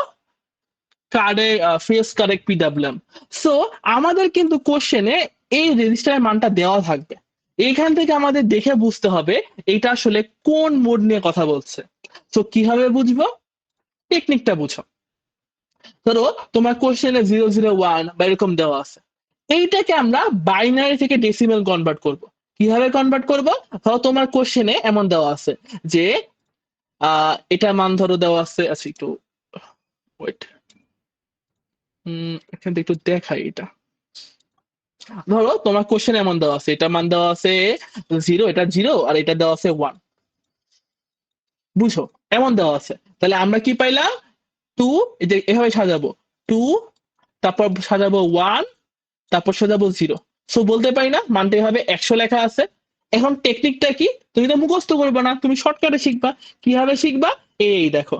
ফেস কারেক্ট পিডব্লিউএম। সো আমাদের কিন্তু কোশ্চেনে এই রেজিস্টারের মানটা দেওয়া থাকবে, এইখান থেকে আমাদের দেখে বুঝতে হবে এটা আসলে কোন মোড নিয়ে কথা বলছে। তো কিভাবে বুঝবো? টেকনিকটা বুঝো। ধরো তোমার কোশ্চেনে 001 বা এরকম দেওয়া আছে, এইটাকে আমরা বাইনারি থেকে ডেসিমেল কনভার্ট করব। কিভাবে কনভার্ট করব? ধরো তোমার কোশ্চেনে এমন দেওয়া আছে যে এটা মান ধরো দেওয়া আছে, আচ্ছা একটু ওয়েট, এখান থেকে একটু দেখাই। এটা ধরো তোমার কোশ্চেন এমন দেওয়া আছে, এটা মান দেওয়া আছে 0, এটা 0, আর এটা দেওয়া আছে 1, বুঝো এমন দেওয়া আছে। তাহলে আমরা কি পাইলাম? 2, এই যে এভাবে সাজাবো 2, তারপর সাজাবো 1, তারপর সাজাবো 0। সো বলতে পারি না মানটা এভাবে 100 লেখা আছে। এখন টেকনিকটা কি? তুমি তো মুখস্থ করবে না, তুমি শর্টকাটে শিখবা। কিভাবে শিখবা? এই দেখো,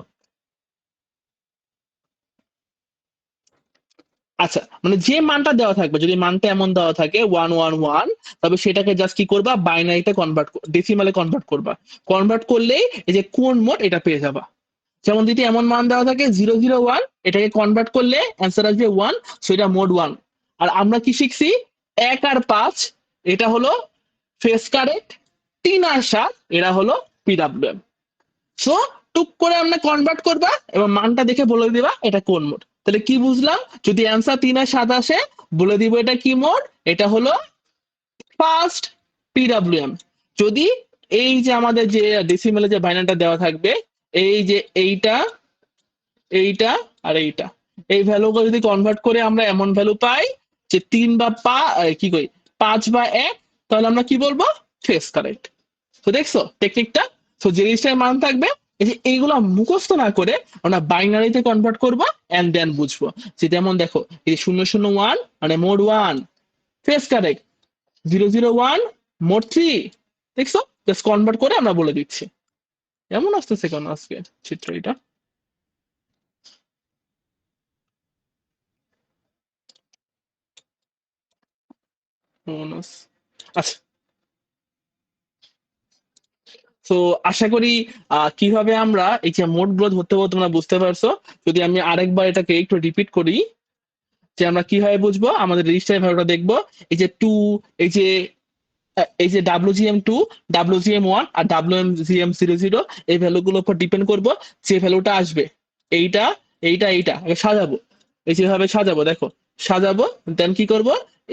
আচ্ছা মানে যে মানটা দেওয়া থাকবে, যদি মানটা এমন দেওয়া থাকে 111, তবে সেটাকে জাস্ট কি করবা? বাইনারিতে কনভার্ট, ডেসিমালে কনভার্ট করবা। কনভার্ট করলেই এই যে কোন মোড এটা পেয়ে যাবা। যেমন যদি এমন মান দেওয়া থাকে 001, এটাকে কনভার্ট করলে অ্যান্সার আসবে 1, সো এটা মোড 1। আর আমরা কি শিখছি? 1 আর 5 এটা হলো ফেস কারেক্ট, 3 আর 7 এরা হলো পিডব্লিউএম। সো টুক করে আমরা কনভার্ট করবা এবং মানটা দেখে বলে দিবা এটা কোন মোড। তাহলে কি বুঝলাম? যদি অ্যান্সার 3 আর 7 আসে, বলে দিব এটা কি মোড, এটা হলো ফার্স্ট পিডব্লিউএম। যদি এই যে আমাদের যে ডেসিমেলে যে বাইনারিটা দেওয়া থাকবে, এই যে এইটা, এইটা আর এইটা, এই ভ্যালুগুলো যদি কনভার্ট করে আমরা এমন ভ্যালু পাই যে 3 বা কি কই 5 বা 1, তাহলে আমরা কি বলবো? Face correct. তো দেখছো টেকনিকটা? তো যে জিনিসটার মান থাকবে, এই যে এইগুলা মুখস্থ না করে আমরা বাইনারিতে কনভার্ট করবো এন্ড দেন বুঝবো। যে যেমন দেখো এই 001 মানে মোড 1 ফেস কারেক্ট, 001 মোড 3, দেখছো? জাস্ট কনভার্ট করে আমরা বলে দিচ্ছি। এমন আসতেছে কেন আজকে চিত্র এটা? আচ্ছা, তো আশা করি কিভাবে আমরা এই যে মোড গুলো ধরতে পারবো তোমরা বুঝতে পারছো। যদি আমি আরেকবার এটাকে একটু রিপিট করি, যে আমরা কিভাবে বুঝবো? আমাদের রেজিস্টার ভ্যালুটা দেখবো, এই যে 2, এই যে WGM2, WGM1 আর WGM00, এই ভ্যালুগুলোর উপর ডিপেন্ড করবো যে ভ্যালুটা আসবে। এইটা, এইটা, এইটা সাজাবো, এই যেভাবে সাজাবো দেখো, সাজাবো দেন কি করব?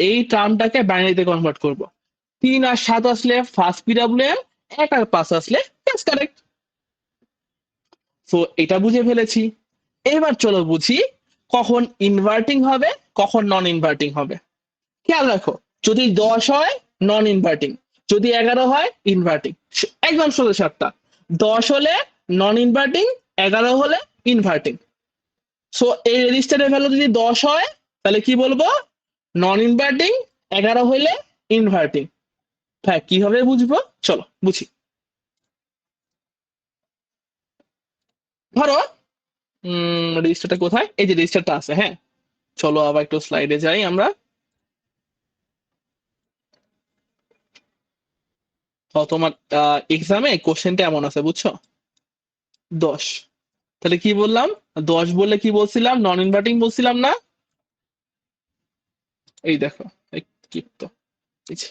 এই টার্মটাকে বাইনারিতে কনভার্ট করব। 3 আর 7 আসলে ফার্স্ট পিডব্লিউএম, 1 আর 5 আসলে ফেস কারেক্ট। তো এটা বুঝে ফেলেছি। এবার চলো বুঝি কখন ইনভার্টিং হবে, কখন নন ইনভার্টিং হবে। খেয়াল রাখো, যদি 10 হয় নন ইনভার্টিং, যদি 11 হয় ইনভার্টিং। একদম সোজা সাতটা, 10 হলে নন ইনভার্টিং, 11 হলে ইনভার্টিং। সো এই রেজিস্টারের ভ্যালু যদি 10 হয়, তাহলে কি বলবো? নন ইনভার্টিং, 11 হলে ইনভার্টিং। হ্যাঁ কিভাবে বুঝবো? চলো বুঝি। ধরো রেজিস্টারটা কোথায়, এই যে রেজিস্টারটা আছে। হ্যাঁ, চলো আবার একটু স্লাইডে যাই আমরা। তোমার এক্সামে কোশ্চেনটা এমন আছে বুঝছো, 10। তাহলে কি বললাম, 10 বললে কি বলছিলাম, নন ইনভার্টিং বলছিলাম না। এই দেখো, এই কি তো, এই যে,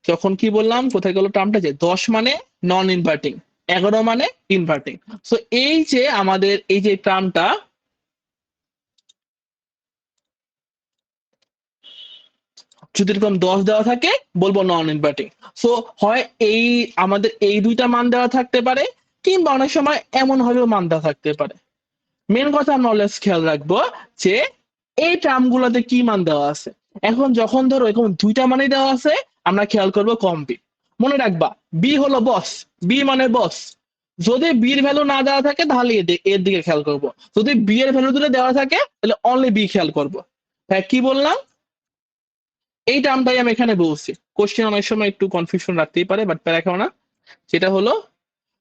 যখন কি বললাম, কোথায় গেল টার্মটা, যে 10 মানে নন ইনভার্টিং, 11 মানে ইনভার্টিং। সো এই যে আমাদের এই যে টার্মটা, যদি এরকম 10 দেওয়া থাকে বলবো নন ইনভার্টিং। সো হয় এই আমাদের এই দুইটা মান দেওয়া থাকতে পারে, কিংবা অনেক সময় এমন হলেও মান দেওয়া থাকতে পারে। মেন কথা আমরা অলওয়েজ খেয়াল রাখবো যে এই টার্ম গুলোতে কি মান দেওয়া আছে। এখন যখন ধরো এরকম দুইটা মানে দেওয়া আছে, আমরা খেয়াল করবো কম বি। মনে রাখবা, বি হলো বস, বি মানে বস। যদি বির ভ্যালু না দেওয়া থাকে তাহলে এর দিকে খেয়াল করব। যদি বি এর ভ্যালু দুটো দেওয়া থাকে তাহলে অনলি বি খেয়াল করবো। হ্যাঁ, কি বললাম, এই টার্মটাই আমি এখানে বলছি। কোশ্চেন অনেক সময় একটু কনফিউশন রাখতেই পারে, বাট প্যারা খাও না। যেটা হলো,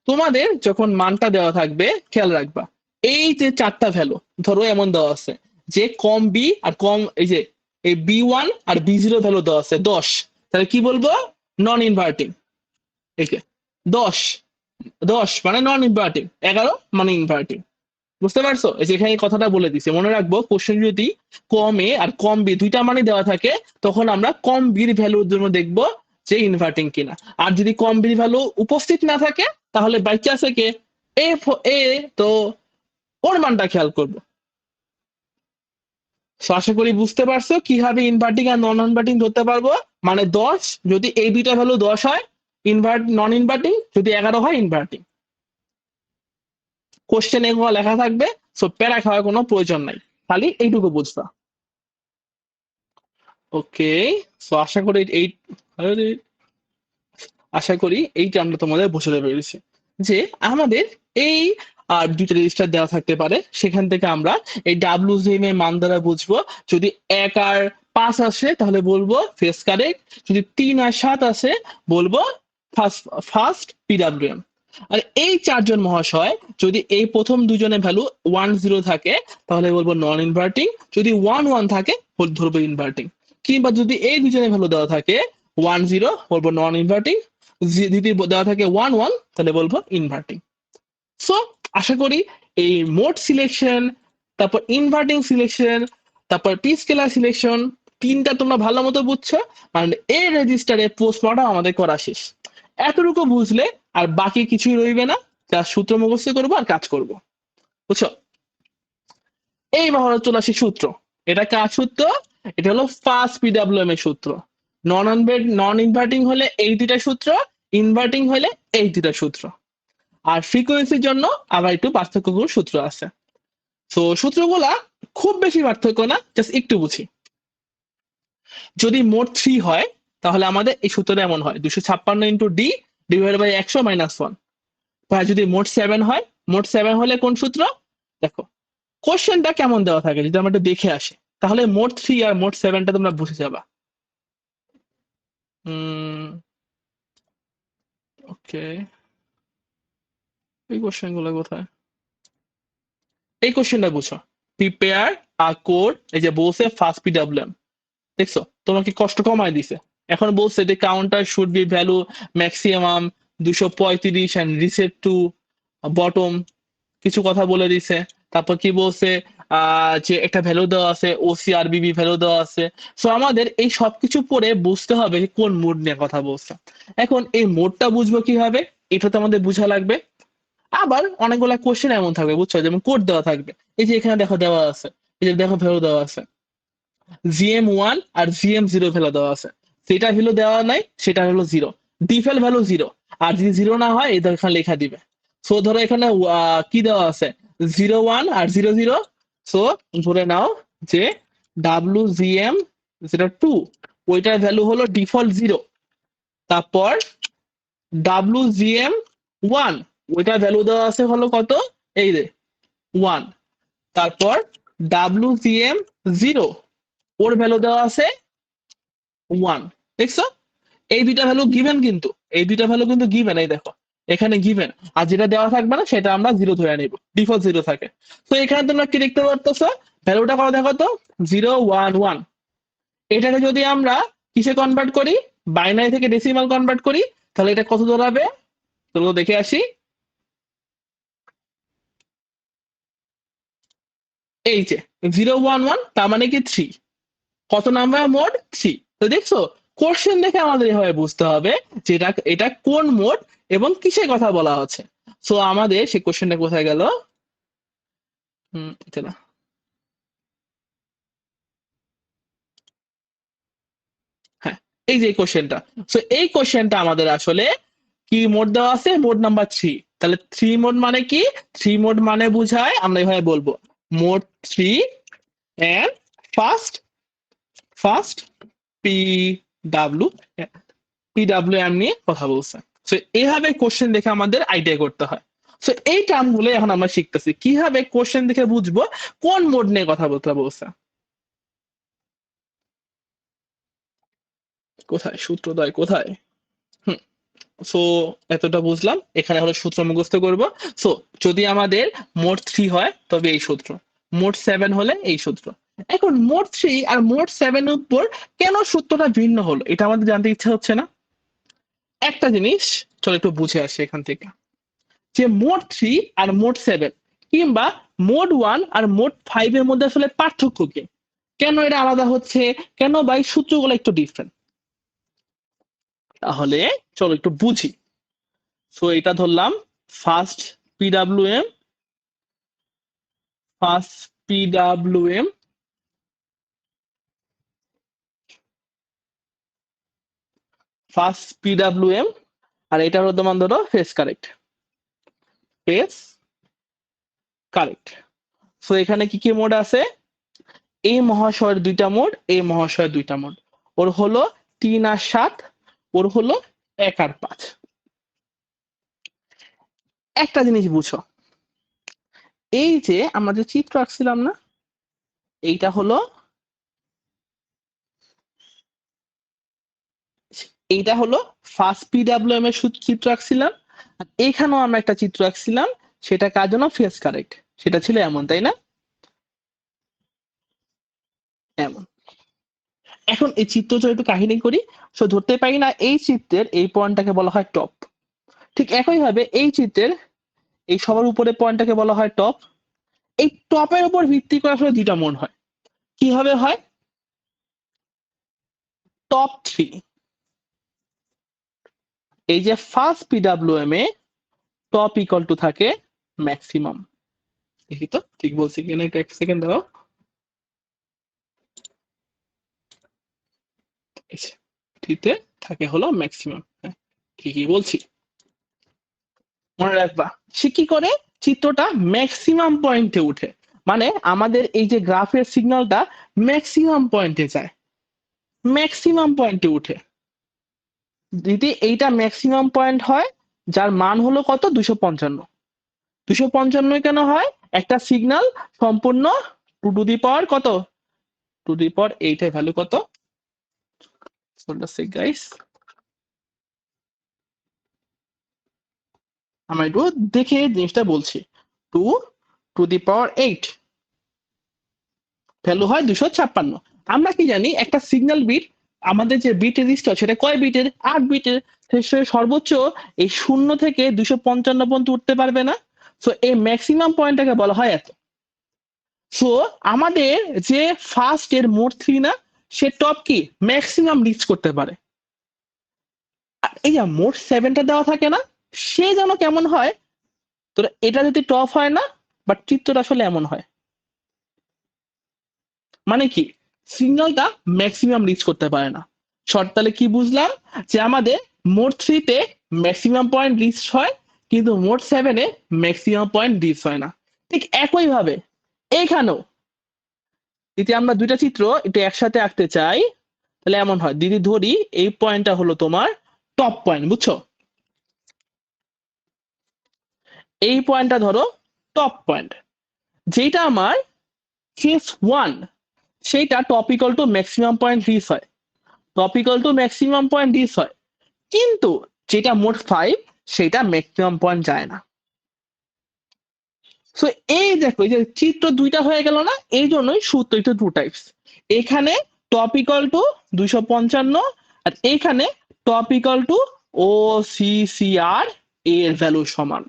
তোমাদের যখন মানটা দেওয়া থাকবে খেয়াল রাখবা, এই যে চারটা ভ্যালু ধরো এমন দেওয়া আছে যে কম বি আর কম, এই যে এই বি1 আর বি0 ভ্যালু দেওয়া আছে 10, তাহলে কি বলবো, নন ইনভার্টিং। এই যে 10, 10 মানে নন ইনভার্টিং, 11 মানে ইনভার্টিং। বুঝতে পারছো, এই যে এখানে কথাটা বলে দিছে। মনে রাখবো, কোশ্চেন যদি কম এ আর কম বি দুইটা মানে দেওয়া থাকে, তখন আমরা কম বির ভ্যালুর জন্য দেখবো যে ইনভার্টিং কিনা। আর যদি কম বির ভ্যালু উপস্থিত না থাকে, তাহলে বাইকে আছে কে, এফ এ, তো ওর মানটা খেয়াল করবো। So, আশা করি বুঝতে পারছো কিভাবে ইনভার্টিং আর নন ইনভার্টিং ধরতে পারবো। মানে 10 যদি এই দুইটা ভ্যালু 10 হয় নন ইনভার্টিং, যদি 11 হয় ইনভার্টিং। কোশ্চেন এগুলো লেখা থাকবে, সো প্যারা খাওয়ার কোনো প্রয়োজন নাই, খালি এইটুকু বুঝবা। ওকে, সো আশা করি এইটা আমরা তোমাদের বোঝাতে পেরেছি যে আমাদের এই দুইটা রেজিস্টার দেওয়া থাকতে পারে, সেখান থেকে আমরা এই ডাব্লিউজিএম এর মান দ্বারা বুঝবো। যদি 1 আর 5 আসে তাহলে বলবো ফেস কারেক্ট, যদি 3 আর 7 আসে বলবো ফার্স্ট ফার্স্ট পিডাব্লিউএম। আর এই চারজন মহাশয় যদি এই প্রথম দুজনের ভ্যালু 1 0 থাকে তাহলে বলবো নন ইনভার্টিং, যদি 1 1 থাকে ধরবো ইনভার্টিং। কিংবা যদি এই দুজনের ভ্যালু দেওয়া থাকে 1 0 বলবো নন ইনভার্টিং, যদি দেওয়া থাকে 1 1 তাহলে বলবো ইনভার্টিং। সো আশা করি এই মোড সিলেকশন, তারপর ইনভার্টিং সিলেকশন, তারপর টি স্কেলার সিলেকশন, তিনটা তোমরা ভালো মতো বুঝছো। মানে এই রেজিস্টারে পোস্টমর্টম আমাদের করা শেষ। এতটুকু বুঝলে আর বাকি কিছুই রইবে না, যা সূত্র মুখস্থ করবো আর কাজ করব। বুঝছো, এই মহড়া চলে আসি সূত্র। এটা কার সূত্র, এটা হলো ফার্স্ট পিডাব্লিউএম এর সূত্র। নন ইনভার্টিং হলে এই দুইটা সূত্র, ইনভার্টিং হলে এই দুইটা সূত্র। আর ফ্রিকোয়েন্সির জন্য আবার একটু পার্থক্যগুলো সূত্র আছে। তো সূত্রগুলা খুব বেশি পার্থক্য না, জাস্ট একটু বুঝি। যদি মোট 3 হয় তাহলে আমাদের এই সূত্রটা এমন হয়, 256 ইন্টু ডি ডিভাইড বাই 100 - 1। যদি মোট 7 হয়, মোট 7 হলে কোন সূত্র, দেখো কোশ্চেনটা কেমন দেওয়া থাকে যদি আমরা একটু দেখে আসি, তাহলে মোট 3 আর মোট 7টা তোমরা বুঝে যাবা। ওকে, এই কোশ্চেন গুলো কোথায়, এই কোশ্চেনটা বুঝো। প্রিপেয়ার আ কোড, এই যে বলছে ফার্স্ট পিডাব্লিউএম, দেখছো তোমাকে কষ্ট কমায় দিছে। এখন বলছে যে counter should be value maximum 235 and reset to bottom, কিছু কথা বলে দিছে। তারপর কি বলছে, যে একটা ভ্যালু দেওয়া আছে, ওসিআরবিবি ভ্যালু দেওয়া আছে। সো আমাদের এই সবকিছু পড়ে বুঝতে হবে কোন মোড নিয়ে কথা বলছে। এখন এই মোডটা বুঝবো কিভাবে, এটা তো আমাদের বুঝা লাগবে। আবার অনেকগুলা কোশ্চেন এমন থাকবে বুঝছো, যেমন কোড দেওয়া থাকবে, এই যে এখানে দেখো দেওয়া আছে, এই যে দেখো ভ্যালু দেওয়া আছে, জিএম1 আর জিএম0 ভ্যালু দেওয়া আছে। সেটা ভ্যালু দেওয়া নাই, সেটা হলো 0, ডিফল্ট ভ্যালু 0। আর যদি 0 না হয় এই এখানে লেখা দিবে। সো ধরো এখানে কি দেওয়া আছে, 0 1 আর 0 0। সো ধরে নাও যে WGM02 ওইটার ভ্যালু হলো ডিফল্ট 0। তারপর WGM1 ওইটার ভ্যালু দেওয়া আছে হলো কত, এই রে 1। তারপর WGM0 ওর ভ্যালু দেওয়া আছে 1। দেখছো, এই দুইটা ভ্যালু গিভেন, কিন্তু এই দুইটা ভ্যালু কিন্তু গিভেন, এই দেখো এখানে গিভেন, আর যেটা দেওয়া থাকবে না সেটা আমরা জিরো ধরে নিব, ডিফল্ট জিরো থাকে। তো এখানে তোমরা কি দেখতে পারতেছো, ভ্যালুটা কত দেখো তো, 011। এটাকে যদি আমরা কিসে কনভার্ট করি, বাইনারি থেকে ডেসিমাল কনভার্ট করি, তাহলে এটা কত দাঁড়াবে, চলো দেখে আসি। এই যে 011, তার মানে কি 3, কত নাম্বার মোড, 3। তো দেখছো, কোশ্চেন দেখে আমাদের এভাবে বুঝতে হবে যে এটা কোন মোড এবং কিসের কথা বলা হচ্ছে। সো আমাদের সেই কোশ্চেনটা কোথায় গেল, এটা না, হ্যাঁ, এই যে কোশ্চেনটা। সো এই কোশ্চেনটা আমাদের আসলে কি মোড দেওয়া আছে, মোড নাম্বার 3। তাহলে 3 মোড মানে কি, 3 মোড মানে বুঝায়, আমরা এভাবে বলবো mode 3 and first first P W PWM নিয়ে কথা বলছে। সো এইভাবে কোশ্চেন দেখে আমাদের আইডিয়া করতে হয়। সো এই টার্মগুলো এখন আমরা শিখতেছি কিভাবে কোশ্চেন দেখে বুঝবো কোন মোড নিয়ে কথা বলতে বলছে। কোথায় সূত্রদয় কোথায়, হুম। সো এতটা বুঝলাম, এখানে হলো সূত্র মুখস্থ করব। সো যদি আমাদের মোড 3 হয় তবে এই সূত্র, মোড 7 হলে এই সূত্র। এখন মোড 3 আর মোড 7 এর উপর কেন সূত্রটা ভিন্ন হলো, এটা আমাদের জানতে ইচ্ছা হচ্ছে না? একটা জিনিস চলো একটু বুঝে আসি এখান থেকে, যে মোড 3 আর মোড 7 কিংবা মোড 1 আর মোড 5 এর মধ্যে আসলে পার্থক্য কি, কেন এটা আলাদা হচ্ছে, কেন ভাই সূত্রগুলো একটু ডিফারেন্ট, তাহলে চলো একটু বুঝি। সো এটা ধরলাম first PWM, first PWM, first PWM, আর এটা হলো তোমার ধরো phase correct, phase correct. So এখানে কি কি মোড আছে, এই মহাশয়ের দুইটা মোড, এই মহাশয়ের দুইটা মোড, ওর হলো 3 আর 7, ওর হলো 1 আর 5। একটা জিনিস বুঝো, এই যে আমরা যে চিত্র আঁকছিলাম না, এইটা হলো, এইটা হলো ফার্স্ট পিডাব্লিউএম এর চিত্র আঁকছিলাম, আর এখানেও আমরা একটা চিত্র আঁকছিলাম, সেটা কার জন্য, ফেস কারেক্ট, সেটা ছিল এমন, তাই না, এমন। এখন এই চিত্র যদি একটু কাহিনী করি, সো ধরতে পারি না এই চিত্রের এই পয়েন্টটাকে বলা হয় টপ, ঠিক একই ভাবে এই চিত্রের এই সবার উপরে পয়েন্টটাকে বলা হয় টপ। এই টপের উপর ভিত্তি করে আসলে দুইটা মোড হয়, কিভাবে হয়, টপ 3, এই যে ফার্স্ট পিডাব্লিউএম এ টপ ইকুয়াল টু থাকে ম্যাক্সিমাম, দেখি তো ঠিক বলছি কিনা, একটা 1 সেকেন্ড দাও। থ্রিতে থাকে হলো ম্যাক্সিমাম, হ্যাঁ ঠিকই বলছি। মনে রাখবা, সে কি করে, চিত্রটা ম্যাক্সিমাম পয়েন্টে উঠে, মানে আমাদের এই যে গ্রাফের সিগন্যালটা ম্যাক্সিমাম পয়েন্টে যায়, ম্যাক্সিমাম পয়েন্টে উঠে। যদি এইটা ম্যাক্সিমাম পয়েন্ট হয়, যার মান হলো কত, 255। 255 কেন হয়, একটা সিগন্যাল সম্পূর্ণ 2 টু দি পাওয়ার কত, 2 টু দি পাওয়ার 8 এর ভ্যালু কত, গাইস আমরা একটু দেখে জিনিসটা বলছি, 2 টু দি পাওয়ার 8 ভ্যালু হয় 256। আমরা কি জানি, একটা সিগন্যাল বিট, আমাদের যে বিট রেজিস্টার সেটা কয় বিটের, 8 বিটের, সর্বোচ্চ এই 0 থেকে 255 পর্যন্ত উঠতে পারবে না। সো এই ম্যাক্সিমাম পয়েন্টটাকে বলা হয় এত। সো আমাদের যে ফার্স্ট এর মোড 3 না, সে টপ কি ম্যাক্সিমাম রিচ করতে পারে, আর এই যে মোড 7টা দেওয়া থাকে না, সে যেন কেমন হয়, তো এটা যদি টপ হয় না, বাট চিত্রটা আসলে এমন হয়, মানে কি, সিগন্যালটা ম্যাক্সিমাম রিচ করতে পারে না। শর্ট তাহলে কি বুঝলাম, যে আমাদের মোড 3 তে ম্যাক্সিমাম পয়েন্ট রিচ হয়, কিন্তু মোড 7-এ ম্যাক্সিমাম পয়েন্ট রিচ হয় না। ঠিক একই ভাবে এইখানেও যদি আমরা দুইটা চিত্র একটু একসাথে আঁকতে চাই, তাহলে এমন হয়, দিদি ধরি এই পয়েন্টটা হলো তোমার টপ পয়েন্ট, বুঝছো, এই পয়েন্টটা ধরো টপ পয়েন্ট, যেটা আমার কেস 1, সেইটা top equal to maximum point reach হয়, top equal to maximum point reach হয়। কিন্তু যেটা মোড 5, সেটা ম্যাক্সিমাম পয়েন্ট যায় না। সো এই দেখো এই যে চিত্র দুইটা হয়ে গেল না, এই জন্যই সূত্র একটু টু টাইপস। এখানে টপ ইকুয়াল টু 255 আর এইখানে top equal to O C C R এর ভ্যালু সমান।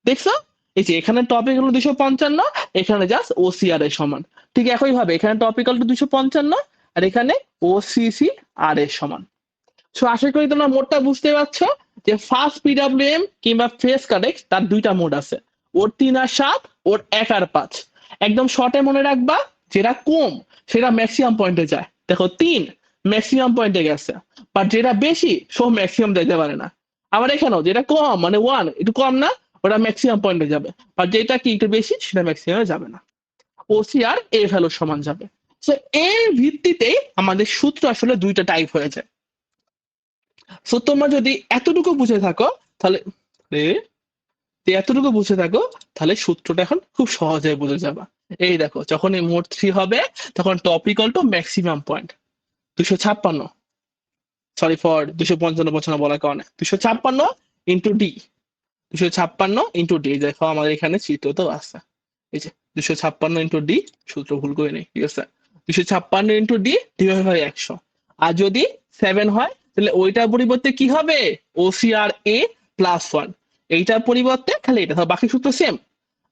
দেখছো এই যে এখানে টপ ইকুয়াল 255, এখানে জাস্ট ও সি আর এর সমান। ঠিক একই ভাবে এখানে টপ ইকুয়াল টু 255 আর এখানে ও সি সি আর এর সমান। সো আশা করি তোমরা মোডটা বুঝতে পারছো যে ফার্স্ট পিডব্লিউএম কিংবা ফেস কারেক্ট তার দুইটা মোড আছে, ওর 3 আর 7, ওর 1 আর 5। একদম শর্টে মনে রাখবা, যেটা কম সেটা ম্যাক্সিমাম পয়েন্টে যায়। দেখো 3 ম্যাক্সিমাম পয়েন্টে গেছে, বাট যেটা বেশি সব ম্যাক্সিমাম যেতে পারে না। আবার এখানেও যেটা কম মানে 1 একটু কম না, ওটা ম্যাক্সিমাম পয়েন্টে যাবে, বাট যেটা কি একটু বেশি সেটা ম্যাক্সিমামে যাবে না। ওসিআর এ ভ্যালুর সমান যাবে। সো এর ভিত্তিতেই আমাদের সূত্র আসলে দুইটা টাইপ হয়ে যায়। সো তোমরা যদি এতটুকু বুঝে থাকো তাহলে এতটুকু বুঝে থাকো তাহলে সূত্রটা এখন খুব সহজে বুঝে যাবা। এই দেখো যখন এই মোট 3 হবে তখন top equal to maximum point 256, sorry for 255 বলার কারণে 256 ইন্টু ডি, 256 ইন্টু ডি। দেখো আমাদের এখানে চিত্র তো আছে, এই যে 256 ইন্টু ডি, সূত্র ভুল করে নেই, ঠিক আছে। 256 ইন্টু ডি ডিভাইড বাই 100। আর যদি 7 হয় তাহলে ওইটার পরিবর্তে কি হবে, ওসিআর এ প্লাস 1। এইটার পরিবর্তে খালি এটা, বাকি সূত্র সেম।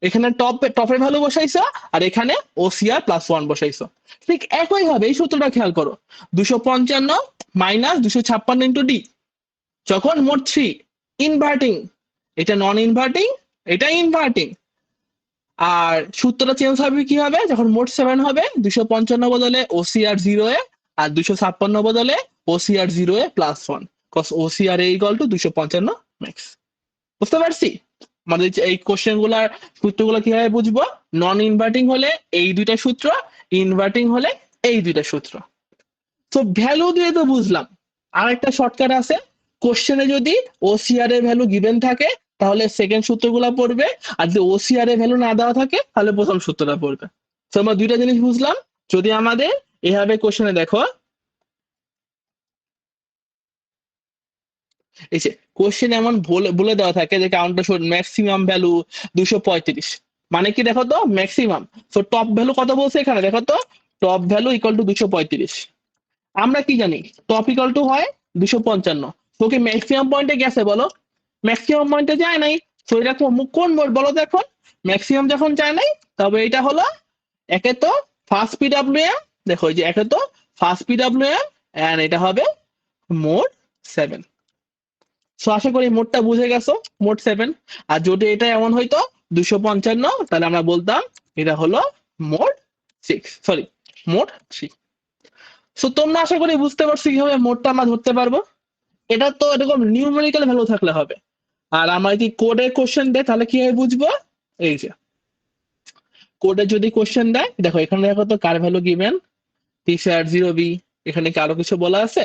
এখানে টপের ভ্যালু বসাইছো আর এখানে ওসিআর প্লাস 1 বসাইছো। ঠিক একই ভাবে এই সূত্রটা খেয়াল করো, 255 মাইনাস 256 ইন্টু ডি, যখন মোট 3 ইনভার্টিং, এটা নন ইনভার্টিং, এটা ইনভার্টিং। আর সূত্রটা চেঞ্জ হবে কি হবে, যখন মোট 7 হবে 255 বদলে ওসিআর 0 এ আর 256 বদলে OCR 0 A plus 1, because OCR A equal to 255 max. বুঝতে পারছি? আমাদের এই কোশ্চেন গুলার সূত্রগুলো কিভাবে বুঝবো, নন ইনভার্টিং হলে এই দুইটা সূত্র, ইনভার্টিং হলে এই দুইটা সূত্র। তো ভ্যালু দিয়ে তো বুঝলাম, আরেকটা শর্টকাট আছে, কোশ্চেনে যদি ওসিআর এর ভ্যালু গিভেন থাকে তাহলে সেকেন্ড সূত্রগুলো পড়বে, আর যদি ওসিআর এর ভ্যালু না দেওয়া থাকে তাহলে প্রথম সূত্রটা পড়বে। তো আমরা দুইটা জিনিস বুঝলাম। যদি আমাদের এভাবে কোশ্চেনে দেখো, এই যে কোশ্চেন এমন বলে দেওয়া থাকে যে কাউন্টার শুড ম্যাক্সিমাম ভ্যালু 235, মানে কি দেখো তো ম্যাক্সিমাম। তো টপ ভ্যালু কত বলছে এখানে, দেখো তো টপ ভ্যালু ইকুয়াল টু 235। আমরা কি জানি টপ ইকুয়াল টু হয় 255, তোকে ম্যাক্সিমাম পয়েন্টে গেছে বলো, ম্যাক্সিমাম পয়েন্টে যায় নাই। তো এটা কোন বোর্ড বলো তো এখন, ম্যাক্সিমাম যখন যায় নাই তবে এটা হলো একে তো ফার্স্ট পিডব্লিউএম, দেখো এই যে একে তো ফার্স্ট পিডব্লিউএম এন্ড এটা হবে মোড 7। সো আশা করি মোডটা বুঝে গেছো, মোড 7। আর যদি এটা এমন হইতো 255 তাহলে আমরা বলতাম এটা হলো মোড 6, সরি মোড 3। সো তোমরা আশা করি বুঝতে পারছো কিভাবে মোডটা আমরা ধরতে পারবো। এটা তো এরকম নিউমেরিক্যাল ভ্যালু থাকলে হবে। আর আমার যদি কোডের কোশ্চেন দেয় তাহলে কিভাবে বুঝবো, এই যে কোডে যদি কোশ্চেন দেয় দেখো এখানে দেখো তো কার ভ্যালু গিভেন, T0B, এখানে কি আরো কিছু বলা আছে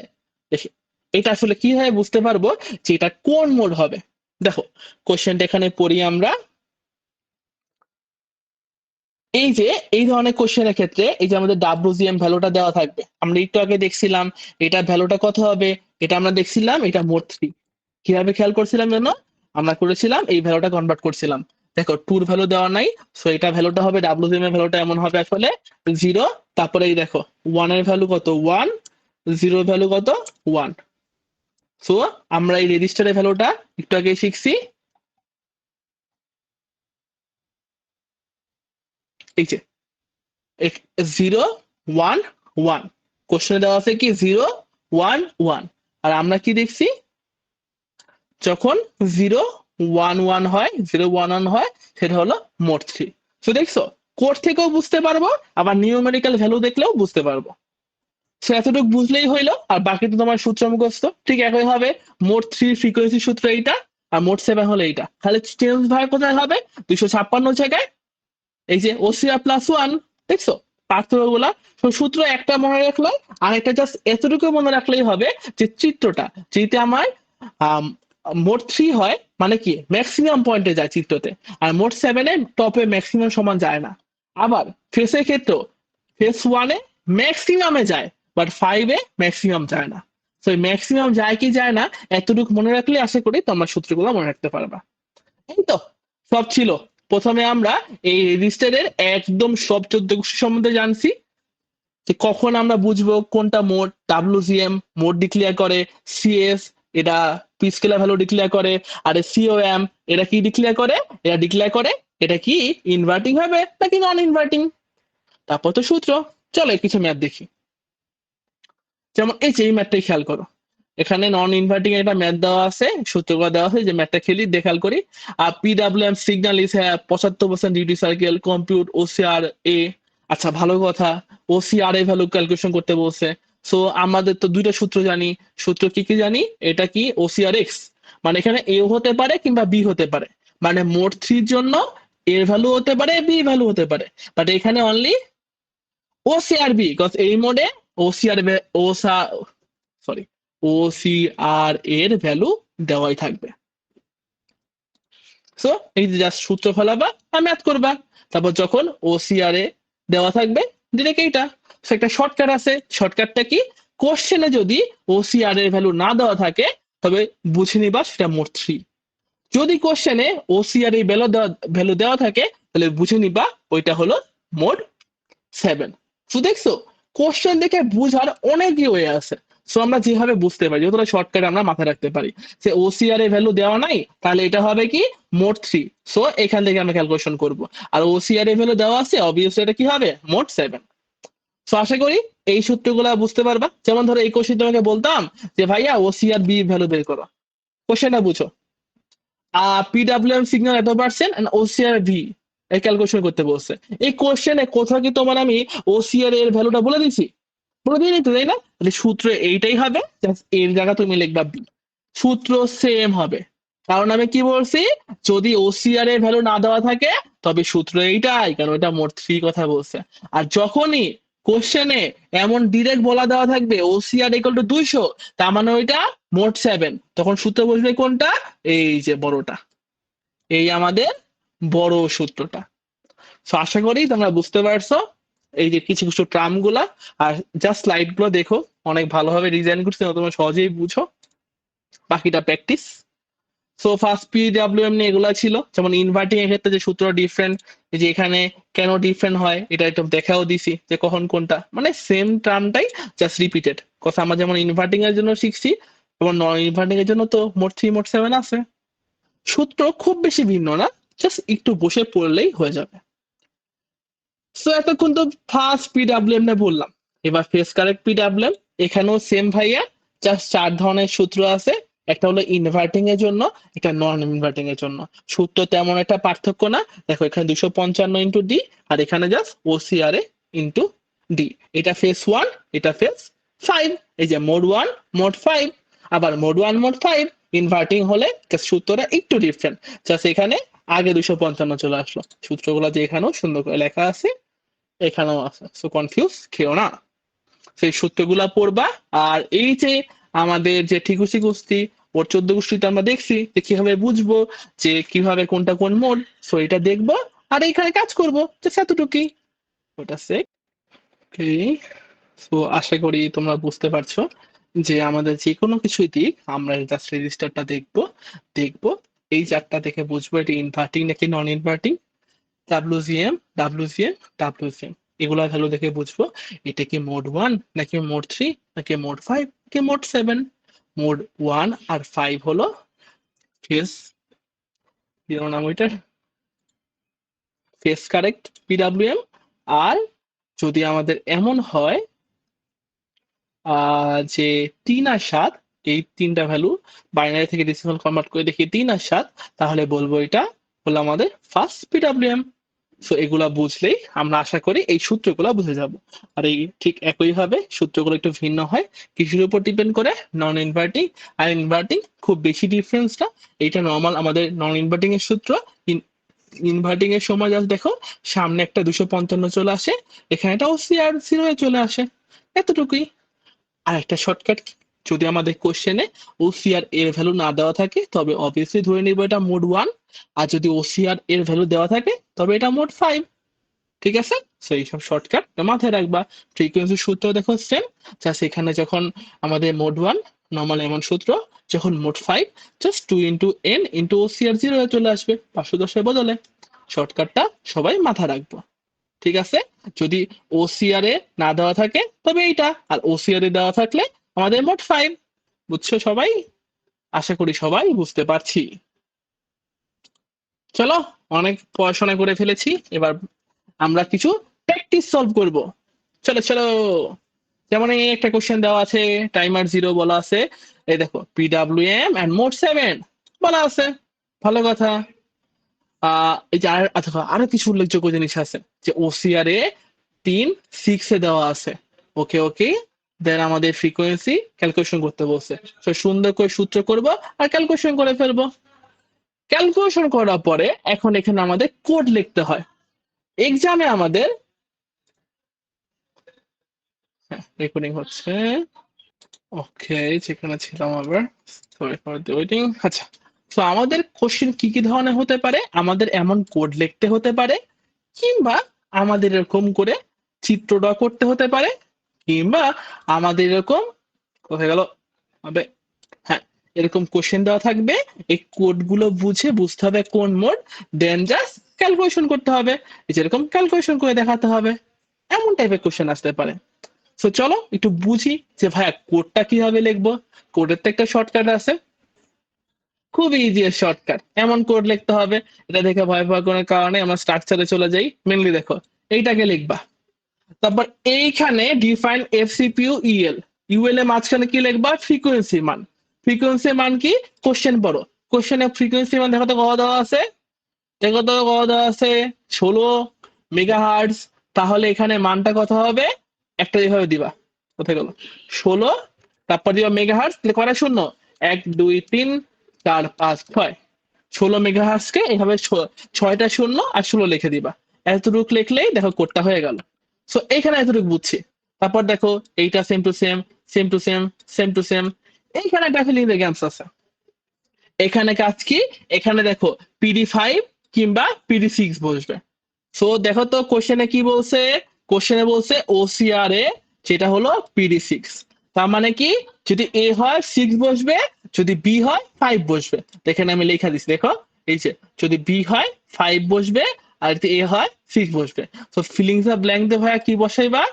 দেখি। এটা আসলে কিভাবে বুঝতে পারবো যে এটা কোন মোড হবে। দেখো কোশ্চেনটা এখানে পড়ি আমরা, এই যে এই ধরনের কোশ্চেনের ক্ষেত্রে এই যে আমাদের WGM ভ্যালুটা দেওয়া থাকবে, আমরা একটু আগে দেখছিলাম এটা ভ্যালুটা কত হবে, এটা আমরা দেখছিলাম এটা মোড 3। কিভাবে খেয়াল করছিলাম যেন, আমরা করেছিলাম এই ভ্যালুটা কনভার্ট করছিলাম। দেখো টুর ভ্যালু দেওয়া নাই, সো এটা ভ্যালুটা হবে WGM এর ভ্যালুটা এমন হবে আসলে 0, তারপরে এই দেখো 1 এর ভ্যালু কত 1, 0 এর ভ্যালু কত 1। সো আমরা এই রেজিস্টারের ভ্যালুটা একটু আগে শিখছি, এই যে 0 1 1, কোশ্চেনে দেওয়া আছে কি 0 1 1। আর আমরা কি দেখছি, যখন 0 1 1 হয়, 0 1 1 হয় সেটা হলো মোড 3। তো দেখছো কোড থেকেও বুঝতে পারবো, আবার নিউমেরিক্যাল ভ্যালু দেখলেও বুঝতে পারবো। সো এতটুকু বুঝলেই হইলো, আর বাকি তো তোমার সূত্র মুখস্থ। ঠিক একই হবে মোড 3 ফ্রিকোয়েন্সি সূত্র এইটা, আর মোড 7 হলো এইটা, খালি চেঞ্জ ভাই কোথায় হবে 256 জায়গায় এই যে ওসিআর প্লাস 1। দেখছো পার্থক্য গুলা। সূত্র একটা মনে রাখলো, আর একটা জাস্ট এতটুকু মনে রাখলেই হবে যে চিত্রটা যেটা আমার মোড 3 হয় মানে কি ম্যাক্সিমাম পয়েন্টে যায় চিত্রতে, আর মোড 7 এ টপে ম্যাক্সিমাম সমান যায় না। আবার ফেসের ক্ষেত্রেও ফেস 1 এ ম্যাক্সিমামে যায়, বাট 5 এ ম্যাক্সিমাম যায় না। তো ম্যাক্সিমাম যায় কি যায় না এতটুকু মনে রাখলে আশা করি তোমরা সূত্রগুলো মনে রাখতে পারবা। এই তো সব ছিল। প্রথমে আমরা এই রেজিস্টারের একদম সব 14 গোষ্ঠী সম্বন্ধে জানছি, যে কখন আমরা বুঝবো কোনটা মোড। ডাব্লিউজিএম মোড ডিক্লেয়ার করে, সিএস এটা পি স্কেলার ভ্যালু ডিক্লেয়ার করে, আর সিওএম এটা কি ডিক্লেয়ার করে, এটা ডিক্লেয়ার করে এটা কি ইনভার্টিং হবে নাকি নন ইনভার্টিং। তারপর তো সূত্র। চলো কিছু ম্যাথ দেখি। যেমন এই যে এই ম্যাথটাই খেয়াল করো, এখানে নন ইনভার্টিং একটা ম্যাথ দেওয়া আছে, সূত্রগুলো দেওয়া আছে, যে ম্যাথটা খেলি দেখাল করি। আর PWM signal is 75% duty circle compute OCR এ। আচ্ছা ভালো কথা, ওসিআর এ ভ্যালু ক্যালকুলেশন করতে বলছে। সো আমাদের তো দুইটা সূত্র জানি। সূত্র কি কি জানি, এটা কি ওসিআর এক্স, মানে এখানে এ হতে পারে কিংবা বি হতে পারে, মানে মোড 3 জন্য এর ভ্যালু হতে পারে বি ভ্যালু হতে পারে, বাট এখানে অনলি ওসিআর বি, বিকজ এই মোডে ওসিআর ওসা সরি ওসিআর এর ভ্যালু দেওয়াই থাকবে। সো এই যে জাস্ট সূত্র ফেলাবা আর ম্যাথ করবা, তারপর যখন ওসিআর এ দেওয়া থাকবে ডিরেক্ট এইটা। সো একটা শর্টকাট আছে, শর্টকাটটা কি, কোশ্চেনে যদি ওসিআর এর ভ্যালু না দেওয়া থাকে তবে বুঝে নিবা সেটা মোড 3। যদি কোশ্চেনে ওসিআর এর ভ্যালু দেওয়া থাকে তাহলে বুঝে নিবা ওইটা হলো মোড 7। তো দেখছো কোশ্চেন দেখে বুঝার অনেক ওয়ে আছে। সো আমরা যেভাবে বুঝতে পারি, যতটা শর্টকাট আমরা মাথায় রাখতে পারি, যে ওসিআর এর ভ্যালু দেওয়া নাই তাহলে এটা হবে কি মোড 3। সো এখান থেকে আমরা ক্যালকুলেশন করব। আর ওসিআর এর ভ্যালু দেওয়া আছে, অবভিয়াসলি এটা কি হবে মোড 7। সো আশা করি এই সূত্রগুলো বুঝতে পারবা। যেমন ধরো এই কোশ্চেন তোমাকে বলতাম যে ভাইয়া ওসিআর বি ভ্যালু বের করো, কোশ্চেনটা বুঝো, পিডাব্লিউএম সিগন্যাল এত পার্সেন্ট এন্ড ওসিআর ভি এই ক্যালকুলেশন করতে বলছে। এই কোশ্চেনে কোথাও কি তোমার আমি ওসিআর এর ভ্যালুটা বলে দিছি? বলে দিয়ে নিতে, তাই না? তাহলে সূত্র এইটাই হবে, এর জায়গা তুমি লিখবা বি, সূত্র সেম হবে। কারণ আমি কি বলছি, যদি ওসিআর এর ভ্যালু না দেওয়া থাকে তবে সূত্র এইটাই, কারণ এটা মোট 3 কথা বলছে। আর যখনই কোশ্চেনে এমন ডিরেক্ট বলা দেওয়া থাকবে ওসিআর ইকুয়াল টু 200, তার মানে ওইটা মোট 7, তখন সূত্র বসবে কোনটা, এই যে বড়টা, এই আমাদের বড় সূত্রটা। তো আশা করি তোমরা বুঝতে পারছো এই যে কিছু কিছু ট্রাম গুলা। আর জাস্ট স্লাইড গুলো দেখো, অনেক ভালোভাবে ডিজাইন করছে, তোমরা সহজেই বুঝো, বাকিটা প্র্যাকটিস। সো ফার্স্ট পিডব্লিউএম নিয়ে এগুলা ছিল। যেমন ইনভার্টিং এর ক্ষেত্রে যে সূত্র ডিফারেন্ট, যে এখানে কেন ডিফারেন্ট হয় এটা একটু দেখাও দিছি, যে কখন কোনটা, মানে সেম টার্মটাই জাস্ট রিপিটেড কথা। আমরা যেমন ইনভার্টিং এর জন্য শিখছি এবং নন ইনভার্টিং এর জন্য তো মোট 3 মোট 7 আছে। সূত্র খুব বেশি ভিন্ন না, জাস্ট একটু বসে পড়লেই হয়ে যাবে। সো এতক্ষণ তো ফার্স্ট পিডব্লিউএম নিয়ে বললাম, এবার ফেস কারেক্ট পিডব্লিউএম। এখানেও সেম ভাইয়া, জাস্ট 4 ধরনের সূত্র আছে। একটা হলো ইনভার্টিং এর জন্য, একটা নন ইনভার্টিং এর জন্য। সূত্র তেমন একটা পার্থক্য না, দেখো এখানে 255 ইন্টু ডি, আর এখানে জাস্ট ওসিআর এ ইন্টু ডি। এটা ফেস 1, এটা ফেস 5, এই যে মোড 1 মোড 5। আবার মোড 1 মোড 5 ইনভার্টিং হলে সূত্রটা একটু ডিফারেন্ট, জাস্ট এখানে আগে 255 চলে আসলো। সূত্রগুলো যে এখানেও সুন্দর করে লেখা আছে, এখানেও আছে, সো কনফিউজ খেও না। সেই সূত্রগুলা পড়বা। আর এই যে আমাদের যে ঠিকুসি কুস্তি ওর 14 গোষ্ঠীতে আমরা দেখছি যে কিভাবে বুঝবো যে কিভাবে কোনটা কোন মোড, সো এটা দেখবো আর এইখানে কাজ করবো, জাস্ট এতটুকুই। ওটা সে সো আশা করি তোমরা বুঝতে পারছো যে আমাদের যে কোনো কিছুই দিক আমরা জাস্ট রেজিস্টারটা দেখবো। দেখবো এই চারটা দেখে বুঝবো এটা ইনভার্টিং নাকি নন ইনভার্টিং। ডাব্লিউজিএম ডাব্লিউজিএম ডাব্লিউজিএম এগুলা ভ্যালু দেখে বুঝবো এটা কি মোড 1 নাকি মোড 3 নাকি মোড 5 নাকি মোড 7। মোড 1 আর 5 হলো ফেস, কি নাম ওইটার, ফেস কারেক্ট পিডব্লিউএম। আর যদি আমাদের এমন হয় যে 3 আর 7, এই তিনটা ভ্যালু বাইনারি থেকে ডেসিমাল কনভার্ট করে দেখি 3 আর 7, তাহলে বলবো এটা হলো আমাদের ফার্স্ট পিডব্লিউএম। সো এগুলা বুঝলেই আমরা আশা করি এই সূত্রগুলা বুঝে যাব। আর এই ঠিক একইভাবে সূত্রগুলো একটু ভিন্ন হয়, কিসের উপর ডিপেন্ড করে, নন ইনভার্টিং আর ইনভার্টিং। খুব বেশি ডিফারেন্স না, এইটা নর্মাল আমাদের নন ইনভার্টিং এর সূত্র। ইনভার্টিং এর সময় জাস্ট দেখো সামনে একটা 255 চলে আসে, এখানে এটা ওসিআর 0 চলে আসে, এতটুকুই। আর একটা শর্টকাট, যদি আমাদের কোশ্চেনে ওসিআর এর ভ্যালু না দেওয়া থাকে তবে অবভিয়াসলি ধরে নিব এটা মোড 1, আর যদি ওসিআর এর ভ্যালু দেওয়া থাকে তবে এটা মোড 5। ঠিক আছে? সো এইসব শর্টকাট মাথায় রাখবা। ফ্রিকোয়েন্সি সূত্র দেখো সেম, জাস্ট এখানে যখন আমাদের মোড 1 নর্মাল এমন সূত্র, যখন mode 5 just 2 into N into OCR 0 চলে আসবে 510 বদলে। শর্টকাটটা সবাই মাথা রাখবো, ঠিক আছে? যদি ওসিআর এ না দেওয়া থাকে তবে এইটা, আর ওসিআর এ দেওয়া থাকলে আমাদের মোট 5। বুঝছো সবাই? আশা করি সবাই বুঝতে পারছি। চলো, অনেক পড়াশোনা করে ফেলেছি, এবার আমরা কিছু প্র্যাকটিস সলভ করব। চলো চলো। যেমন এই একটা কোশ্চেন দেওয়া আছে, টাইমার 0 বলা আছে, এই দেখো পিডব্লিউএম এন্ড মোড 7 বলা আছে। ভালো কথা। এই যে আচ্ছা, আরো কিছু উল্লেখযোগ্য জিনিস আছে, যে ওসিআর এ 3 6 এ দেওয়া আছে। ওকে ওকে, দেন আমাদের ফ্রিকোয়েন্সি ক্যালকুলেশন করতে বলছে, তো সুন্দর করে সূত্র করব আর ক্যালকুলেশন করে ফেলবো। ক্যালকুলেশন করার পরে এখন এখানে আমাদের কোড লিখতে হয়। এক্সামে আমাদের রেকর্ডিং হচ্ছে, ওকে যেখানে ছিলাম আবার, সরি ফর দ্য ওয়েটিং। আচ্ছা, তো আমাদের কোশ্চেন কি কি ধরনের হতে পারে, আমাদের এমন কোড লিখতে হতে পারে, কিংবা আমাদের এরকম করে চিত্র ড্র করতে হতে পারে, কিংবা আমাদের এরকম, কোথায় গেল হবে, হ্যাঁ এরকম কোশ্চেন দেওয়া থাকবে, এই কোড গুলো বুঝে বুঝতে হবে কোন মোড, দেন জাস্ট ক্যালকুলেশন করতে হবে, এই যেরকম ক্যালকুলেশন করে দেখাতে হবে। এমন টাইপের কোশ্চেন আসতে পারে। তো চলো একটু বুঝি যে ভাইয়া কোডটা কিভাবে লিখবো। কোডের তো একটা শর্টকাট আছে, খুব ইজি শর্টকাট। এমন কোড লিখতে হবে, এটা দেখে ভয় পাওয়ার কোনো কারণে আমরা স্ট্রাকচারে চলে যাই। মেনলি দেখো এইটাকে লিখবা, তারপর এইখানে ডিফাইন এফসিপিইউ ইএল, ইউএল এর মাঝখানে কি লিখবা, ফ্রিকোয়েন্সি মান। ফ্রিকোয়েন্সি মান কি, কোশ্চেন পড়ো, কোশ্চেনে ফ্রিকোয়েন্সি মান দেখো তো কত দেওয়া আছে, দেখো তো কত দেওয়া আছে, 16 মেগাহার্টজ। তাহলে এখানে মানটা কত হবে, একটা যেভাবে দিবা, কোথায় গেল, 16, তারপর দিবা মেগাহার্টজ, কয়টা শূন্য, 1 2 3 4 5 6, 16 মেগাহার্টজ কে এইভাবে 6টা শূন্য আর 16 লিখে দিবা। এতটুকু লিখলেই দেখো কোডটা হয়ে গেল। সো এইখানে এতটুকু বুঝছি। তারপর দেখো এইটা same to same, same to same, same to same. এইখানে একটা ফিলিং দ্য গ্যাপস আছে। এখানে কাজ কি, এখানে দেখো PD5 কিংবা PD6 বসবে। সো দেখো তো কোশ্চেনে কি বলছে, কোশ্চেনে বলছে ওসিআর এ যেটা হলো PD6, তার মানে কি, যদি এ হয় 6 বসবে, যদি বি হয় 5 বসবে। এখানে আমি লেখা দিচ্ছি দেখো, এই যে যদি বি হয় 5 বসবে, আর যদি এ হয় 6 বসবে। তো ফিলিংস দ্য ব্ল্যাঙ্ক দে ভাইয়া কি বসাইবা,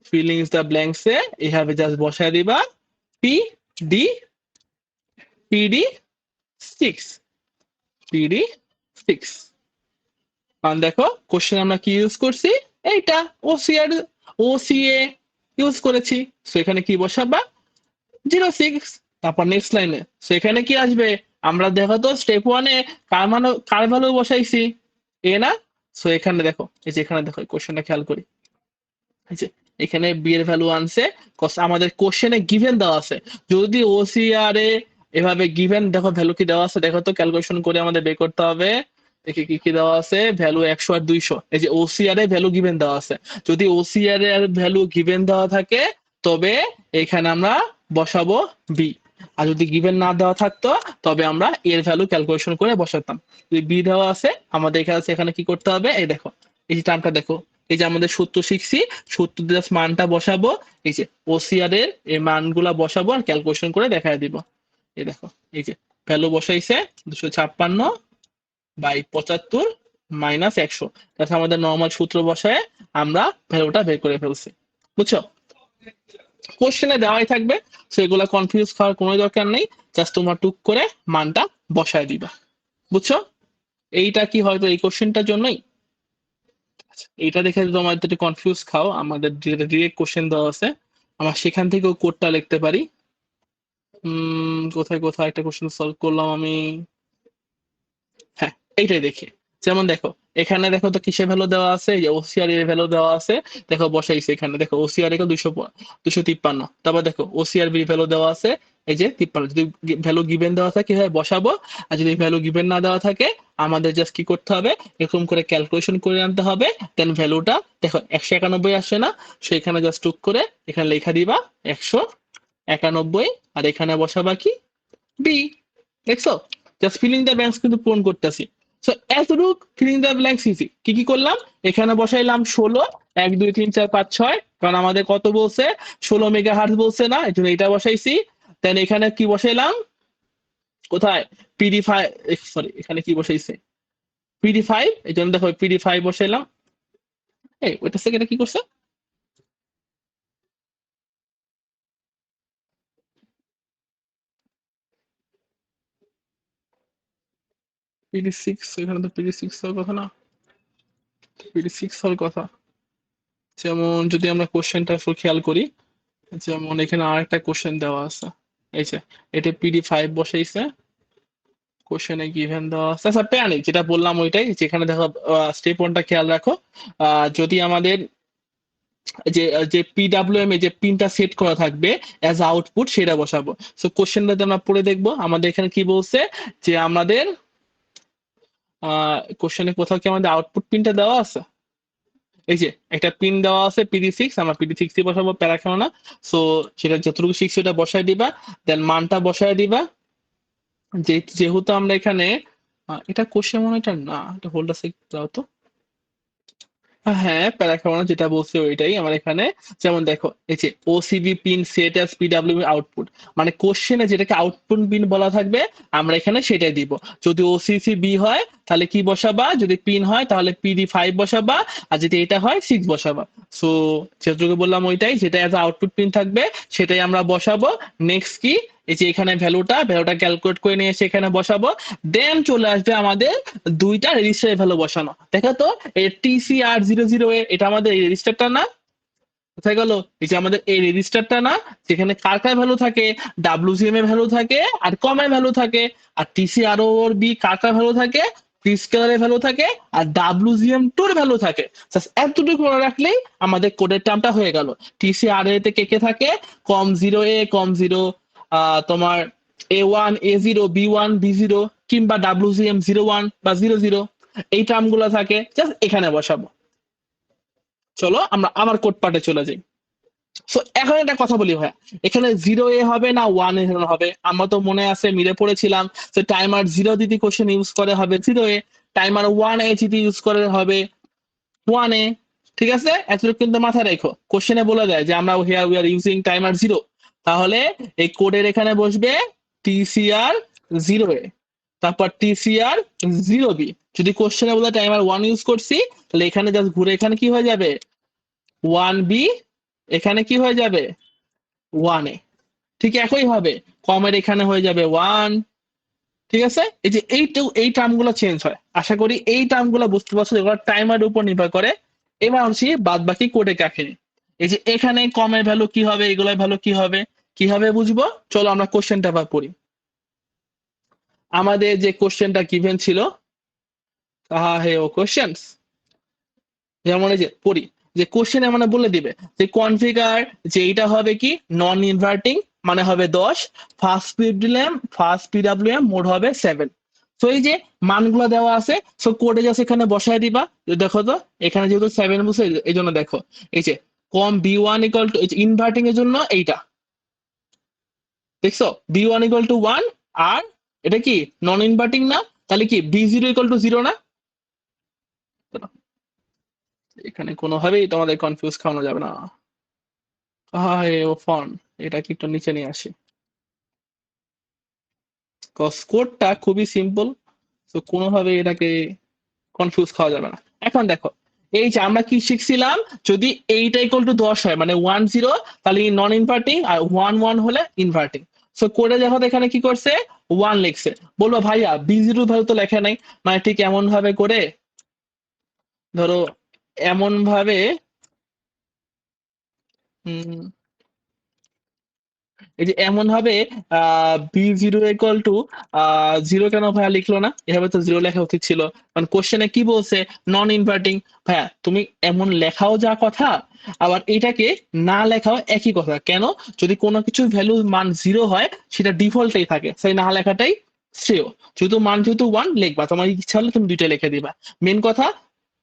ফিলিংস দ্য ব্ল্যাঙ্কস এ এইভাবে জাস্ট বসাই দিবা পি ডি, PD6, PD6। কারণ দেখো কোশ্চেন আমরা কি ইউজ করছি, এইটা ওসিআর, ওসিএ ইউজ করেছি। সো এখানে কি বসাবা, 06। তারপর নেক্সট লাইনে, সো এখানে কি আসবে, আমরা দেখো তো স্টেপ 1 এ কার ভ্যালু বসাইছি, এ না। সো এখানে দেখো, এই যে এখানে দেখো কোশ্চেনটা খেয়াল করি, এই যে এখানে বি এর ভ্যালু আনছে, আমাদের কোশ্চেনে গিভেন দেওয়া আছে। যদি ওসিআর এ এভাবে গিভেন দেখো ভ্যালু কি দেওয়া আছে, দেখো তো ক্যালকুলেশন করে আমাদের বের করতে হবে। দেখি কি কি দেওয়া আছে, ভ্যালু 100 আর 200, এই যে ওসিআর এ ভ্যালু গিভেন দেওয়া আছে। যদি ওসিআর এর ভ্যালু গিভেন দেওয়া থাকে তবে এখানে আমরা বসাবো বি, আর যদি গিভেন না দেওয়া থাকতো তবে আমরা এর ভ্যালু ক্যালকুলেশন করে বসাতাম। যদি বি দেওয়া আছে আমাদের এখানে কি করতে হবে, এই দেখো এই যে টার্মটা দেখো, এই যে আমাদের সূত্র শিখছি, সূত্র দিয়ে মানটা বসাবো, এই যে ওসিআর এর এই মানগুলা বসাবো আর ক্যালকুলেশন করে দেখায় দিব। এই দেখো এই যে ভ্যালু বসাইছে 256/75 -100, তাহলে আমাদের নর্মাল সূত্র বসায় আমরা ভ্যালুটা বের করে ফেলছি। বুঝছো, কোশ্চেনে দেওয়াই থাকবে, সেগুলা কনফিউজ হওয়ার কোনো দরকার নেই, জাস্ট তোমরা টুক করে মানটা বসায় দিবা। বুঝছো, এইটা কি হয়তো এই কোশ্চেনটার জন্যই, এইটা দেখে যদি তোমার একটু কনফিউজ খাও, আমাদের যেটা ডিরেক্ট কোশ্চেন দেওয়া আছে, আমরা সেখান থেকেও কোডটা লিখতে পারি। কোথায় কোথায় একটা কোশ্চেন সলভ করলাম আমি, হ্যাঁ এইটাই দেখি। যেমন দেখো এখানে দেখো তো কিসের ভ্যালু দেওয়া আছে, যে ওসিআর এর ভ্যালু দেওয়া আছে, দেখো বসাইছে এখানে, দেখো ওসিআর এর 253। তারপর দেখো ওসিআর বি ভ্যালু দেওয়া আছে, এই যে 53। যদি ভ্যালু গিভেন দেওয়া থাকে কিভাবে বসাবো, আর যদি ভ্যালু গিভেন না দেওয়া থাকে আমাদের জাস্ট কি করতে হবে, এরকম করে ক্যালকুলেশন করে আনতে হবে। দেন ভ্যালুটা দেখো 191 আসছে না, সেখানে জাস্ট টুক করে এখানে লেখা দিবা 191, আর এখানে বসাবা কি বি। দেখছো, জাস্ট ফিলিং দ্য ব্ল্যাঙ্কস কিন্তু পূরণ করতেছি। সো এতটুক ফিলিং দ্য ব্ল্যাঙ্কস ইজি। কি কি করলাম, এখানে বসাইলাম 16, 1 2 3 4 5 6, কারণ আমাদের কত বলছে 16 মেগাহার্টজ বলছে না, এই জন্য এটা বসাইছি। দেন এখানে কি বসাইলাম, কোথায় PD5, সরি এখানে কি বসাইছে PD5, এই জন্য দেখো PD5 বসাইলাম। এই ওইটা থেকে এটা কি করছে, PD6, এখানে তো PD6 এর কথা না, PD6 এর কথা। যেমন যদি আমরা কোশ্চেনটা খেয়াল করি, যেমন এখানে আরেকটা কোশ্চেন দেওয়া আছে, এই যে এটা PD5 বসাইছে, কোশ্চেনে গিভেন দেওয়া আছে। আচ্ছা প্যান যেটা বললাম ওইটাই, যেখানে দেখো স্টেপ 1টা খেয়াল রাখো, যদি আমাদের যে যে পিডাব্লিউএম এ যে পিনটা সেট করা থাকবে অ্যাজ আউটপুট সেটা বসাবো। সো কোশ্চেনটাতে আমরা পড়ে দেখবো আমাদের এখানে কি বলছে, যে আমাদের কোশ্চেনে কোথাও কি আমাদের আউটপুট পিনটা দেওয়া আছে, এই যে একটা পিন দেওয়া আছে PD6, আমরা PD6 দিয়ে বসাবো, প্যারা খেলো না। সো সেটা যতটুকু শিখছি ওটা বসাই দিবা, দেন মানটা বসাই দিবা। যেহেতু আমরা এখানে এটা কোশ্চেন মনে এটা না, এটা হোল্ডার সেক দাও তো। হ্যাঁ প্যারাখামোনা যেটা বলছে ওইটাই আমার এখানে। যেমন দেখো এই যে OCB pin set as PW output, মানে কোশ্চেনে যেটাকে আউটপুট পিন বলা থাকবে আমরা এখানে সেটাই দিব। যদি ওসিসি বি হয় তাহলে কি বসাবা, যদি পিন হয় তাহলে PD5 বসাবা, আর যদি এটা হয় 6 বসাবা। সো যেটুকু বললাম ওইটাই, যেটা অ্যাজ আউটপুট পিন থাকবে সেটাই আমরা বসাবো। নেক্সট কি, এই যে এখানে ভ্যালুটা ক্যালকুলেট করে নিয়ে এসে এখানে বসাবো। দেন চলে আসবে আমাদের দুইটা রেজিস্টারের ভ্যালু বসানো। দেখো তো এই TCR00A, এটা আমাদের এই রেজিস্টারটা না, কোথায় গেল, এই যে আমাদের এই রেজিস্টারটা না, যেখানে কার কার ভ্যালু থাকে, WGM এর ভ্যালু থাকে আর কম এর ভ্যালু থাকে, আর TCR/B কার কার ভ্যালু থাকে, প্রিস্কেলার এর ভ্যালু থাকে আর WGM2 এর ভ্যালু থাকে। জাস্ট এতটুকু মনে রাখলেই আমাদের কোডের টার্মটা হয়ে গেল। TCR তে কে কে থাকে, কম 0A, কম 0, তোমার A1 A0 B1 B0, কিংবা WGM01 বা 00, এই টার্মগুলো থাকে, জাস্ট এখানে বসাবো। চলো আমরা আবার কোড পার্টে চলে যাই। সো এখন একটা কথা বলি ভাই, এখানে 0A হবে না 1A হবে, আমরা তো মনে আছে মিলে পড়েছিলাম যে টাইমার 0 যদি কোশ্চেন ইউজ করে হবে 0A, টাইমার 1A যদি ইউজ করে হবে 1A। ঠিক আছে, এতটুকু কিন্তু মাথায় রেখো, কোশ্চেনে বলে দেয় যে আমরা here we are using timer 0, তাহলে এই কোডের এখানে বসবে TCR0A, তারপর TCR0B। যদি কোশ্চেনে বলে টাইমার 1 ইউজ করছি, তাহলে এখানে জাস্ট ঘুরে এখানে কি হয়ে যাবে 1B, এখানে কি হয়ে যাবে 1A। ঠিক একই হবে কমের এখানে হয়ে যাবে 1। ঠিক আছে, এই যে এই টার্মগুলো চেঞ্জ হয়, আশা করি এই টার্মগুলো বুঝতে পারছো, যেগুলো টাইমারের উপর নির্ভর করে। এবার আসি বাদ বাকি কোডে কাকে, এই যে এখানে কমের ভ্যালু কি হবে, এগুলোর ভ্যালু কি হবে, কিভাবে বুঝবো, চলো আমরা কোশ্চেনটা আবার পড়ি। আমাদের যে কোশ্চেনটা গিভেন ছিল, তাহা হে ও কোশ্চেনস, যেমন এই যে পড়ি, যে কোশ্চেনে মানে বলে দিবে যে কনফিগার, যে এটা হবে কি নন ইনভার্টিং, মানে হবে 10, ফার্স্ট পিডব্লিউএম মোড হবে 7। তো এই যে মানগুলো দেওয়া আছে, সো কোডে জাস্ট এখানে বসায় দিবা। দেখো তো এখানে যেহেতু 7 বসে, এই জন্য দেখো এই যে কম B1 ইকুয়াল টু ইনভার্টিং এর জন্য এইটা, দেখছো B1 ইকুয়াল টু 1, আর এটা কি নন ইনভার্টিং না, তাহলে কি B0 ইকুয়াল টু 0 না। এখানে কোনোভাবেই তোমাদের কনফিউজ খাওয়ানো যাবে না। হায় ও ফন, এটা কি একটু নিচে নিয়ে আসি, কোডটা খুবই সিম্পল, তো কোনোভাবে এটাকে কনফিউজ খাওয়া যাবে না। এখন দেখো এই যে আমরা কি শিখছিলাম, যদি এইটা ইকুয়াল টু 10 হয় মানে 10, তাহলে নন ইনভার্টিং, আর 11 হলে ইনভার্টিং। সো কোডে দেখো এখানে কি করছে 1 লিখছে, বলবো ভাইয়া B0 ভ্যালু তো লেখা নাই, মানে ঠিক এমন ভাবে করে, ধরো এমন ভাবে, এই যে এমন ভাবে B0 ইকুয়াল টু 0 কেন ভাইয়া লিখলো না, এভাবে তো 0 লেখা উচিত ছিল, কারণ কোশ্চেনে কি বলছে নন ইনভার্টিং। ভাইয়া তুমি এমন লেখাও যা কথা, আবার এটাকে না লেখাও একই কথা, কেন, যদি কোনো কিছু ভ্যালু মান 0 হয় সেটা ডিফল্টেই থাকে, সেই না লেখাটাই শ্রেয়। যেহেতু মান যেহেতু 1 লিখবা, তোমার ইচ্ছা হলে তুমি দুইটা লিখে দিবা, মেন কথা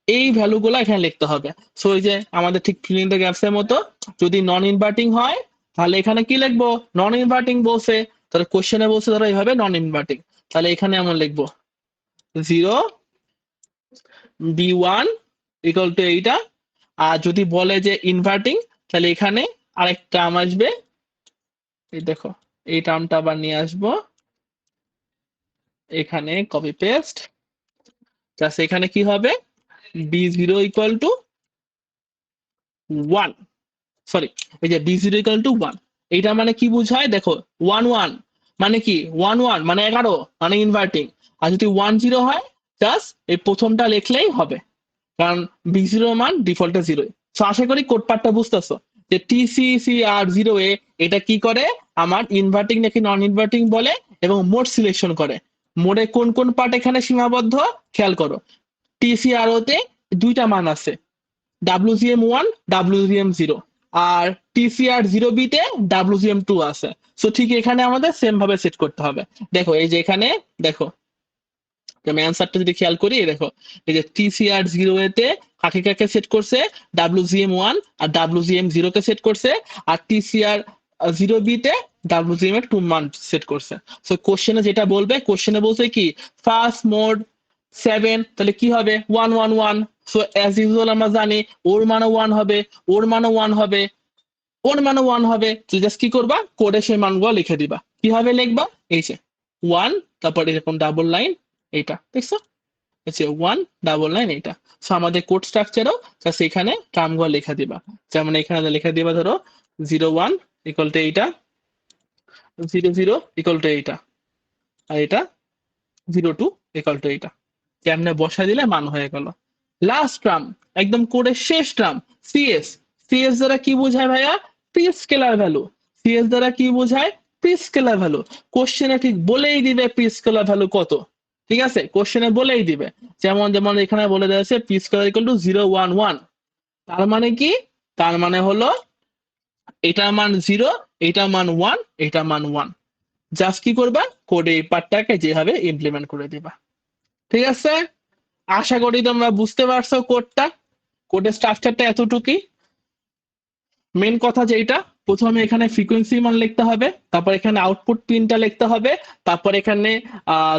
এই ভ্যালু গুলো এখানে লিখতে হবে। সো এই যে আমাদের ঠিক ফিলিং দ্য গ্যাপস এর মতো, যদি নন ইনভার্টিং হয় তাহলে এখানে কি লিখবো, নন ইনভার্টিং বলছে, তাহলে কোশ্চেনে বলছে ধরো এইভাবে নন ইনভার্টিং, তাহলে এখানে এমন লিখবো 0 B1 ইকুয়াল টু এইটা। আর যদি বলে যে ইনভার্টিং, তাহলে এখানে আরেকটা টার্ম আসবে, এই দেখো এই টার্মটা আবার নিয়ে আসবো এখানে, কপি পেস্ট, জাস্ট এখানে কি হবে B0 ইকুয়াল টু 1, সরি এই যে B0 ইকুয়াল টু 1, এইটা মানে কি বোঝায় দেখো 1 1 মানে কি 1 1 মানে 11 মানে ইনভার্টিং, আর যদি 1 0 হয় জাস্ট এই প্রথমটা লিখলেই হবে, কারণ B0 মান ডিফল্টে 0। সো আশা করি কোড পার্টটা বুঝতেছো যে TCCR0A এটা কি করে আমার ইনভার্টিং নাকি নন ইনভার্টিং বলে এবং মোড সিলেকশন করে। মোডে কোন কোন পার্ট এখানে সীমাবদ্ধ খেয়াল করো, TCRO তে দুইটা মান আছে, WGM1 WGM0, আর TCR0B তে WGM2 আছে। সো ঠিক এখানে আমাদের সেম ভাবে সেট করতে হবে। দেখো এই যে এখানে দেখো আমি অ্যান্সারটা যদি খেয়াল করি, দেখো এই যে TCR0 তে কাকে কাকে সেট করছে, WGM1 আর WGM0 কে সেট করছে, আর TCR0B তে WGM এর 2 মান সেট করছে। সো কোশ্চেনে যেটা বলবে, কোশ্চেনে বলছে কি ফার্স্ট মোড 7, তাহলে কি হবে 1 1 1। সো অ্যাজ ইউজুয়াল আমরা জানি ওর মানও 1 হবে, ওর মানও 1 হবে, ওর মানও 1 হবে। তো জাস্ট কি করবা, কোডে সেই মানগুলো লিখে দিবা। কিভাবে লিখবা, এই যে 1, তারপর এরকম ডাবল লাইন, এইটা দেখছো হচ্ছে 1 ডাবল লাইন এইটা। সো আমাদের কোড স্ট্রাকচারও জাস্ট এখানে টার্মগুলো লেখা দিবা, যেমন এখানে লিখে দিবা ধরো 01 ইকুয়াল টু এইটা, 00 ইকুয়াল টু এইটা, আর এটা 02 ইকুয়াল টু এইটা, কেমনে বসা দিলে মান হয়ে গেল। লাস্ট টার্ম একদম কোডের শেষ টার্ম সিএস। সিএস দ্বারা কি বোঝায় ভাইয়া, প্রি স্কেলার ভ্যালু। সিএস দ্বারা কি বোঝায়, প্রি স্কেলার ভ্যালু। কোশ্চেনে ঠিক বলেই দিবে প্রি স্কেলার ভ্যালু কত, ঠিক আছে কোশ্চেনে বলেই দিবে। যেমন যেমন এখানে বলে দেওয়া আছে প্রি স্কেলার ইকুয়াল টু 011, তার মানে কি, তার মানে হলো এটার মান 0, এটার মান 1, এটার মান 1। জাস্ট কি করবা, কোডে এই পার্টটাকে যেভাবে ইমপ্লিমেন্ট করে দিবা। ঠিক আছে, আশা করি তোমরা বুঝতে পারছো কোডটা, কোডের স্ট্রাকচারটা এতটুকুই। মেন কথা যেটা, প্রথমে এখানে ফ্রিকোয়েন্সি মান লিখতে হবে, তারপর এখানে আউটপুট পিনটা লিখতে হবে, তারপর এখানে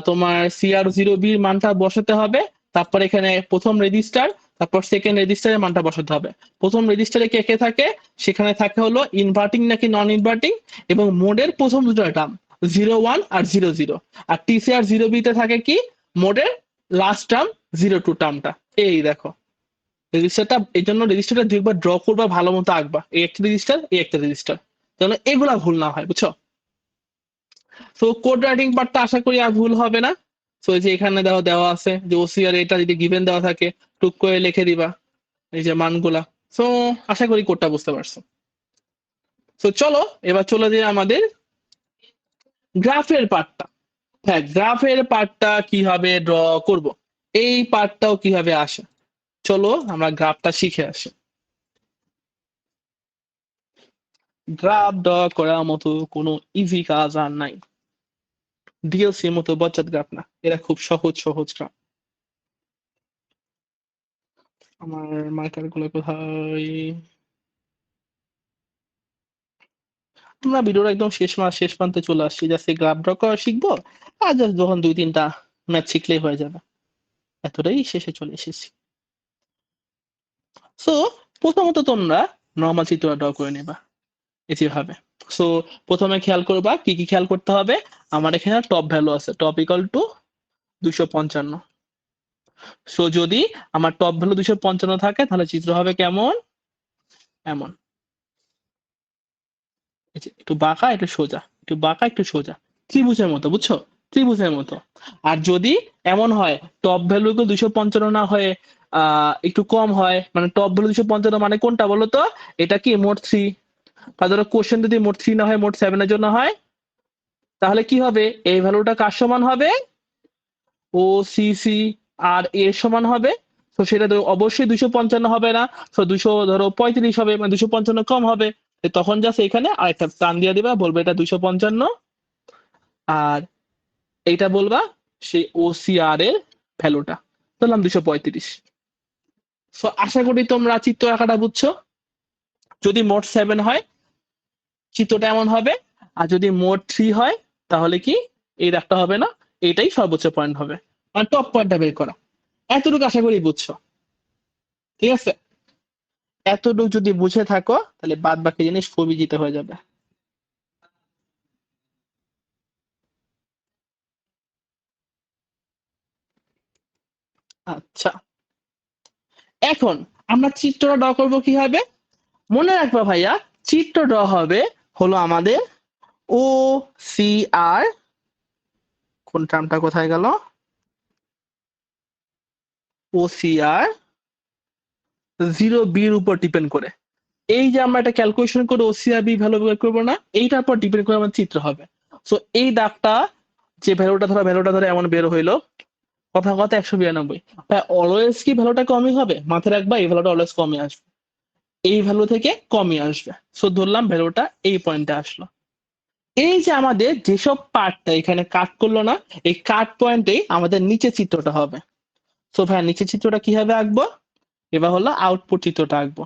তোমার CR0B এর মানটা বসাতে হবে, তারপর এখানে প্রথম রেজিস্টার, তারপর সেকেন্ড রেজিস্টারের মানটা বসাতে হবে। প্রথম রেজিস্টারে কে কে থাকে, সেখানে থাকে হলো ইনভার্টিং নাকি নন ইনভার্টিং, এবং মোডের প্রথম দুটো টার্ম 01 আর 00, আর TCR0B তে থাকে কি মোডের লাস্ট টার্ম 02 টার্মটা। এই দেখো রেজিস্টারটা, এই জন্য রেজিস্টারটা দুইবার ড্র করবা, ভালো মতো আঁকবা, এই একটা রেজিস্টার এই একটা রেজিস্টার, যেন এগুলা ভুল না হয়, বুঝছো। তো কোড রাইটিং পার্টটা আশা করি আর ভুল হবে না। তো এই যে এখানে দেওয়া দেওয়া আছে যে OCR এটা যদি গিভেন দেওয়া থাকে টুক করে লিখে দিবা এই যে মানগুলা। তো আশা করি কোডটা বুঝতে পারছো। তো চলো এবার চলে যাই আমাদের গ্রাফের পার্টটা। হ্যাঁ, গ্রাফের পার্টটা কিভাবে ড্র করব, এই পার্টটাও কিভাবে আসে, চলো আমরা গ্রাফটা শিখে আসি। গ্রাফ ড্র করার মতো কোনো ইজি কাজ আর নাই, ডিএলসি এর মতো বজ্জাত গ্রাফ না, এরা খুব সহজ সহজ গ্রাফ। আমার মার্কার গুলো কোথায়, আমরা ভিডিওর একদম শেষ প্রান্তে চলে আসছি, জাস্ট গ্রাফ ড্র করা শিখবো, আর জাস্ট যখন 2-3টা ম্যাথ শিখলেই হয়ে যাবে, এতটাই শেষে চলে এসেছি। সো প্রথমত তোমরা নর্মাল চিত্র ড্র করে নেবা এভাবে। সো প্রথমে খেয়াল করবা, কি কি খেয়াল করতে হবে, আমার এখানে টপ ভ্যালু আছে, টপ ইকুয়াল টু 255। সো যদি আমার টপ ভ্যালু 255 থাকে তাহলে চিত্র হবে কেমন, এমন, একটু বাঁকা একটু সোজা, একটু বাঁকা একটু সোজা, ত্রিভুজের মতো, বুঝছো, ত্রিভুজের মতো। আর যদি এমন হয় টপ ভ্যালু 255 না হয়ে একটু কম হয়, মানে টপ ভ্যালু 255 মানে কোনটা বলো তো, এটা কি মোট 3, তাহলে কোশ্চেন যদি মোট 3 না হয় মোট 7 এর জন্য হয়, তাহলে কি হবে এই ভ্যালুটা কার সমান হবে, ও সি সি আর এর সমান হবে। তো সেটা তো অবশ্যই 255 হবে না, তো 200 ধরো 35 হবে, মানে 255 কম হবে। তখন জাস্ট এখানে আরেকটা টান দিয়ে দিবা, বলবে এটা 255, আর এইটা বলবা সেই OCR এর ভ্যালুটা, ধরলাম 235। সো আশা করি তোমরা চিত্র আঁকাটা বুঝছো। যদি মোট 7 হয় চিত্রটা এমন হবে, আর যদি মোট 3 হয় তাহলে কি এই রাখতে হবে না, এটাই সর্বোচ্চ পয়েন্ট হবে, আর টপ পয়েন্টটা বের করা। এতটুকু আশা করি বুঝছো, ঠিক আছে? এতটুকু যদি বুঝে থাকো তাহলে বাদ বাকি জিনিস খুবই জিতে হয়ে যাবে। আচ্ছা, এখন আমরা চিত্রটা ড্র করবো কিভাবে? মনে রাখবা ভাইয়া, চিত্র ড্র হবে হলো আমাদের ও সি আর, কোন টার্মটা কোথায় গেল, ও সি আর 0 বি এর উপর ডিপেন্ড করে। এই যে আমরা একটা ক্যালকুলেশন করে ওসিআর বি ভ্যালু বের করবো না, এইটার পর ডিপেন্ড করে আমার চিত্র হবে। সো এই দাগটা, যে ভ্যালুটা ধরে এমন বের হইলো, কথা কথা 192, তাই অলওয়েজ কি ভ্যালুটা কমই হবে? মাথায় রাখবা এই ভ্যালুটা অলওয়েজ কমই আসবে, এই ভ্যালু থেকে কমই আসবে। সো ধরলাম ভ্যালুটা এই পয়েন্টে আসলো। এই যে আমাদের যেসব পার্টটা এখানে কাট করলো না, এই কাট পয়েন্টেই আমাদের নিচে চিত্রটা হবে। সো ভাই নিচে চিত্রটা কিভাবে আঁকবো? এবার হলো আউটপুট চিত্রটা আঁকবো।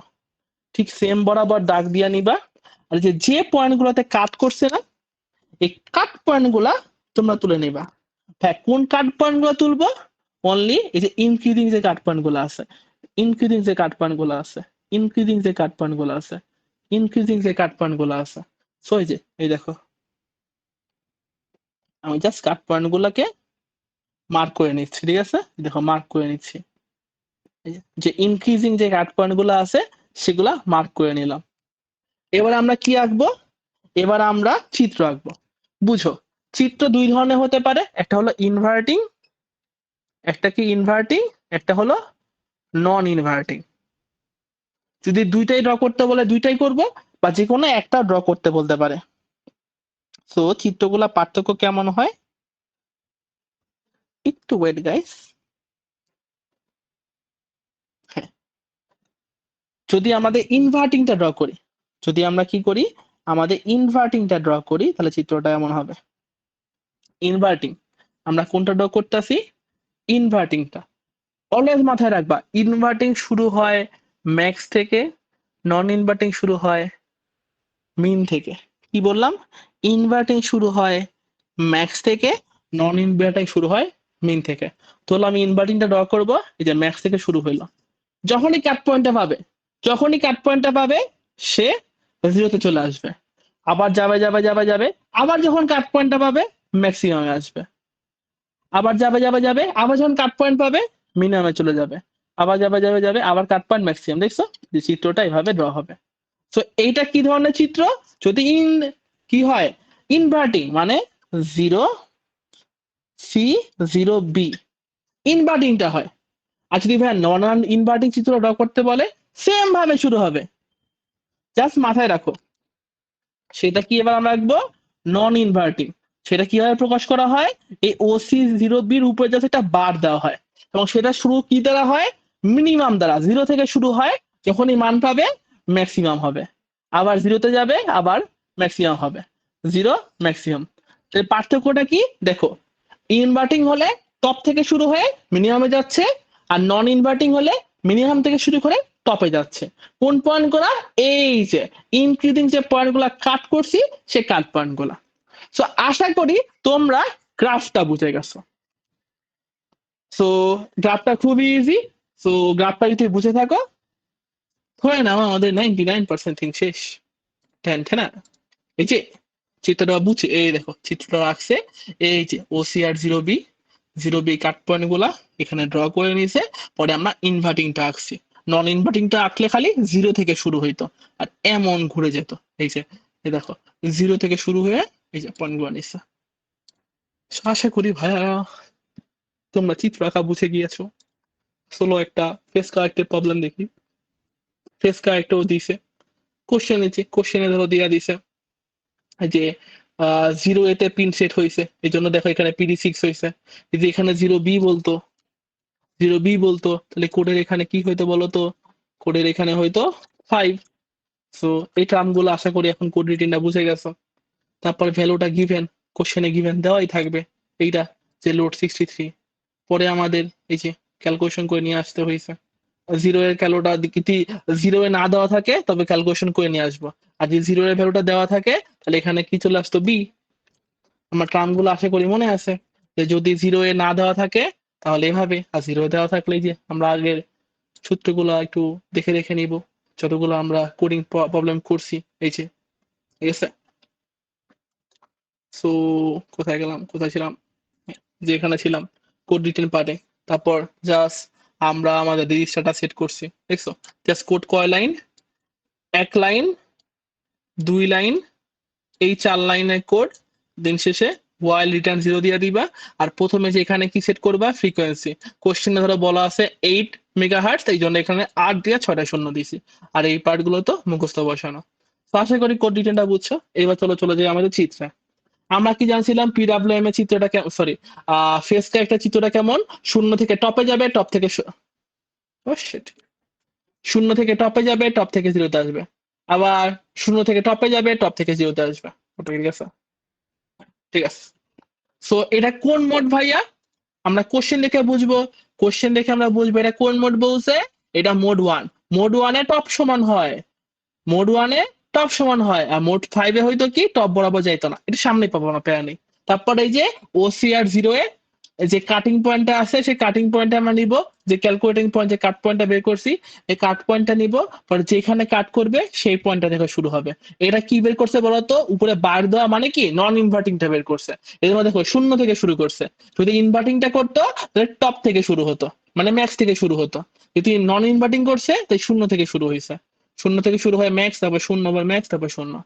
ঠিক সেম বরাবর দাগ দিয়া নিবা। আর যে পয়েন্ট গুলোতে কাট করছে না, এই কাট পয়েন্ট গুলা তোমরা তুলে নিবা। হ্যাঁ, কোন কাট পয়েন্ট গুলো তুলবো? অনলি এই যে ইনক্রিজিং যে কাট পয়েন্ট গুলো আছে, ইনক্রিজিং যে কাট পয়েন্ট গুলো আছে, ইনক্রিজিং যে কাট পয়েন্ট গুলো আছে, ইনক্রিজিং যে কাট পয়েন্ট গুলো আছে। সো এই যে এই দেখো, আমি জাস্ট কাট পয়েন্ট গুলাকে মার্ক করে নিচ্ছি, ঠিক আছে? দেখো মার্ক করে নিচ্ছি। যে ইনক্রিজিং যে কাট পয়েন্ট গুলো আছে সেগুলা মার্ক করে নিলাম। এবার আমরা কি আঁকবো? এবার আমরা চিত্র আঁকবো। বুঝো, চিত্র দুই ধরনের হতে পারে, একটা হলো ইনভার্টিং, একটা কি ইনভার্টিং, একটা হলো নন ইনভার্টিং। যদি দুইটাই ড্র করতে বলে দুইটাই করব, বা যে কোনো একটা ড্র করতে বলতে পারে। তো চিত্রগুলা পার্থক্য কেমন হয়, একটু ওয়েট গাইস। হ্যাঁ, যদি আমাদের ইনভার্টিংটা ড্র করি, যদি আমরা কি করি, আমাদের ইনভার্টিংটা ড্র করি, তাহলে চিত্রটা এমন হবে। ইনভার্টিং, আমরা কোনটা ড্র করতেছি? ইনভার্টিংটা। অলওয়েজ মাথায় রাখবা, ইনভার্টিং শুরু হয় ম্যাক্স থেকে, নন ইনভার্টিং শুরু হয় মিন থেকে। কি বললাম? ইনভার্টিং শুরু হয় ম্যাক্স থেকে, নন ইনভার্টিং শুরু হয় মিন থেকে। তাহলে আমি ইনভার্টিংটা ড্র করবো, এই যে ম্যাক্স থেকে শুরু হইলো। যখনই কাট পয়েন্টটা পাবে, যখনই কাট পয়েন্টটা পাবে, সে জিরোতে চলে আসবে। আবার যাবে যাবে যাবে যাবে, আবার যখন কাট পয়েন্টটা পাবে ম্যাক্সিমামে আসবে। আবার যাবে যাবে যাবে, আবার যখন কাট পয়েন্ট পাবে মিনিমামে চলে যাবে। আবার যাবে যাবে যাবে, আবার কাট পয়েন্ট ম্যাক্সিমাম। দেখছো যে চিত্রটা এইভাবে ড্র হবে। তো এইটা কি ধরনের চিত্র? যদি কি হয়, ইনভার্টিং মানে 0 সি 0 বি, ইনভার্টিংটা হয়। আর যদি ভাই নন ইনভার্টিং চিত্র ড্র করতে বলে, সেম ভাবে শুরু হবে। জাস্ট মাথায় রাখো, সেটা কি এবার আমরা রাখবো? নন ইনভার্টিং। সেটা কিভাবে প্রকাশ করা হয়? এই OC0B-র উপরে জাস্ট একটা বার দেওয়া হয়, এবং সেটা শুরু কি দ্বারা হয়? মিনিমাম দ্বারা। 0 থেকে শুরু হয়, যখনই মান পাবে ম্যাক্সিমাম হবে। আবার 0-তে যাবে, আবার ম্যাক্সিমাম হবে। 0 ম্যাক্সিমাম। পার্থক্যটা কি দেখো, ইনভার্টিং হলে টপ থেকে শুরু হয়ে মিনিমামে যাচ্ছে, আর নন ইনভার্টিং হলে মিনিমাম থেকে শুরু করে টপে যাচ্ছে। কোন পয়েন্ট গুলা? এই যে ইনক্রিজিং যে পয়েন্ট গুলা কাট করছি, সে কাট পয়েন্ট গুলা। সো আশা করি তোমরা গ্রাফটা বুঝে গেছো। সো গ্রাফটা খুবই ইজি। সো গ্রাফটা যদি বুঝে থাকো, ধরে নাও আমাদের 99% থিং শেষ। ঠেন ঠেনা। এই যে চিত্রটা বুঝছে, এই দেখো চিত্রটা রাখছে, এই যে OCR0B, 0B কাট পয়েন্ট গুলা এখানে ড্র করে নিয়েছে। পরে আমরা ইনভার্টিংটা আঁকছি। নন ইনভার্টিংটা আঁকলে খালি 0 থেকে শুরু হইতো, আর এমন ঘুরে যেত। এই যে এই দেখো, 0 থেকে শুরু হয়ে এই যে পয়েন্ট গুলো নিচ্ছে। আশা করি ভাইয়া তোমরা চিত্র আঁকা বুঝে গিয়েছো। চলো একটা ফেস কারেক্টের প্রবলেম দেখি। ফেস কারেক্টও দিছে, কোশ্চেন নিচে কোশ্চেনে ধরো দিয়া দিছে যে 0 এতে পিন সেট হয়েছে, এই জন্য দেখো এখানে PD6 হয়েছে। যদি এখানে 0B বলতো, 0B বলতো, তাহলে কোডের এখানে কি হইতো বলতো? কোডের এখানে হয়তো 5। সো এই টার্ম গুলো আশা করি এখন কোড রিটিনটা বুঝে গেছো। তারপর ভ্যালুটা গিভেন, কোশ্চেনে গিভেন দেওয়াই থাকবে এইটা, যে লোড 63। পরে আমাদের এই যে ক্যালকুলেশন করে নিয়ে আসতে হয়েছে। 0 এর ক্যালোটা যদি 0-এ না দেওয়া থাকে তবে ক্যালকুলেশন করে নিয়ে আসবো। আর যদি 0-এর ভ্যালুটা দেওয়া থাকে তাহলে এখানে কি চলে আসতো? বি। আমার টার্ম গুলো আশা করি মনে আছে, যে যদি 0-এ না দেওয়া থাকে তাহলে এভাবে, আর জিরো দেওয়া থাকলে যে আমরা আগের সূত্রগুলো একটু দেখে রেখে নিব, যতগুলো আমরা কোডিং প্রবলেম করছি, এই যে, ঠিক আছে। সো কোথায় গেলাম, কোথায় ছিলাম, যেখানে ছিলাম কোড রিটেন পার্টে। তারপর জাস্ট আমরা আমাদের রেজিস্টারটা সেট করছি, দেখছো, জাস্ট কোড কয় লাইন, এক লাইন, 2 লাইন, এই 4 লাইনের কোড, দিন শেষে ওয়াইল রিটার্ন 0 দিয়ে দিবা। আর প্রথমে যে এখানে কি সেট করবা, ফ্রিকোয়েন্সি। কোশ্চেনে ধরো বলা আছে 8 মেগাহার্টজ, এই জন্য এখানে 8 দিয়ে 6টা শূন্য দিছি। আর এই পার্ট গুলো তো মুখস্থ বসানো। তো আশা করি কোড রিটেনটা বুঝছো। এবার চলে যাই আমাদের চিত্রে। আমরা কি জানছিলাম, পিডাব্লিউএম এর চিত্রটা সরি, ফেসটা একটা চিত্রটা কেমন, শূন্য থেকে টপে যাবে, টপ থেকে শূন্য থেকে টপে যাবে, টপ থেকে জিরোতে আসবে, আবার শূন্য থেকে টপে যাবে, টপ থেকে জিরোতে আসবে। ওটা ঠিক আছে, ঠিক আছে। সো এটা কোন মোড ভাইয়া, আমরা কোশ্চেন দেখে বুঝবো, কোশ্চেন দেখে আমরা বুঝবো এটা কোন মোড বলছে, এটা মোড 1। মোড 1 এ টপ সমান হয়, মোড 1 এ টপ সমান হয়, আর মোড 5 এ হয়তো কি টপ বরাবর যাইতো না, এটা সামনে পাবো না, প্যারা নেই। তারপর এই যে ওসিআর 0 এ যে কাটিং পয়েন্টটা আছে, সেই কাটিং পয়েন্টটা আমরা নিব, যে ক্যালকুলেটিং পয়েন্ট, যে কাট পয়েন্টটা বের করছি, এই কাট পয়েন্টটা নিব, পরে যেখানে কাট করবে সেই পয়েন্টটা থেকে শুরু হবে। এটা কি বের করছে বলতো, উপরে বার দেওয়া মানে কি নন ইনভার্টিংটা বের করছে। এর মধ্যে দেখো শূন্য থেকে শুরু করছে, যদি ইনভার্টিংটা করতো তাহলে টপ থেকে শুরু হতো, মানে ম্যাক্স থেকে শুরু হতো। যদি নন ইনভার্টিং করছে তাই শূন্য থেকে শুরু হয়েছে, শূন্য থেকে শুরু হয় ম্যাক্স, তারপর শূন্য, আবার ম্যাক্স, তারপর শূন্য।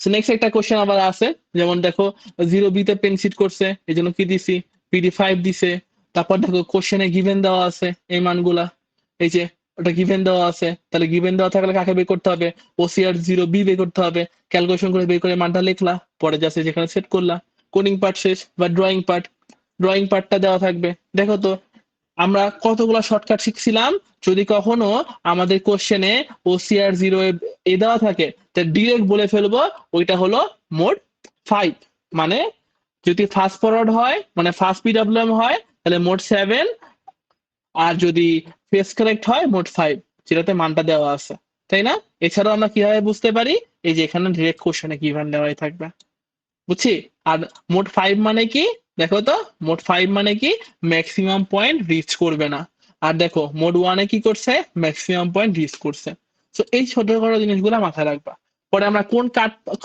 নেক্সট একটা কোশ্চেন আবার আছে, যেমন দেখো 0 তে পেনসিট করছে, এই জন্য কি দিছি, PD5 দিছে। তারপর দেখো কোশ্চেনে গিভেন দেওয়া আছে এই মানগুলা, এই যে ওটা গিভেন দেওয়া আছে, তাহলে গিভেন দেওয়া থাকলে কাকে বের করতে হবে, OCR0B বের করতে হবে। ক্যালকুলেশন করে বের করে মানটা লিখলা, পরে জাস্ট যেখানে সেট করলা, কোডিং পার্ট শেষ। বা ড্রয়িং পার্ট, ড্রয়িং পার্টটা দেওয়া থাকবে। দেখো তো আমরা কতগুলা শর্টকাট শিখছিলাম, যদি কখনো আমাদের কোশ্চেনে OCR0 এ দেওয়া থাকে, তা ডিরেক্ট বলে ফেলবো ওইটা হলো মোড 5। মানে যদি ফাস্ট ফরওয়ার্ড হয়, মানে ফাস্ট পিডব্লিউএম হয়, তাহলে মোড 7। আর যদি ফেস কারেক্ট হয়, মোড 5, যেটাতে মানটা দেওয়া আছে, তাই না? এছাড়াও আমরা কিভাবে বুঝতে পারি, এই যে এখানে ডিরেক্ট কোশ্চেনে গিভেন দেওয়াই থাকবে, বুঝছি। আর মোড 5 মানে কি, দেখো তো, মোড 5 মানে কি, ম্যাক্সিমাম পয়েন্ট রিচ করবে না। আর দেখো মোড 1 এ কি করছে, ম্যাক্সিমাম পয়েন্ট রিচ করছে। তো এই ছোটখাটো জিনিসগুলো মাথায় রাখবা। পরে আমরা কোন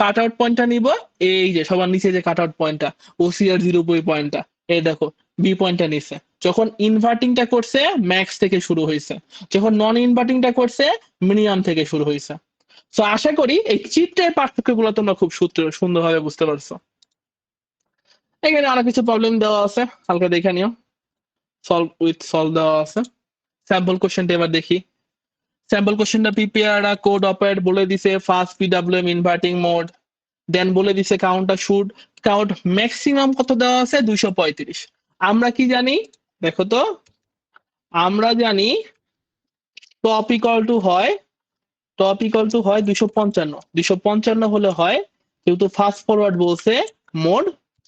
কাট আউট পয়েন্টটা নিব, এই যে সবার নিচে যে কাট আউট পয়েন্টটা, OCR0 পয়েন্টটা, এই দেখো বি পয়েন্টটা নিচ্ছে। যখন ইনভার্টিংটা করছে ম্যাক্স থেকে শুরু হয়েছে, যখন নন ইনভার্টিংটা করছে মিনিমাম থেকে শুরু হয়েছে। তো আশা করি এই চিত্রের পার্থক্যগুলো তোমরা খুব সুন্দরভাবে বুঝতে পারছো। এখানে আরো কিছু প্রবলেম দেওয়া আছে, হালকা দেখে নিও, সলভ দেওয়া আছে। স্যাম্পল কোশ্চেনটা এবার দেখি। স্যাম্পল কোশ্চেনটা প্রিপেয়ার আ কোড অপারেট বলে দিছে ফার্স্ট পিডব্লিউএম ইনভার্টিং মোড, দেন বলে দিছে কাউন্টটা শুড কাউন্ট ম্যাক্সিমাম কত দেওয়া আছে, 235। আমরা কি জানি, দেখো তো, আমরা জানি টপ ইকুয়াল টু হয়, টপ ইকুয়াল টু হয় 255। 255 হলে হয়, যেহেতু ফাস্ট ফরওয়ার্ড বলছে, মোড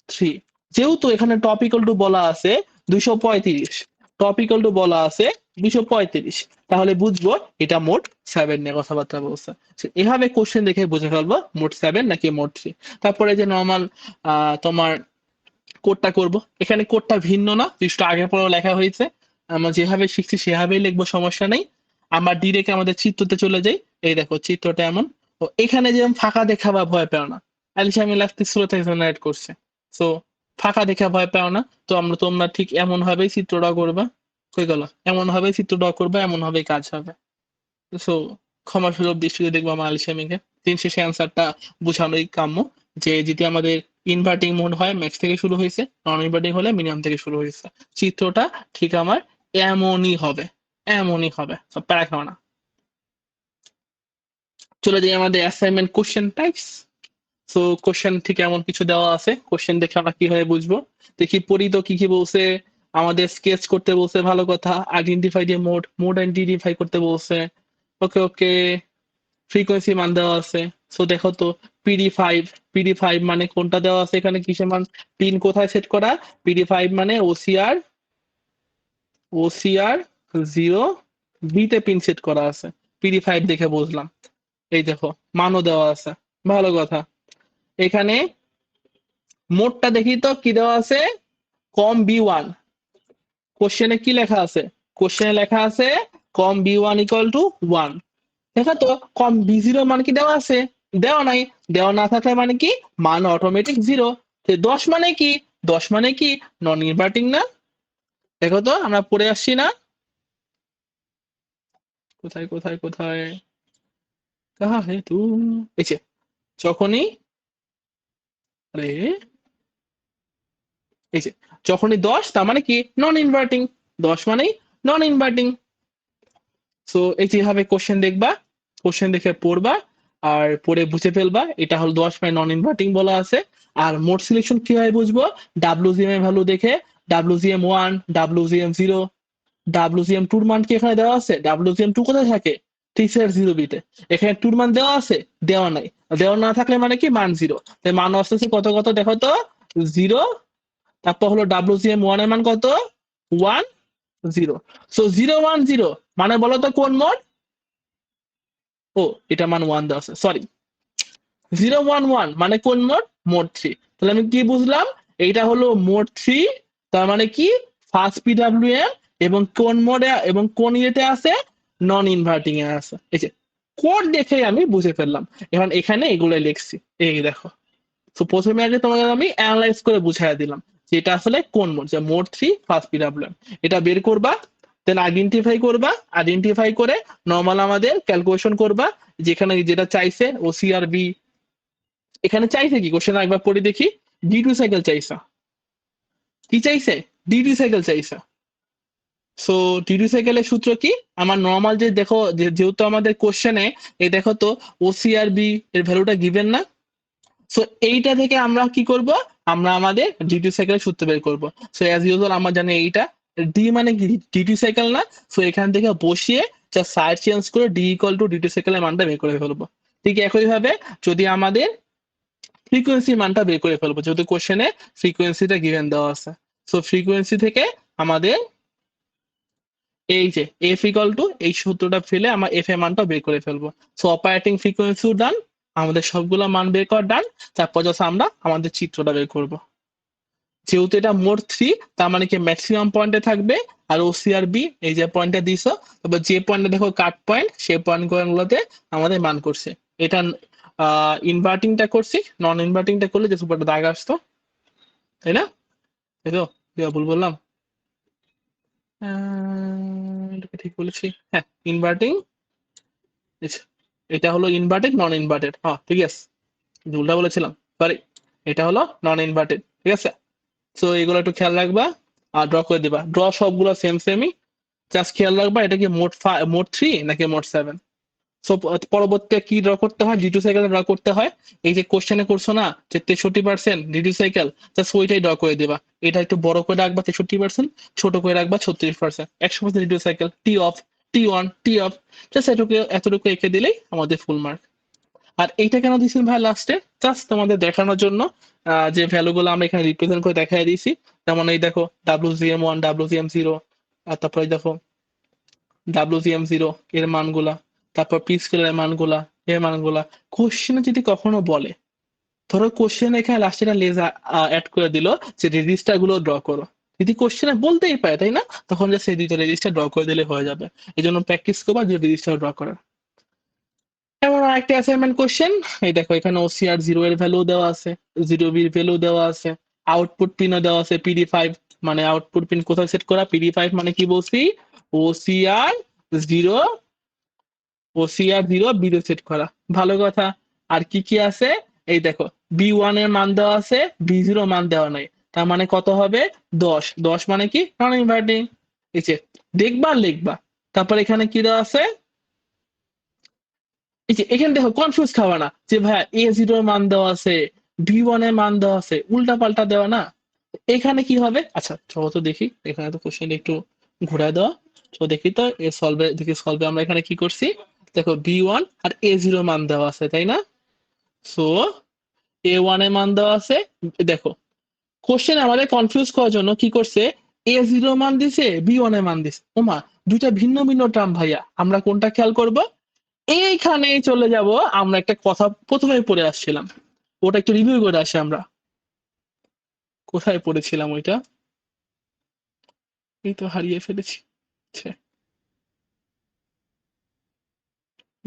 3। যেহেতু এখানে টপ ইকুয়াল টু বলা আছে 235, টপ ইকুয়াল টু বলা আছে 235, তাহলে বুঝবো এটা মোড 7 নিয়ে কথাবার্তা বলছে। এভাবে কোশ্চেন দেখে বুঝে ফেলবো মোড 7 নাকি মোড 3। তারপরে যে নর্মাল তোমার কোডটা করব, এখানে কোডটা ভিন্ন না, জিনিসটা আগে পরেও লেখা হয়েছে, আমরা যেভাবে শিখছি সেভাবেই লিখবো, সমস্যা নেই। আমরা ডিরেক্ট আমাদের চিত্রতে চলে যাই। এই দেখো চিত্রটা এমন, তো এখানে যেমন ফাঁকা দেখা বা ভয় পেও না, অ্যালিসা আমি লাগতে স্লো থেকে জেনারেট করছে। সো ফাঁকা দেখা ভয় পেও না, তো তোমরা ঠিক এমন ভাবেই চিত্র ড্র করবা, হয়ে গেল, এমন ভাবেই চিত্র ড্র করবা, এমন ভাবেই কাজ হবে। সো ক্ষমা সুলভ দৃষ্টিতে দেখবো আমার আলিশামিকে, দিন শেষে অ্যান্সারটা বোঝানোই কাম্য, যে যদি আমাদের ইনভার্টিং মোড হয় ম্যাক্স থেকে শুরু হয়েছে, নন ইনভার্টিং হলে মিনিমাম থেকে শুরু হয়েছে। চিত্রটা ঠিক আমার এমনই হবে, এমনই হবে, সব প্যারা খাও না। চলে যাই আমাদের assignment question types. So question ঠিক এমন কিছু দেওয়া আছে, কোশ্চেন দেখে আমরা কিভাবে বুঝবো, দেখি পড়ি তো কি কি বলছে। আমাদের স্কেচ করতে বলছে, ভালো কথা। আইডেন্টিফাই দিয়ে মোড, মোড আইডেন্টিফাই করতে বলছে। ওকে ওকে, ফ্রিকোয়েন্সি মান দেওয়া আছে। সো দেখো তো, PD5, PD5 মানে কোনটা দেওয়া আছে এখানে, কিসের মান, পিন কোথায় সেট করা, PD5 মানে OCR 0 B তে পিন সেট করা আছে, PD5 দেখে বুঝলাম। এই দেখো মানও দেওয়া আছে, ভালো কথা। এখানে মোডটা দেখি তো কি দেওয়া আছে, কম B1, কোশ্চেনে কি লেখা আছে? কোশ্চেনে লেখা আছে কম b1 ইকুয়াল টু 1। দেখো তো কম b0 মান কি দেওয়া আছে? দেওয়া নাই। দেওয়া না থাকলে মানে কি মান অটোমেটিক 0। 10 মানে কি? 10 মানে কি নন ইনভার্টিং না? দেখো তো আমরা পড়ে আসছি না? কোথায় কোথায় কোথায় কাহা হে তু? এই যে যখনই আরে এই যে যখনই 10 তার মানে কি নন ইনভার্টিং। 10 মানেই নন ইনভার্টিং। সো এই যেভাবে কোশ্চেন দেখবা, কোশ্চেন দেখে পড়বা আর পড়ে বুঝে ফেলবা এটা হলো 10 মানে নন ইনভার্টিং বলা আছে। আর মোড সিলেকশন কিভাবে বুঝবো? WGM এর ভ্যালু দেখে WGM 1, WGM 0, WGM 2 এর মান কি এখানে দেওয়া আছে? WGM 2 কোথায় থাকে? টিসের 0 বিতে। এখানে 2 এর মান দেওয়া আছে? দেওয়া নাই। দেওয়া না থাকলে মানে কি মান 0। তাই মান আসতেছে কত কত দেখো তো 0। তারপর হলো WGM 1 এর মান কত? 1 0। সো 0 1 0 মানে বলো তো কোন মোড? ও এটা মান 1 দেওয়া আছে, সরি। 0 1 1 মানে কোন মোড? মোড 3। তাহলে আমি কি বুঝলাম? এইটা হলো মোড 3। তার মানে কি ফার্স্ট পিডব্লিউএম এবং কোন মোডে এবং কোন ইয়েতে আছে? নন ইনভার্টিং এ আছে। এই যে কোড দেখে আমি বুঝে ফেললাম। এখন এখানে এগুলো লিখছি, এই দেখো। তো প্রথমে আগে তোমাকে আমি অ্যানালাইজ করে বুঝাই দিলাম যে এটা আসলে কোন মোড, যে মোড 3 ফার্স্ট পিডব্লিউএম। এটা বের করবা, দেন আইডেন্টিফাই করবা, আইডেন্টিফাই করে নর্মাল আমাদের ক্যালকুলেশন করবা যেখানে যেটা চাইছে ওসিআরবি। এখানে চাইছে কি কোশ্চেন একবার পড়ে দেখি। ডি2 সাইকেল চাইছে। কি চাইছে? ডি2 সাইকেল চাইছে। সো ডি2 সাইকেলের সূত্র কি? আমার নর্মাল যে দেখো যেহেতু আমাদের কোশ্চেনে এই দেখো তো ওসিআরবি এর ভ্যালুটা গিভেন না। সো এইটা থেকে আমরা কি করব? আমরা আমাদের ডি2 সাইকেলের সূত্র বের করব। সো অ্যাজ ইউজুয়াল আমরা জানি এইটা ডি মানে কি ডি2 সাইকেল না। সো এখান থেকে বসিয়ে যা সাইড চেঞ্জ করে ডি ইকুয়াল টু ডি2 সাইকেলের মানটা বের করে ফেলবো। ঠিক একইভাবে যদি আমাদের ফ্রিকোয়েন্সি মানটা বের করে ফেলবো, যেহেতু কোশ্চেনে ফ্রিকোয়েন্সিটা গিভেন দেওয়া আছে। সো ফ্রিকোয়েন্সি থেকে আমাদের এই যে এফ ইকুয়াল টু এই সূত্রটা ফেলে আমরা এফ এর মানটা বের করে ফেলবো। সো অপারেটিং ফ্রিকোয়েন্সিও ডান, আমাদের সবগুলো মান বের করা ডান। তারপর জাস্ট আমরা আমাদের চিত্রটা বের করব। যেহেতু এটা মোড 3 তার মানে কি ম্যাক্সিমাম পয়েন্টে থাকবে। আর ওসিআরবি এই যে পয়েন্টটা দিছো, তারপর যে পয়েন্টে দেখো কাট পয়েন্ট সেই পয়েন্ট গুলোতে আমাদের মান করছে। এটা ইনভার্টিংটা করছি, নন ইনভার্টিংটা করলে যে সুপারটা দাগ আসতো, তাই না? এই তো ভুল বললাম? এটাকে ঠিক বলেছি, হ্যাঁ ইনভার্টিং। এটা হলো ইনভার্টেড নন ইনভার্টেড, হ্যাঁ ঠিক আছে, ভুলটা বলেছিলাম, সরি। এটা হলো নন ইনভার্টেড, ঠিক আছে। সো এগুলো একটু খেয়াল রাখবা আর ড্র করে দিবা। ড্র সবগুলো সেম সেমই, জাস্ট খেয়াল রাখবা এটা কি মোড 3 নাকি মোড 7। সো পরবর্তীতে কি ড্র করতে হয়? ডি2 সাইকেল ড্র করতে হয়। এই যে কোশ্চেনে করছো না যে 63% ডি2 সাইকেল, জাস্ট ওইটাই ড্র করে দিবা। এটা একটু বড় করে রাখবা 63%, ছোট করে রাখবা 36%। 100% ডি2 সাইকেল টি অফ, টি1 টি অফ, জাস্ট এটুকু এতটুকু এঁকে দিলেই আমাদের ফুল মার্ক। আর এইটা কেন দিয়েছি ভাই লাস্টে? জাস্ট তোমাদের দেখানোর জন্য যে ভ্যালু গুলো আমরা এখানে রিপ্রেজেন্ট করে দেখাই দিয়েছি। যেমন এই দেখো WGM 1, WGM 0, আর তারপরে দেখো WGM 0 এর মানগুলা, তারপর পি স্কেলের মানগুলা, এর মানগুলা। কোশ্চেনে যদি কখনো বলে, ধরো কোশ্চেন এখানে লাস্টে একটা লেজ অ্যাড করে দিল যে রেজিস্টার গুলো ড্র করো, যদি কোশ্চেনে বলতেই পারে তাই না, তখন যে সেই দুইটা রেজিস্টার ড্র করে দিলে হয়ে যাবে। এই জন্য প্র্যাকটিস করবা যে রেজিস্টার ড্র করার। এমন আরেকটা অ্যাসাইনমেন্ট কোশ্চেন, এই দেখো এখানে ওসিআর 0 এর ভ্যালু দেওয়া আছে, 0 বির ভ্যালু দেওয়া আছে, আউটপুট পিনও দেওয়া আছে PD5। মানে আউটপুট পিন কোথায় সেট করা? PD5 মানে কি বলছি? ওসিআর 0, ওসিআর 0 বিতে সেট করা। ভালো কথা। আর কি কি আছে? এই দেখো B1 এর মান দেওয়া আছে, B0 মান দেওয়া নাই। তার মানে কত হবে? 10। 10 মানে কি নন ইনভার্টিং। এই যে দেখবা আর লিখবা। তারপর এখানে কি দেওয়া আছে? এই যে এখানে দেখো কনফিউজ খাওয়া না যে ভাইয়া A0 এর মান দেওয়া আছে, B1 এর মান দেওয়া আছে, উল্টা পাল্টা দেওয়া না। এখানে কি হবে? আচ্ছা চলো তো দেখি, এখানে তো কোশ্চেন একটু ঘুরায় দেওয়া। তো দেখি তো এ সলভে দেখি, সলভে আমরা এখানে কি করছি। দেখো B1 আর A0 মান দেওয়া আছে তাই না? সো A1 এর মান দেওয়া আছে। দেখো কোশ্চেন আমাদের কনফিউজ করার জন্য কি করছে, A0 মান দিছে, B1 এর মান দিছে। ওমা, দুইটা ভিন্ন ভিন্ন টার্ম ভাইয়া, আমরা কোনটা খেয়াল করব? এইখানেই চলে যাব। আমরা একটা কথা প্রথমেই পড়ে আসছিলাম, ওটা একটু রিভিউ করে আসি আমরা। কোথায় পড়েছিলাম ওইটা? এই তো হারিয়ে ফেলেছি। আচ্ছা,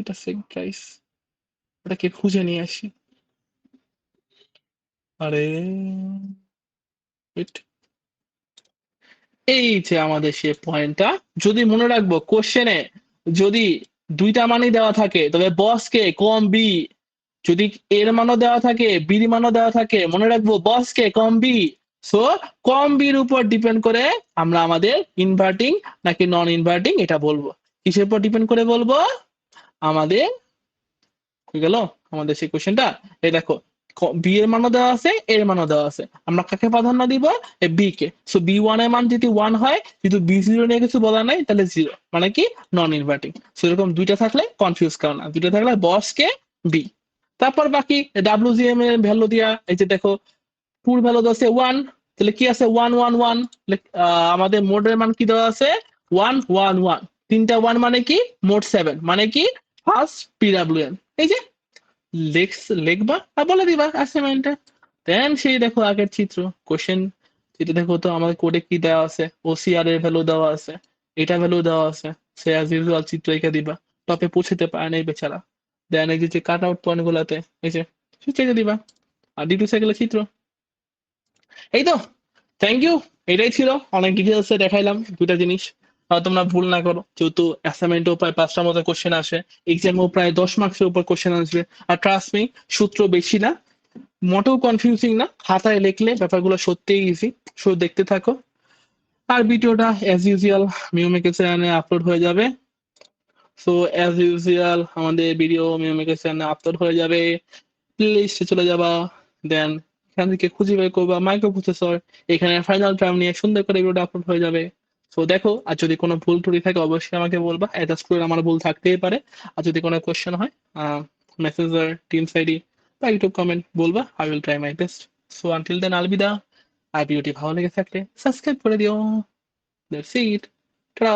এটা সেক গাইস, ওটাকে খুঁজে নিয়ে আসি। আরে wait, এই যে আমাদের সে পয়েন্টটা, যদি মনে রাখবো কোশ্চেনে যদি দুইটা মানই দেওয়া থাকে তবে বস কে কম বি, যদি এর মানও দেওয়া থাকে বির মানও দেওয়া থাকে, মনে রাখবো বস কে কম বি। সো কম বির উপর ডিপেন্ড করে আমরা আমাদের ইনভার্টিং নাকি নন ইনভার্টিং এটা বলবো। কিসের উপর ডিপেন্ড করে বলবো? আমাদের হয়ে গেল আমাদের সেই কোশ্চেনটা। এই দেখো বি এর মানও দেওয়া আছে, এর মানও দেওয়া আছে, আমরা কাকে প্রাধান্য দিব? বি কে। সো বি ওয়ান এর মান যদি ওয়ান হয়, কিন্তু বি জিরো নিয়ে কিছু বলা নাই, তাহলে জিরো, মানে কি নন ইনভার্টিং। সো এরকম দুইটা থাকলে কনফিউজ করো না, দুইটা থাকলে বস কে বি। তারপর বাকি ডাব্লিউজিএম এর ভ্যালু দিয়া, এই যে দেখো টুর ভ্যালু আছে ওয়ান, তাহলে কি আছে ওয়ান ওয়ান ওয়ান, আমাদের মোডের মান কি দেওয়া আছে? ওয়ান ওয়ান ওয়ান, তিনটা ওয়ান মানে কি মোট সেভেন, মানে কি ফার্স্ট পিডাব্লিউএম। এই যে লিখবা আর বলে দিবা অ্যাসাইনমেন্টে। দেন সেই দেখো আগের চিত্র কোশ্চেন, যেটা দেখো তো আমাদের কোডে কি দেওয়া আছে, ওসিআর এর ভ্যালু দেওয়া আছে, এটা ভ্যালু দেওয়া আছে, সে অ্যাজ ইউজুয়াল চিত্র এঁকে দিবা। টপে পৌঁছতে পারে নাই বেচারা, দেন এই যে কাট আউট পয়েন্ট গুলাতে এই যে চেকে দিবা, আর ডিটু সাইকেলের চিত্র। এই তো, থ্যাংক ইউ। এটাই ছিল, অনেক ডিটেলসে দেখাইলাম দুটা জিনিস। তোমরা ভুল না করো, যেহেতু অ্যাসাইনমেন্টেও প্রায় 5টার মতো কোশ্চেন আসে, এক্সামেও প্রায় 10 মার্কসের উপর কোশ্চেন আসবে। আর ট্রাস্ট মি, সূত্র বেশি না, মোটেও কনফিউজিং না, খাতায় লিখলে ব্যাপারগুলো সত্যিই ইজি। শুধু দেখতে থাকো। আর ভিডিওটা অ্যাজ ইউজুয়াল মিউমেকের চ্যানেলে আপলোড হয়ে যাবে। সো অ্যাজ ইউজুয়াল আমাদের ভিডিও মিউমেকের চ্যানেলে আপলোড হয়ে যাবে, প্লে লিস্টে চলে যাবা, দেন এখান থেকে খুঁজে বের করবা মাইক্রো প্রসেসর, এখানে ফাইনাল টার্ম নিয়ে সুন্দর করে ভিডিওটা আপলোড হয়ে যাবে। সো দেখো, আর যদি কোনো ভুল টুরি থাকে অবশ্যই আমাকে বলবা, এজ আ স্টুডেন্ট আমার ভুল থাকতেই পারে। আর যদি কোনো কোয়েশ্চেন হয় মেসেঞ্জার, টিমস আইডি বা ইউটিউব কমেন্ট বলবা, I will try my best. So until then আলবিদা। আর ভিডিওটি ভালো লেগে থাকলে সাবস্ক্রাইব করে দিও। That's it. টাটা।